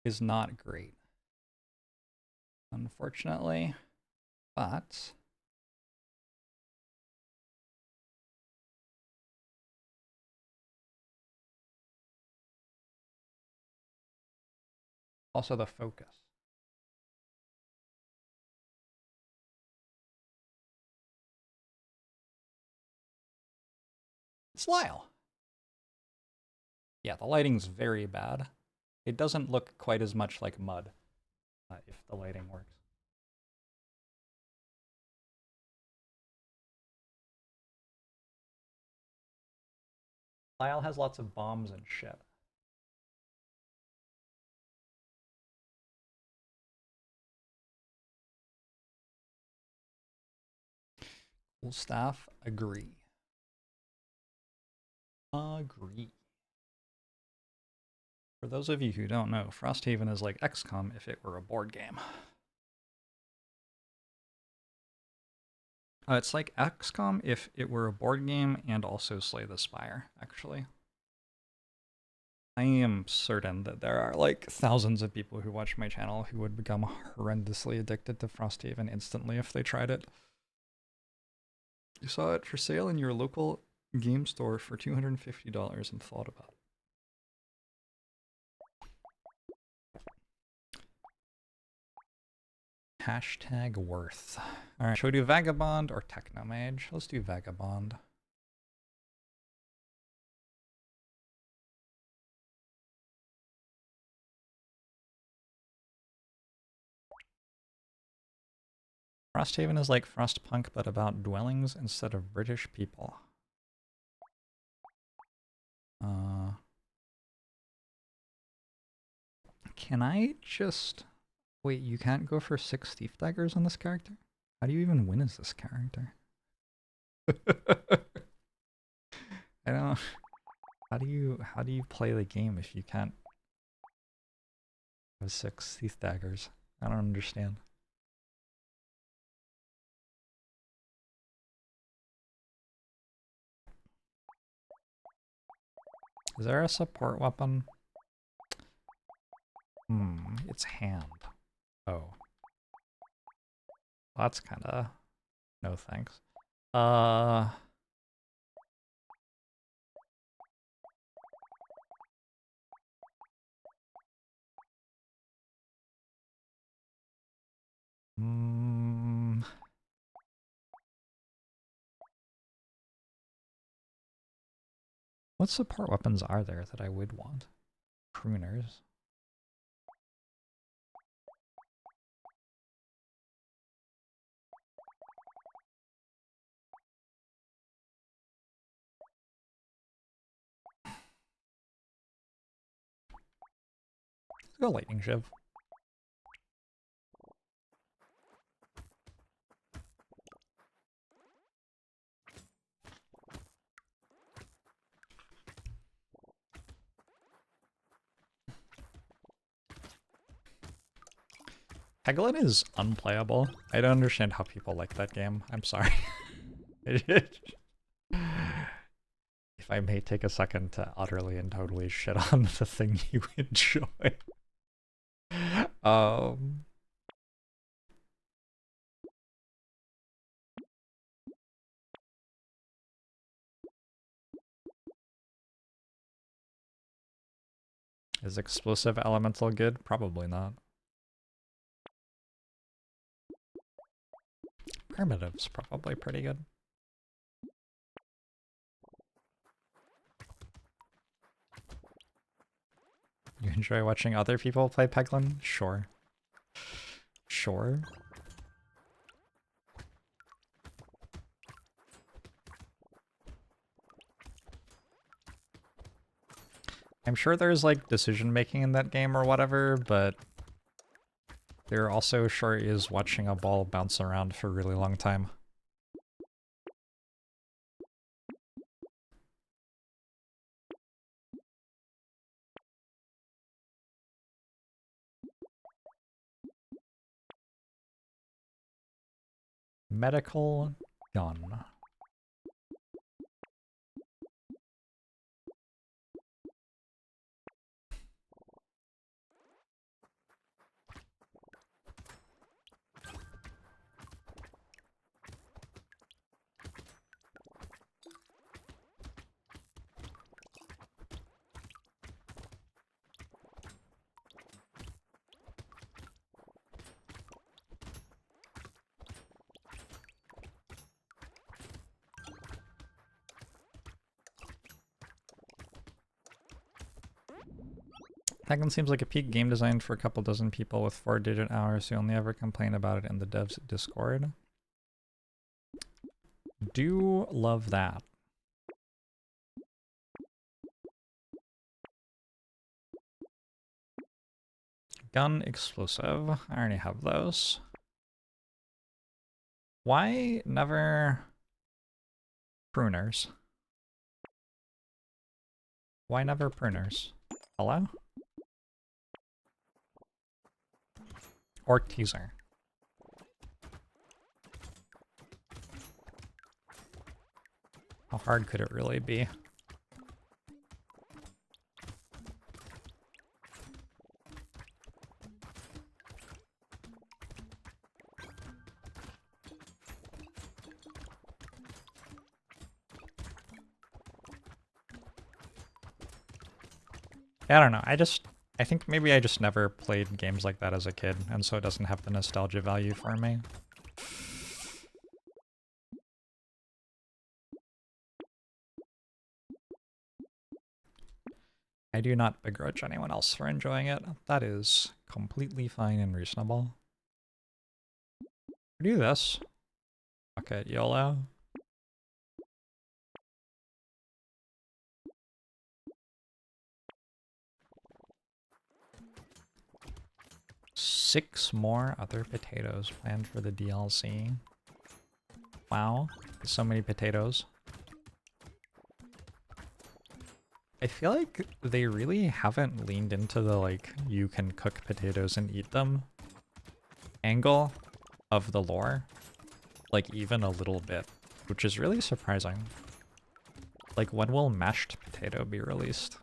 is not great, unfortunately, but also the focus. It's Lyle. Yeah, the lighting's very bad. It doesn't look quite as much like mud if the lighting works. Lyle has lots of bombs and shit. Cool staff, agree. Agree. For those of you who don't know, Frosthaven is like XCOM if it were a board game. It's like XCOM if it were a board game and also Slay the Spire, actually. I am certain that there are like thousands of people who watch my channel who would become horrendously addicted to Frosthaven instantly if they tried it. You saw it for sale in your local game store for $250 and thought about it. Hashtag worth. Alright, should we do Vagabond or Techno-mage? Let's do Vagabond. Frosthaven is like Frostpunk, but about dwellings instead of British people. Can I just... Wait, you can't go for 6 thief daggers on this character? How do you even win as this character? I don't... How do you play the game if you can't have 6 thief daggers? I don't understand. Is there a support weapon? It's hand. Oh. That's kinda... No thanks. What support weapons are there that I would want? Crooners. Let's go lightning shiv. Peglin is unplayable. I don't understand how people like that game. I'm sorry. If I may take a second to utterly and totally shit on the thing you enjoy. Is explosive elemental good? Probably not. Primitive's probably pretty good. You enjoy watching other people play Peglin? Sure. Sure. I'm sure there's like decision making in that game or whatever, but there also sure is watching a ball bounce around for a really long time. Medical gun. Peglin seems like a peak game designed for a couple dozen people with 4-digit hours who only ever complain about it in the devs Discord. Do love that. Gun explosive. I already have those. Why never pruners? Why never pruners? Hello? Or teaser. How hard could it really be? I don't know. I think maybe I just never played games like that as a kid, and so it doesn't have the nostalgia value for me. I do not begrudge anyone else for enjoying it. That is completely fine and reasonable. Do this. Fuck it, YOLO. Six more other potatoes planned for the DLC. Wow, so many potatoes. I feel like they really haven't leaned into the like, you can cook potatoes and eat them angle of the lore, like even a little bit, which is really surprising. Like, when will mashed potato be released?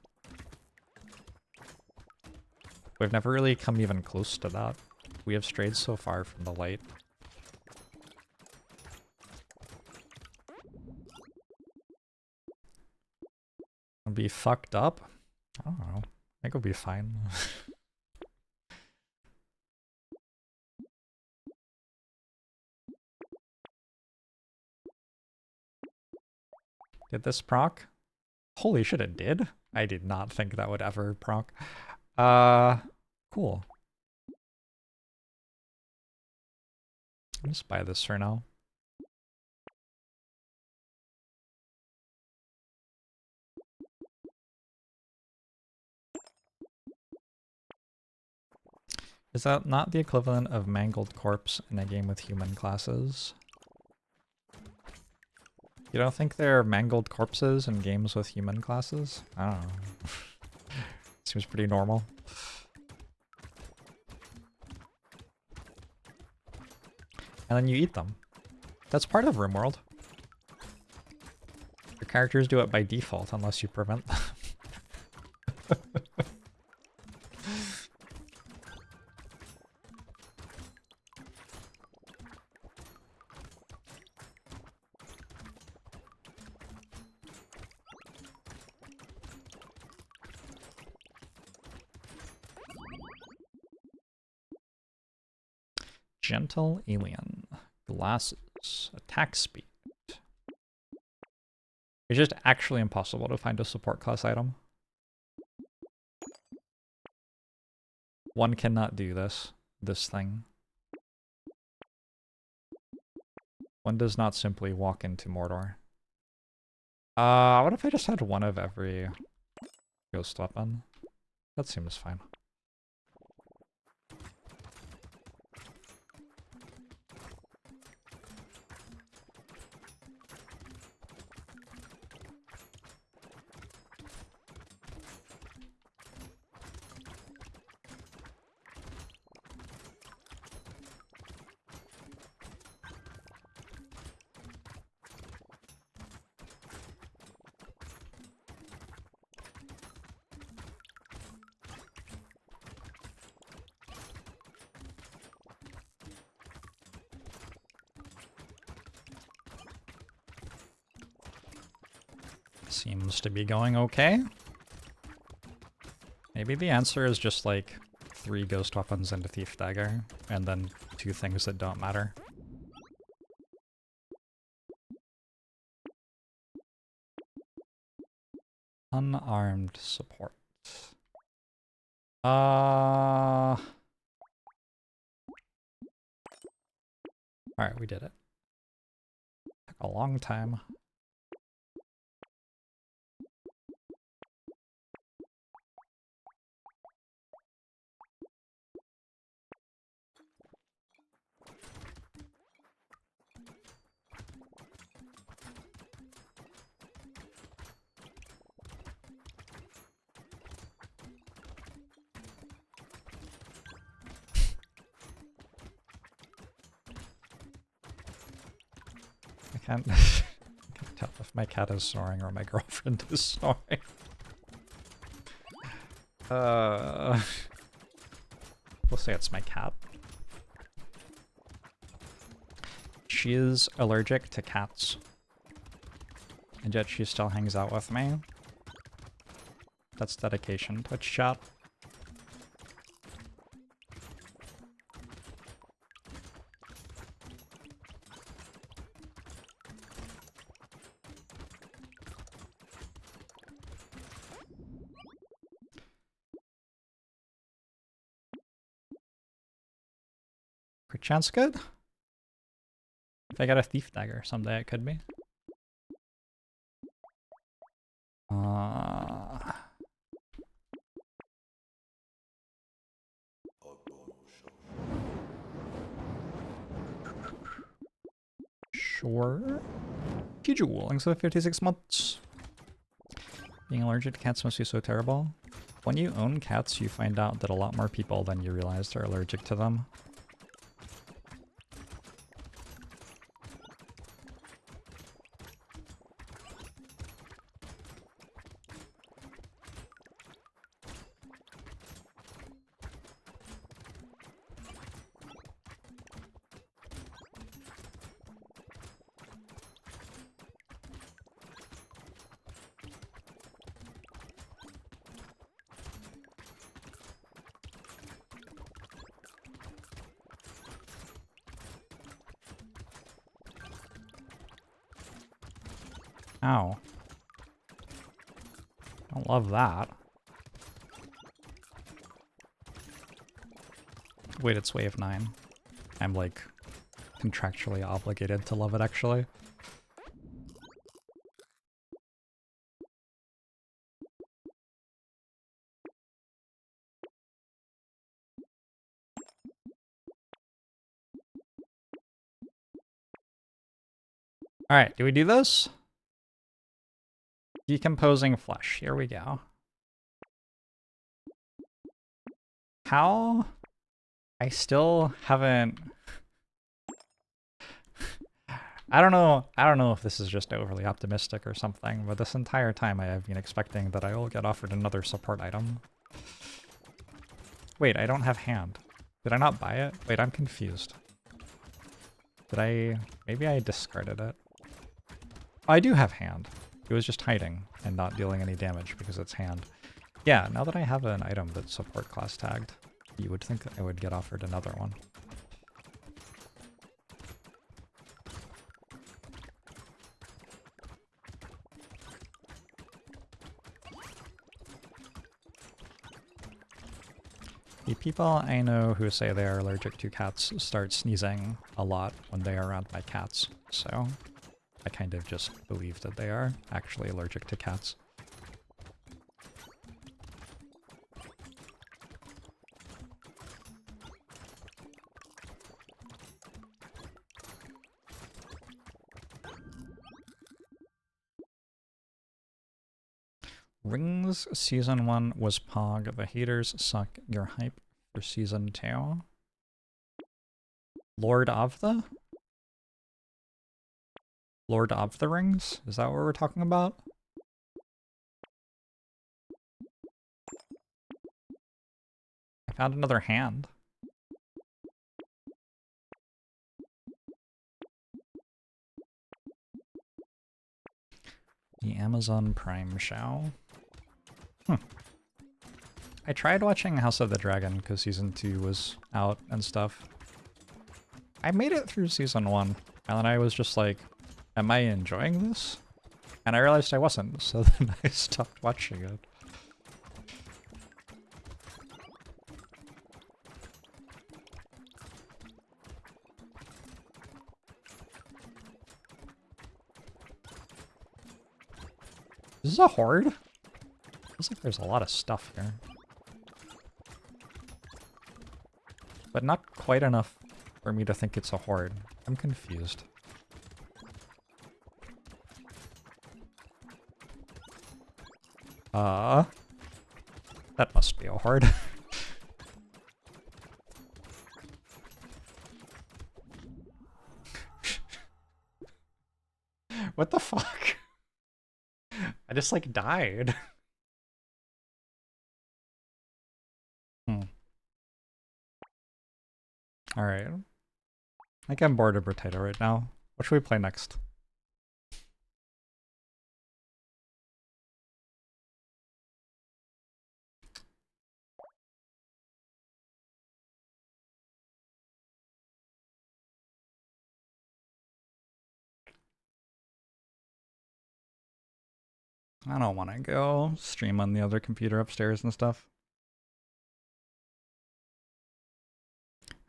We've never really come even close to that. We have strayed so far from the light. It'll be fucked up? I don't know. I think it'll be fine. Did this proc? Holy shit, it did? I did not think that would ever proc. Cool. I'll just buy this for now. Is that not the equivalent of mangled corpse in a game with human classes? You don't think there are mangled corpses in games with human classes? I don't know. Seems pretty normal. And then you eat them. That's part of RimWorld. Your characters do it by default unless you prevent them. Gentle alien. Glasses. Attack speed. It's just actually impossible to find a support class item. One cannot do this thing. One does not simply walk into Mordor. What if I just had one of every ghost weapon? That seems fine. Seems to be going okay. Maybe the answer is just like 3 ghost weapons and a thief dagger, and then 2 things that don't matter. Unarmed support. Alright, we did it. Took a long time. I can't tell if my cat is snoring or my girlfriend is snoring. We'll say it's my cat. She is allergic to cats. And yet she still hangs out with me. That's dedication, Twitch chat. Crit chance good? If I got a thief dagger someday, it could be. Sure. Pujul, thanks for the 56 months. Being allergic to cats must be so terrible. When you own cats, you find out that a lot more people than you realized are allergic to them. Ow. Don't love that. Wait, it's wave 9. I'm like contractually obligated to love it actually. Alright, do we do this? Decomposing flesh. Here we go. How? I still haven't I don't know if this is just overly optimistic or something, but this entire time I have been expecting that I will get offered another support item. Wait, I don't have hand. Did I not buy it? Wait, I'm confused. Did I... maybe I discarded it. Oh, I do have hand. It was just hiding and not dealing any damage because it's hand. Yeah, now that I have an item that's support class tagged, you would think that I would get offered another one. The people I know who say they are allergic to cats start sneezing a lot when they are around my cats, so I kind of just believe that they are actually allergic to cats. Rings Season 1 was Pog. The haters suck your hype for Season 2. Lord of the? Lord of the Rings? Is that what we're talking about? I found another hand. The Amazon Prime show. I tried watching House of the Dragon because Season 2 was out and stuff. I made it through Season 1, and then I was just like, am I enjoying this? And I realized I wasn't, so then I stopped watching it. Is this a horde? Feels like there's a lot of stuff here. But not quite enough for me to think it's a horde. I'm confused. That must be a horde. What the fuck? I just like died. Alright. I think I'm bored of Brotato right now. What should we play next? I don't want to go stream on the other computer upstairs and stuff.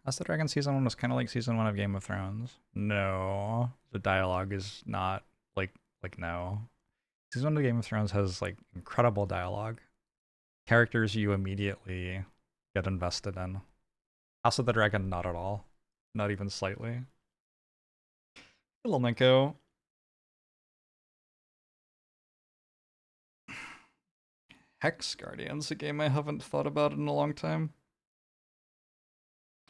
House of the Dragon Season 1 was kind of like Season 1 of Game of Thrones. No. The dialogue is not like no. Season 1 of Game of Thrones has like incredible dialogue. Characters you immediately get invested in. House of the Dragon, not at all. Not even slightly. Hello, Minko. Hex Guardian's a game I haven't thought about in a long time.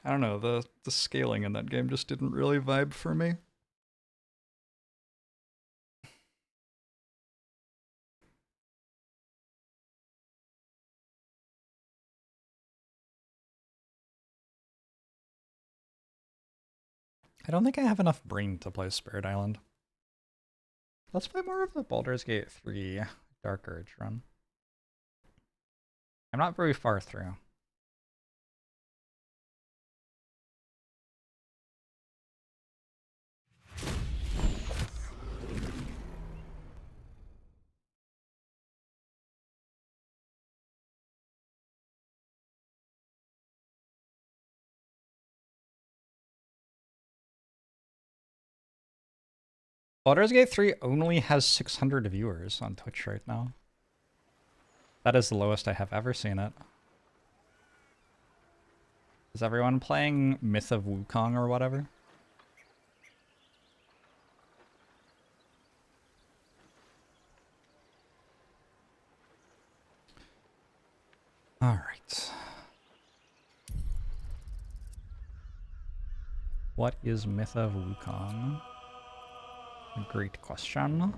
I don't know, the scaling in that game just didn't really vibe for me. I don't think I have enough brain to play Spirit Island. Let's play more of the Baldur's Gate 3 Dark Urge run. I'm not very far through. Baldur's Gate 3 only has 600 viewers on Twitch right now. That is the lowest I have ever seen it. Is everyone playing Myth of Wukong or whatever? Alright. What is Myth of Wukong? A great question.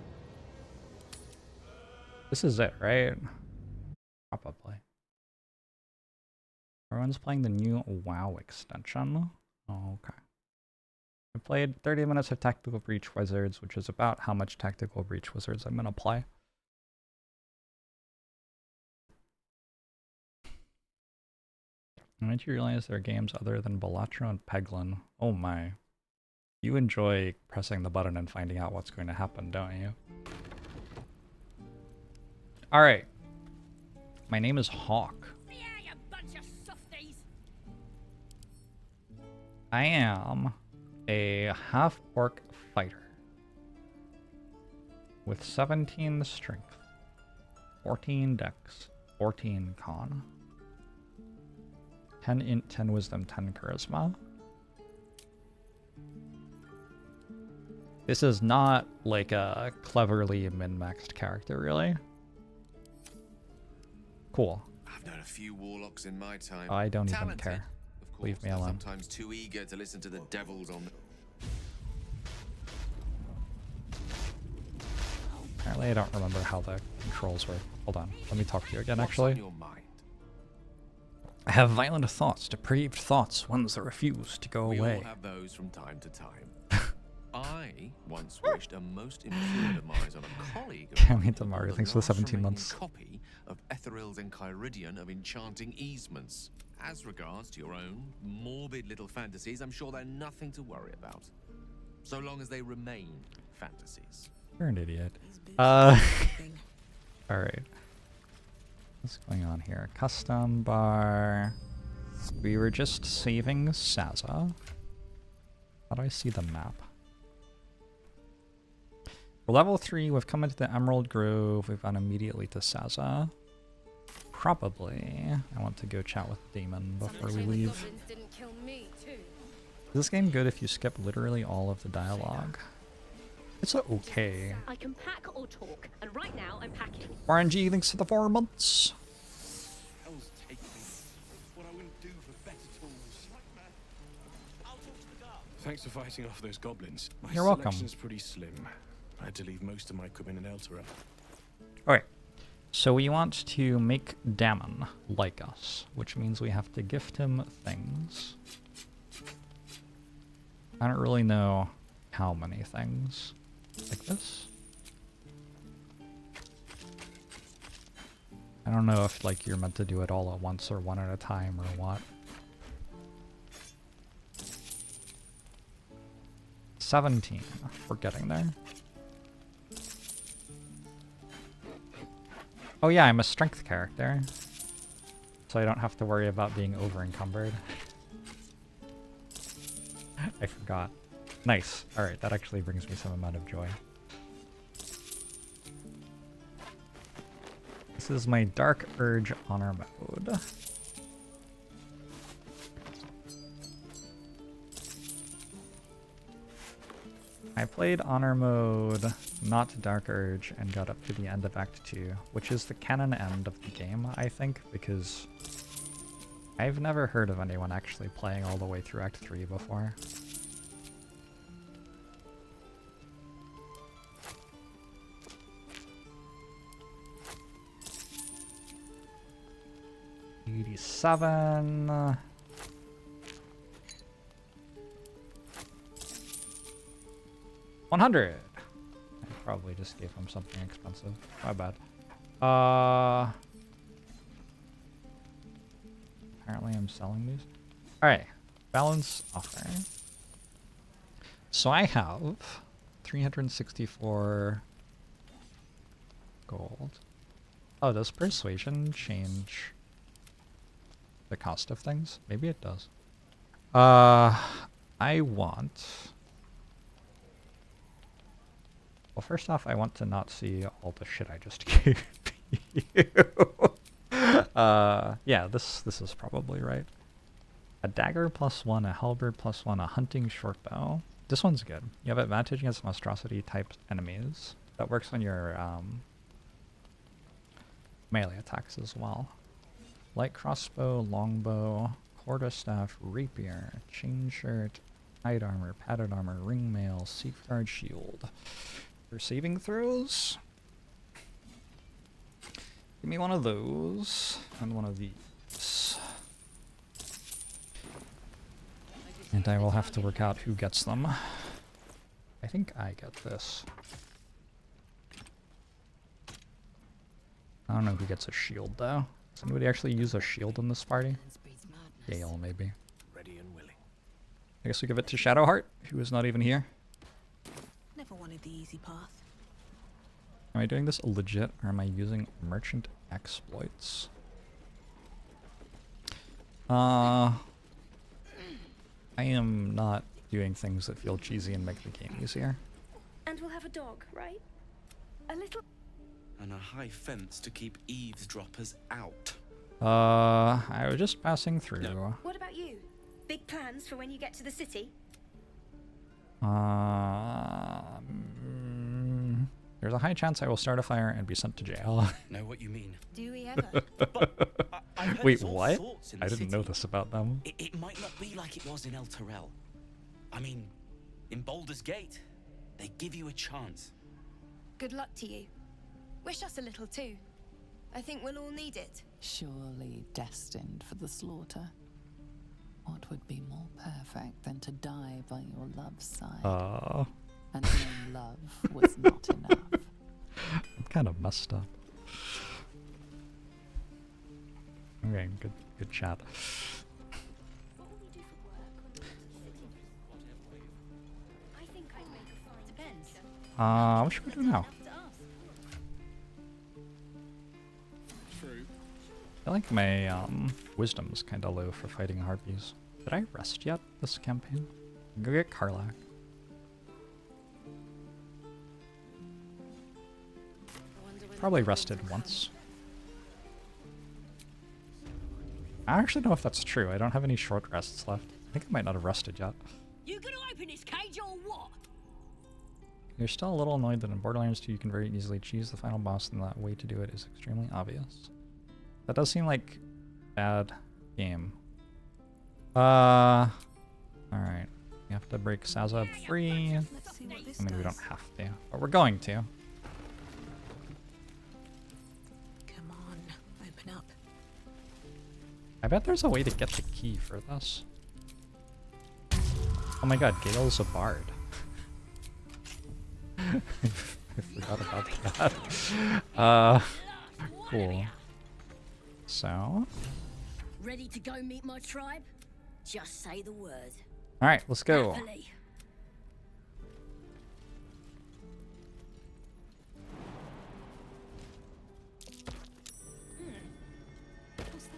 This is it, right? Probably. Everyone's playing the new WoW extension. Oh, okay. I played 30 minutes of Tactical Breach Wizards, which is about how much Tactical Breach Wizards I'm gonna play. Did you realize there are games other than Balatro and Peglin? Oh my. You enjoy pressing the button and finding out what's going to happen, don't you? Alright. My name is Hawk. Yeah, you bunch of softies. I am a half-orc fighter with 17 strength, 14 dex, 14 con, 10 int, 10 wisdom, 10 charisma. This is not like a cleverly min-maxed character, really. Cool. I've known a few warlocks in my time. I don't even Talented, care. of course, Leave me but alone. Sometimes too eager to listen to the devils on. Apparently I don't remember how the controls work. Hold on, let me talk to you again, What's actually. on your mind? I have violent thoughts, depraved thoughts, ones that refuse to go We away. all have those from time to time. I once wished a most impure demise on a colleague of Damn mine it, who Mario, bought thanks a for the last 17 remaining months. copy of Etheril's Enchiridion of Enchanting Easements. As regards to your own morbid little fantasies, I'm sure they're nothing to worry about. So long as they remain fantasies. You're an idiot. Alright. What's going on here? Custom bar. We were just saving Saza. How do I see the map? We're level 3, we've come into the Emerald Grove, we've gone immediately to Saza. Probably. I want to go chat with Damon before we leave. Is this game good if you skip literally all of the dialogue? It's okay. I can pack or talk, and right now I'm packing. RNG, thanks for the 4 months. Hell's take me. What I wouldn't do for better tools. Thanks for fighting off those goblins. My You're welcome. selection's pretty slim. I had to leave most of my equipment in Eltura. Alright. So we want to make Damon like us, which means we have to gift him things. I don't really know how many things. Like this? I don't know if like you're meant to do it all at once or one at a time or what. 17. We're getting there. Oh yeah, I'm a strength character. So I don't have to worry about being over encumbered. I forgot. Nice. Alright, that actually brings me some amount of joy. This is my Dark Urge Honor mode. I played Honor mode, not Dark Urge, and got up to the end of Act 2, which is the canon end of the game, I think, because I've never heard of anyone actually playing all the way through Act 3 before. $87. 100. I probably just gave him something expensive. My bad. Apparently I'm selling these. Alright. Balance offer. So I have 364 gold. Oh, does persuasion change the cost of things? Maybe it does. I want... Well, first off, I want to not see all the shit I just gave you. Yeah, this is probably right. A dagger +1, a halberd +1, a hunting shortbow. This one's good. You have advantage against monstrosity type enemies. That works on your melee attacks as well. Light crossbow, longbow, quarterstaff, rapier, chain shirt, Hide armor, padded armor, ring mail, safeguard shield. For saving throws? Give me one of those, and one of these. And I will have to work out who gets them. I think I get this. I don't know who gets a shield, though. Does anybody actually use a shield in this party? Gale, maybe. Ready and willing. I guess we give it to Shadowheart, who is not even here. Never wanted the easy path. Am I doing this legit, or am I using merchant exploits? I am not doing things that feel cheesy and make the game easier. And we'll have a dog, right? A little. And a high fence to keep eavesdroppers out. I was just passing through. No. What about you? Big plans for when you get to the city? There's a high chance I will start a fire and be sent to jail. Know what you mean? Do we ever? But I've heard Wait, it's all what? sorts in the I didn't know city. this about them. It might not be like it was in El Terrell. I mean, in Baldur's Gate, they give you a chance. Good luck to you. Wish us a little too. I think we'll all need it. Surely destined for the slaughter. What would be more perfect than to die by your love's side? And no love was not enough. I'm kind of messed up. Okay, good chat. What will we do for work when we're in the city? I think I'd make a fine. Depends. What should we do now? True. I feel like my wisdom's kind of low for fighting harpies. Did I rest yet this campaign? Go get Karlach. Probably rested once. I actually don't know if that's true. I don't have any short rests left. I think I might not have rested yet. You gonna open this cage or what? You're still a little annoyed that in Borderlands 2 you can very easily choose the final boss, and that way to do it is extremely obvious. That does seem like bad game. Alright. We have to break Sazab free. Let's see what this I mean, we does. don't have to, but we're going to. Come on, open up. I bet there's a way to get the key for this. Oh my god, Gale's a bard. I forgot about that. Cool. So, Ready to go meet my tribe? Just say the word. alright, let's go. Happily. What's that?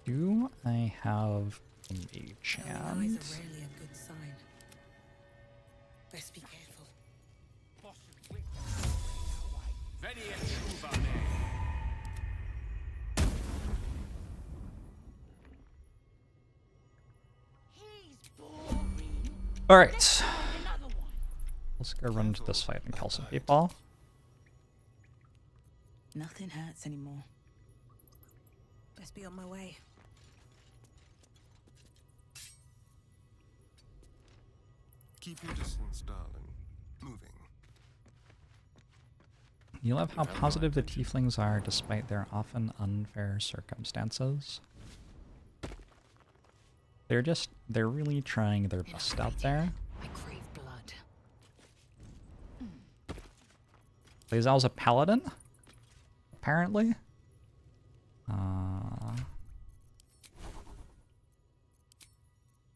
Do I have a mage Early hand? eyes are rarely a good sign. Best be careful. Alright. Let's go run to this fight and kill some people. Nothing hurts anymore. Best be on my way. Keep your distance, darling. Moving. You love how positive the tieflings are despite their often unfair circumstances. They're really trying their best out there. I crave blood. Lae'zel's a paladin? Apparently?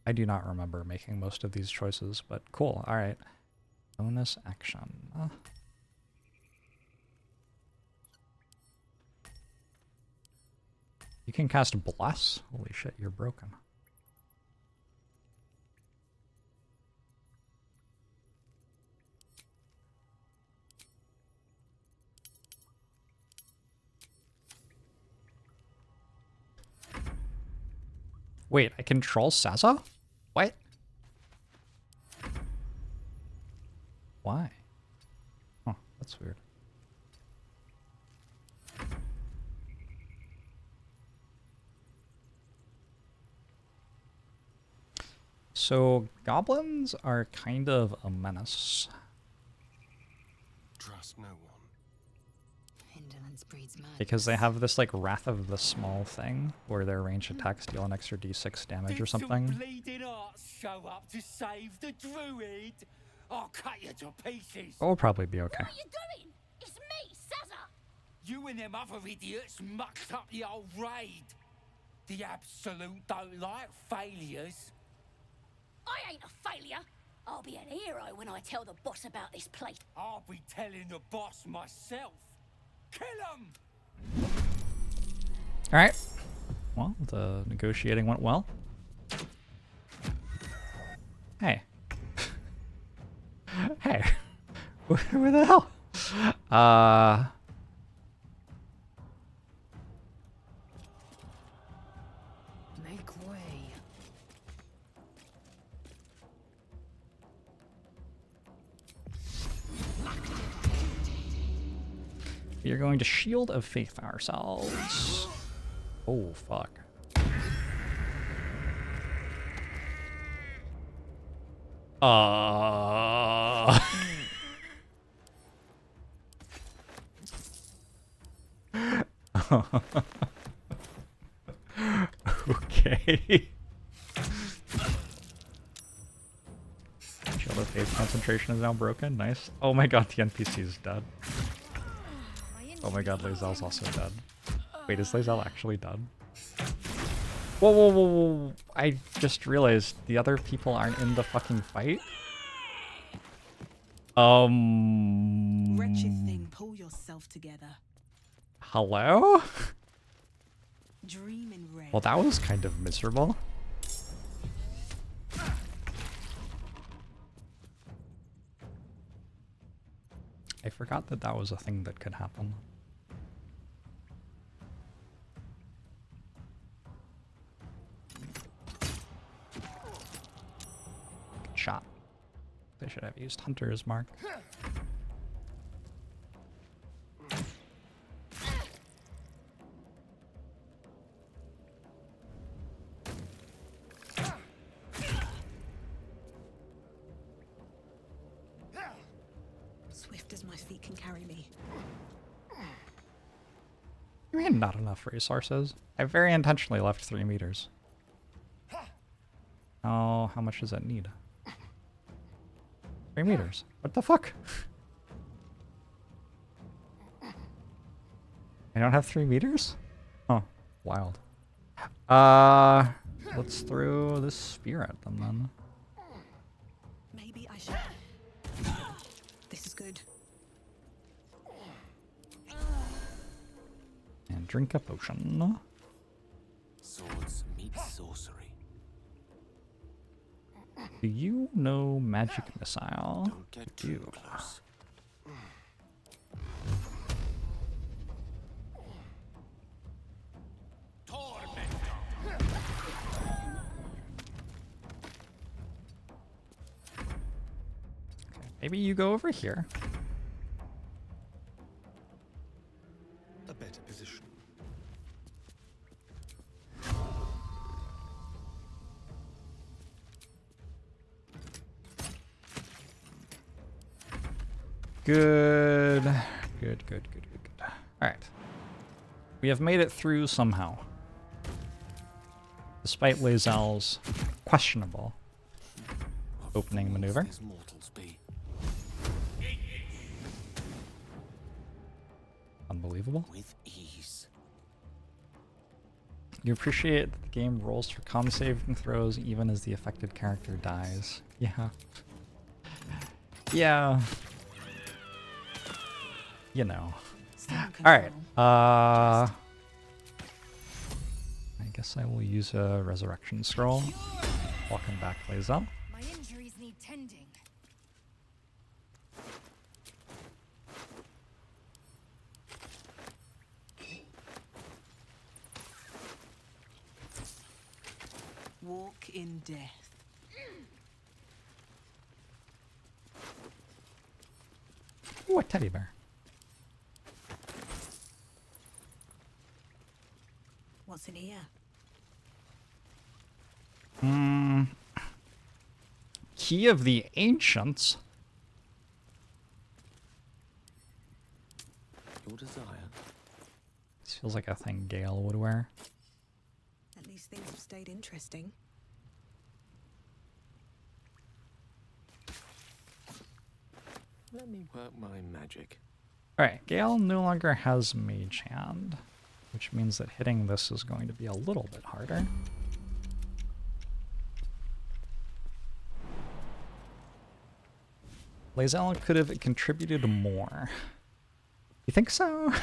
I do not remember making most of these choices, but cool, alright. Bonus action. You can cast Bless? Holy shit, you're broken. Wait, I control Saza? What? Why? Oh, that's weird. So goblins are kind of a menace. Trust no one. Indolence breeds madness. Because they have this like Wrath of the Small thing, where their ranged attacks deal an extra d6 damage or something. Did some bleeding arts show up to save the druid? I'll cut you to pieces. We'll probably be okay. What are you doing? It's me, Sazza. You and them other idiots mucked up the old raid. The absolute don't like failures. I ain't a failure. I'll be an hero when I tell the boss about this place. I'll be telling the boss myself. Kill him! Alright. Well, the negotiating went well. Hey. Hey. Where the hell? Make way. We are going to Shield of Faith ourselves. Oh, fuck. Okay. Shield of Faith concentration is now broken. Nice. Oh my god, the NPC is dead. Oh my god, Lae'zel's also dead. Wait, is Lae'zel actually dead? Whoa, whoa, whoa, whoa. I just realized the other people aren't in the fucking fight. Wretched thing, pull yourself together. Hello? Dream in red. Well, that was kind of miserable. I forgot that that was a thing that could happen. Good shot. They should have used Hunter's Mark. Swift as my feet can carry me. You mean not enough resources? I very intentionally left 3 meters. Oh, how much does that need? 3 meters. What the fuck? I don't have 3 meters? Oh, wild. Let's throw this spear at them then. Maybe I should. This is good. And drink a potion. Swords meet sorcery. Do you know magic missile? Don't get too close. Maybe you go over here. A better position. Good. Good. Alright. We have made it through somehow. Despite Lae'zel's questionable opening maneuver. These mortals be. Unbelievable. With ease. You appreciate that the game rolls for con saving throws even as the affected character dies. Yeah. Yeah. You know. Alright. I guess I will use a resurrection scroll. Welcome back, Lae'zel. My injuries need tending. Walk in death. Ooh, a teddy bear. What's in here? Key of the Ancients. Your desire. This feels like a thing Gale would wear. At least things have stayed interesting. Let me work my magic. Alright, Gale no longer has Mage Hand, which means that hitting this is going to be a little bit harder. Lae'zel could have contributed more. You think so?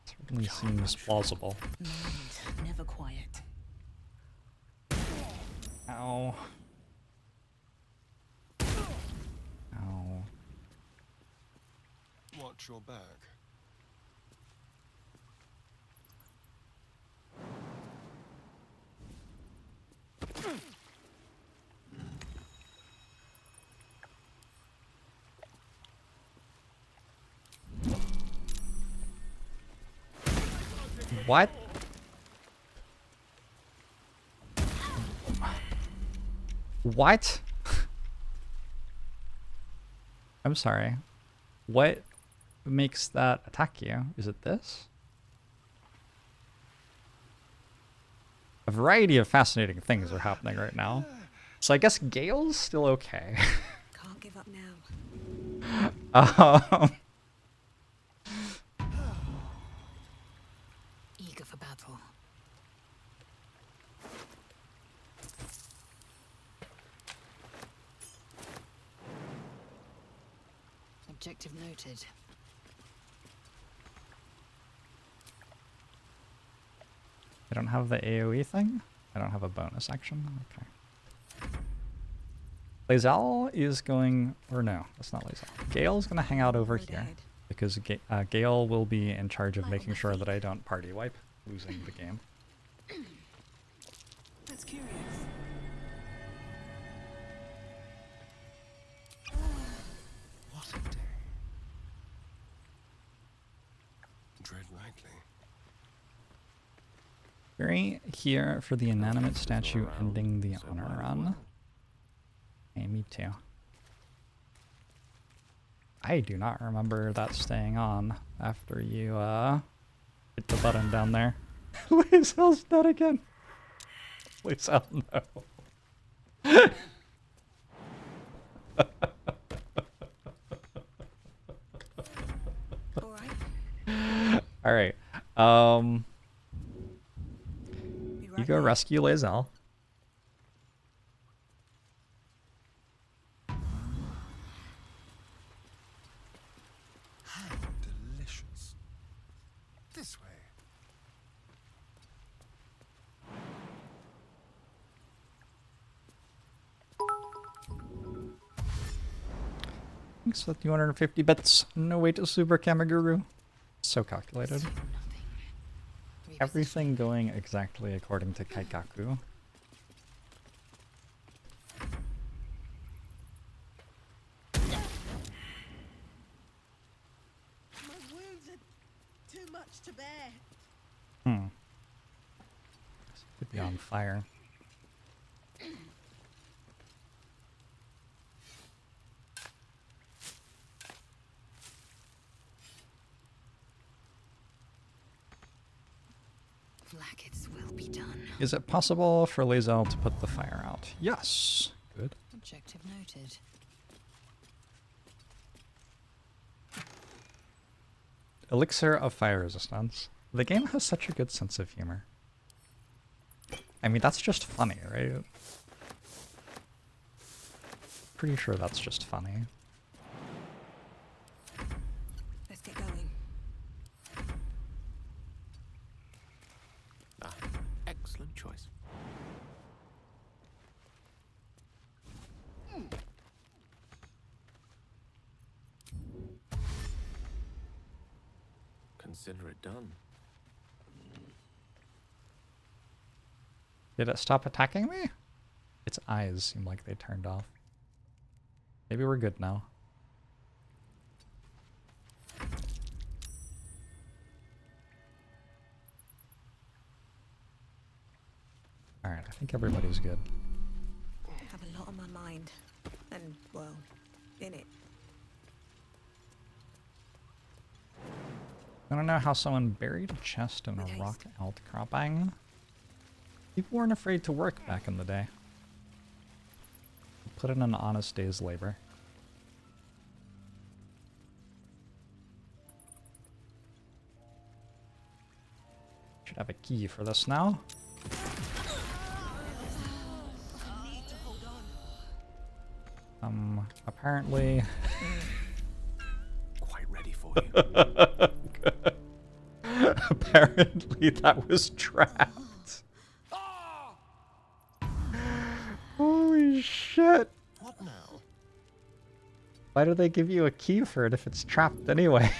Certainly seems plausible. Mind, never quiet. Ow. Ow. Watch your back. What? What? I'm sorry. What makes that attack you? Is it this? A variety of fascinating things are happening right now. So I guess Gale's still okay. Can't give up now. Eager for battle. Objective noted. I don't have the AoE thing? I don't have a bonus action? Okay. Lae'zel is going... Or no, that's not Lae'zel. Gale's going to hang out over here. Because Gale will be in charge of making sure that I don't party wipe, losing the game. That's curious. What a day. Tread lightly. Very here for the inanimate statue ending the honor run. Hey, me too. I do not remember that staying on after you hit the button down there. Lae'zel's dead again. Lae'zel, no. Alright. You go rescue Lae'zel. Delicious. This way. Thanks for the 250 bits. No way to Super Kamiguru. So calculated. Everything going exactly according to Kaikaku. My wounds are too much to bear. Could be on fire. Blackets will be done. Is it possible for Lae'zel to put the fire out? Yes. Good. Objective noted. Elixir of fire resistance. The game has such a good sense of humor. I mean, that's just funny, right? Pretty sure that's just funny. Let's get going. Ah, excellent choice. Consider it done. Did it stop attacking me? Its eyes seem like they turned off. Maybe we're good now. Alright, I think everybody's good. I have a lot on my mind. And, well, in it. I don't know how someone buried a chest in a rock outcropping. People weren't afraid to work back in the day. Put in an honest day's labor. Should have a key for this now. Apparently... Quite ready for you. Apparently that was trapped. Holy shit. What now? Why do they give you a key for it if it's trapped anyway?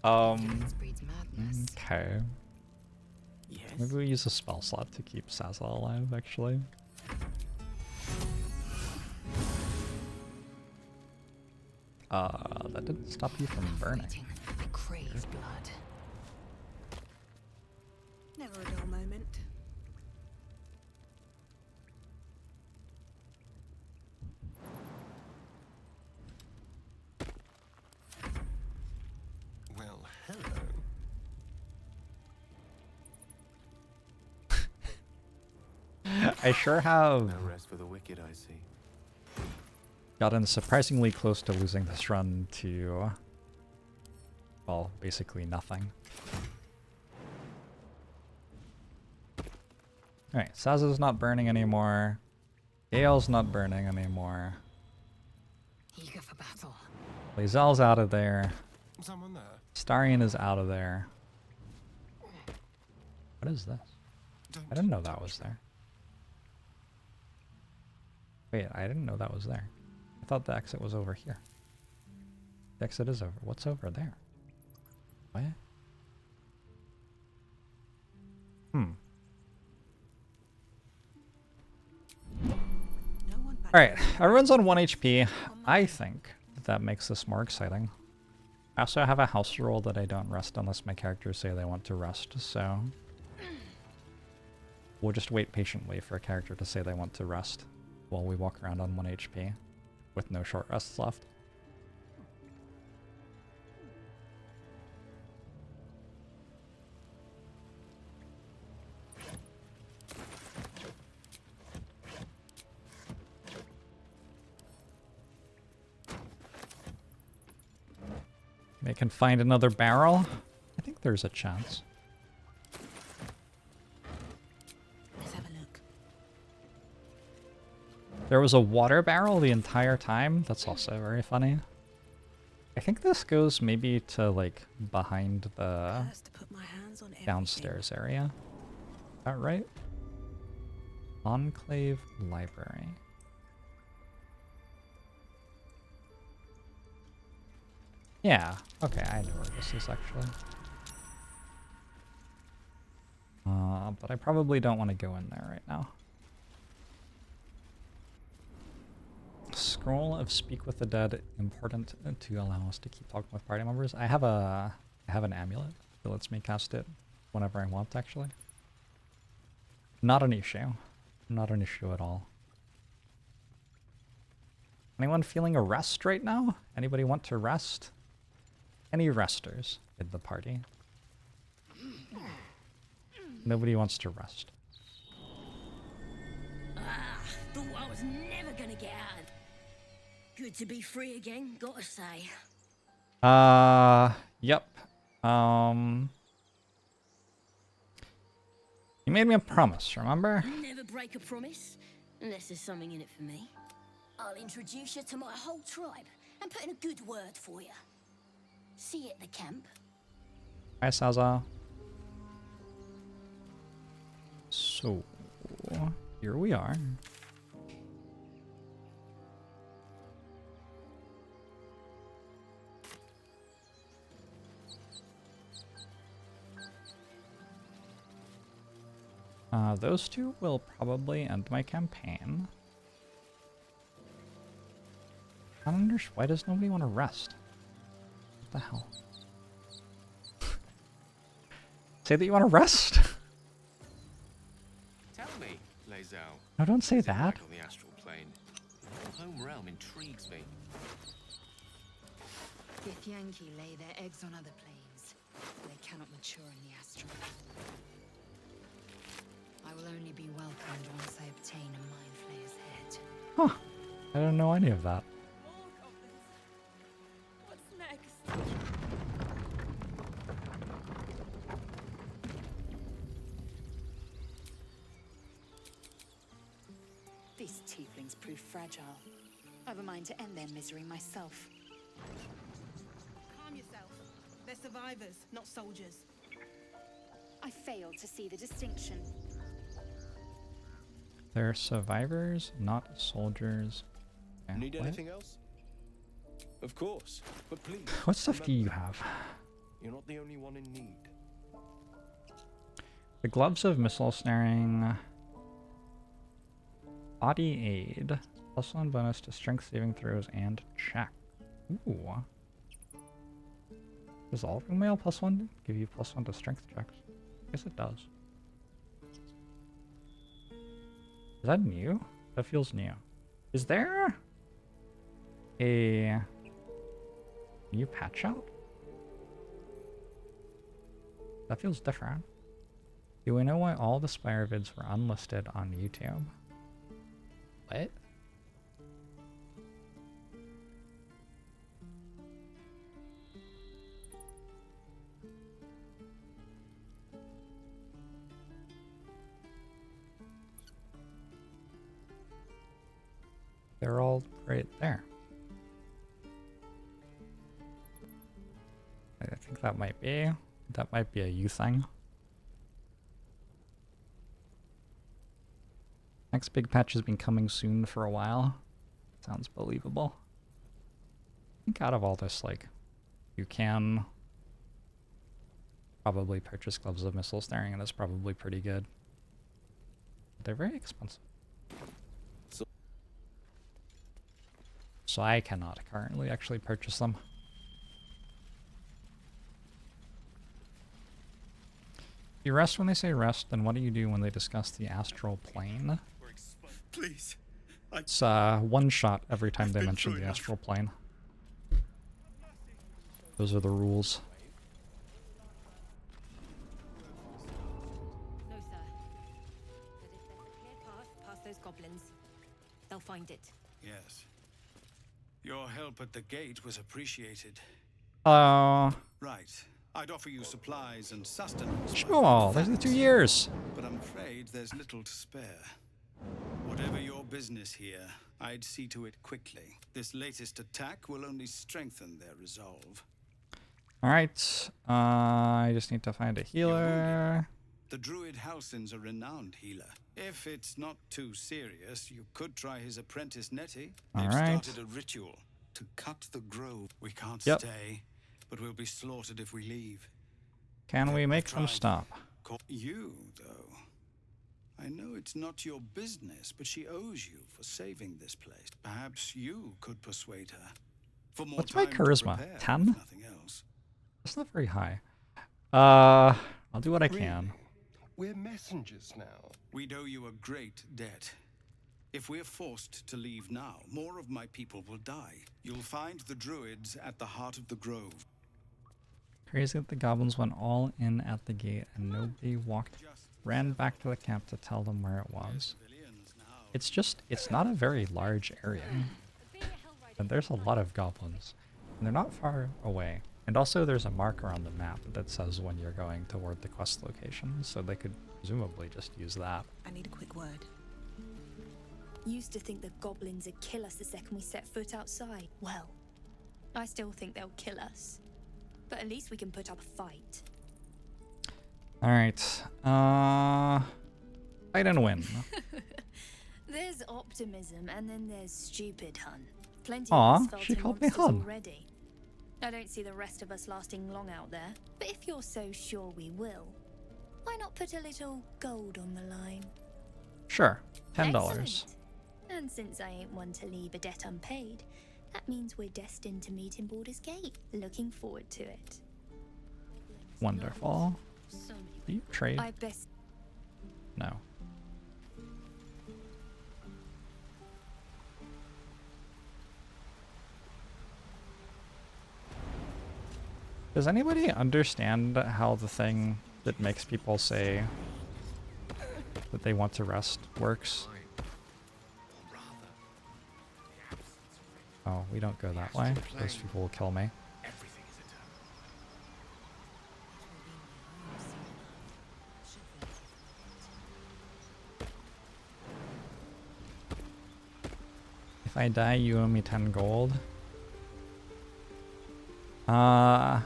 Oh my god. Okay. Yes. Maybe we use a spell slot to keep Sazza alive, actually. That didn't stop you from burning. I crave blood. Never a dull moment. Well, hello. I sure have No rest for the wicked, I see. gotten surprisingly close to losing this run to, well, basically nothing. Alright, Sazza's not burning anymore. Gale's not burning anymore. Eager for battle. Lae'zel's out of there. Someone there? Starion is out of there. What is this? Don't I didn't know that was there. Wait, I didn't know that was there. I thought the exit was over here. The exit is over. What's over there? What? No one back. Alright, everyone's on 1 HP. I think that makes this more exciting. I also have a house rule that I don't rest unless my characters say they want to rest, so... We'll just wait patiently for a character to say they want to rest while we walk around on 1 HP with no short rests left. They can find another barrel. I think there's a chance. Let's have a look. There was a water barrel the entire time. That's also very funny. I think this goes maybe to like behind the First to put my hands on everything. downstairs area. Is that right? Enclave Library. Yeah, okay, I know where this is actually. But I probably don't want to go in there right now. Scroll of Speak with the Dead, important to allow us to keep talking with party members. I have an amulet that lets me cast it whenever I want, actually. Not an issue. Not an issue at all. Anyone feeling a rest right now? Anybody want to rest? Any resters in the party? Nobody wants to rest. Thought I was never gonna get out. Good to be free again, gotta say. Yep. You made me a promise, remember? Never break a promise, unless there's something in it for me. I'll introduce you to my whole tribe and put in a good word for you. See you at the camp. Hi, Sazza. So, here we are. Those two will probably end my campaign. I don't understand. Why does nobody want to rest? What the hell? Say that you want to rest? Tell me, Lae'zel. No, don't say what's it that. like on the astral plane? Your home realm intrigues me. Githyanki lay their eggs on other planes. They cannot mature in the astral. I will only be welcomed once I obtain a mind flayer's head. Huh. I don't know any of that. What's next? These tieflings prove fragile. I've a mind to end their misery myself. Calm yourself. They're survivors, not soldiers. I fail to see the distinction. They're survivors, not soldiers. Okay, Need what? anything else? Of course, but please. What stuff do you remember, have? You're not the only one in need. The gloves of missile snaring. Body aid. +1 bonus to strength saving throws and check. Ooh. Does all ring mail +1 give you +1 to strength checks? I guess it does. Is that new? That feels new. Is there a new patch out? That feels different. Do we know why all the Spire vids were unlisted on YouTube? What? They're all right there. I think that might be a you thing. Next big patch has been coming soon for a while. Sounds believable. I think out of all this, like, you can probably purchase gloves of missile snaring, and that's probably pretty good. They're very expensive. So I cannot currently actually purchase them. You rest when they say rest, then what do you do when they discuss the astral plane? Please. It's one shot every time they mention the astral plane. Those are the rules. No, sir. But if there's a clear path past those goblins, they'll find it. Yes. Your help at the gate was appreciated. Right. I'd offer you supplies and sustenance. Sure, there's the 2 years. But I'm afraid there's little to spare. Whatever your business here, I'd see to it quickly. This latest attack will only strengthen their resolve. Alright, I just need to find a healer. The druid Halsin's a renowned healer. If it's not too serious, you could try his apprentice Nettie. They've started a ritual to cut the grove. We can't stay, but we'll be slaughtered if we leave. Can we make them stop? You, though. I know it's not your business, but she owes you for saving this place. Perhaps you could persuade her. For more What's my time to charisma? prepare, 10? if nothing else. That's not very high. I'll do what I can. We're messengers now. We owe you a great debt. If we're forced to leave now, more of my people will die. You'll find the druids at the heart of the grove. Crazy that the goblins went all in at the gate and nobody ran back to the camp to tell them where it was. It's not a very large area. And there's a lot of goblins. And they're not far away. And also there's a marker on the map that says when you're going toward the quest location, so they could presumably just use that. I need a quick word. Used to think the goblins would kill us the second we set foot outside. Well, I still think they'll kill us. But at least we can put up a fight. Alright. Fight and win. There's optimism and then there's stupid, hun. Plenty Aw, of us felt she in called me monsters hun. already. I don't see the rest of us lasting long out there. But if you're so sure we will, Why not put a little gold on the line? Sure, $10. Excellent. And since I ain't one to leave a debt unpaid, that means we're destined to meet in Baldur's Gate. Looking forward to it. Wonderful. Do you trade? I best. No. Does anybody understand how the thing that makes people say that they want to rest works? Oh, we don't go that way. Those people will kill me. If I die, you owe me 10 gold. Yeah.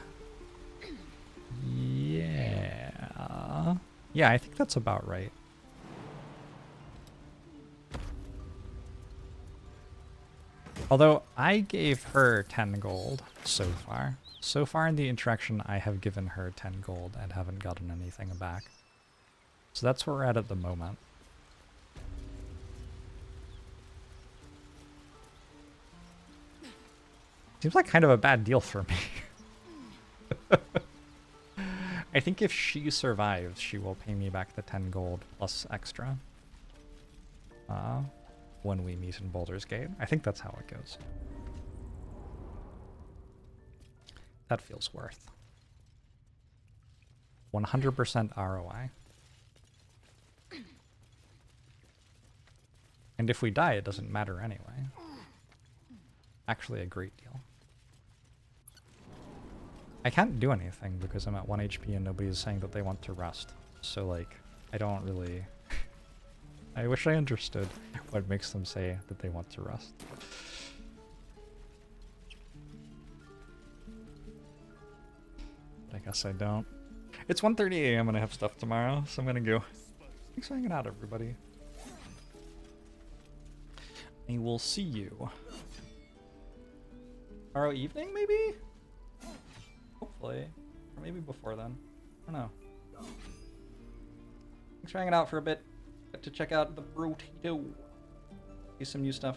Yeah, I think that's about right. Although, I gave her 10 gold so far. So far in the interaction, I have given her 10 gold and haven't gotten anything back. So that's where we're at the moment. Seems like kind of a bad deal for me. I think if she survives, she will pay me back the 10 gold plus extra. When we meet in Baldur's Gate. I think that's how it goes. That feels worth. 100% ROI. And if we die, it doesn't matter anyway. Actually a great deal. I can't do anything because I'm at 1 HP and nobody's saying that they want to rest. So like, I don't really... I wish I understood what makes them say that they want to rest. I guess I don't. It's 1:30 AM and I have stuff tomorrow, so I'm gonna go. Thanks for hanging out, everybody. I will see you tomorrow evening, maybe? Hopefully. Or maybe before then. I don't know. Thanks for hanging out for a bit. Got to check out the Brotato. See some new stuff.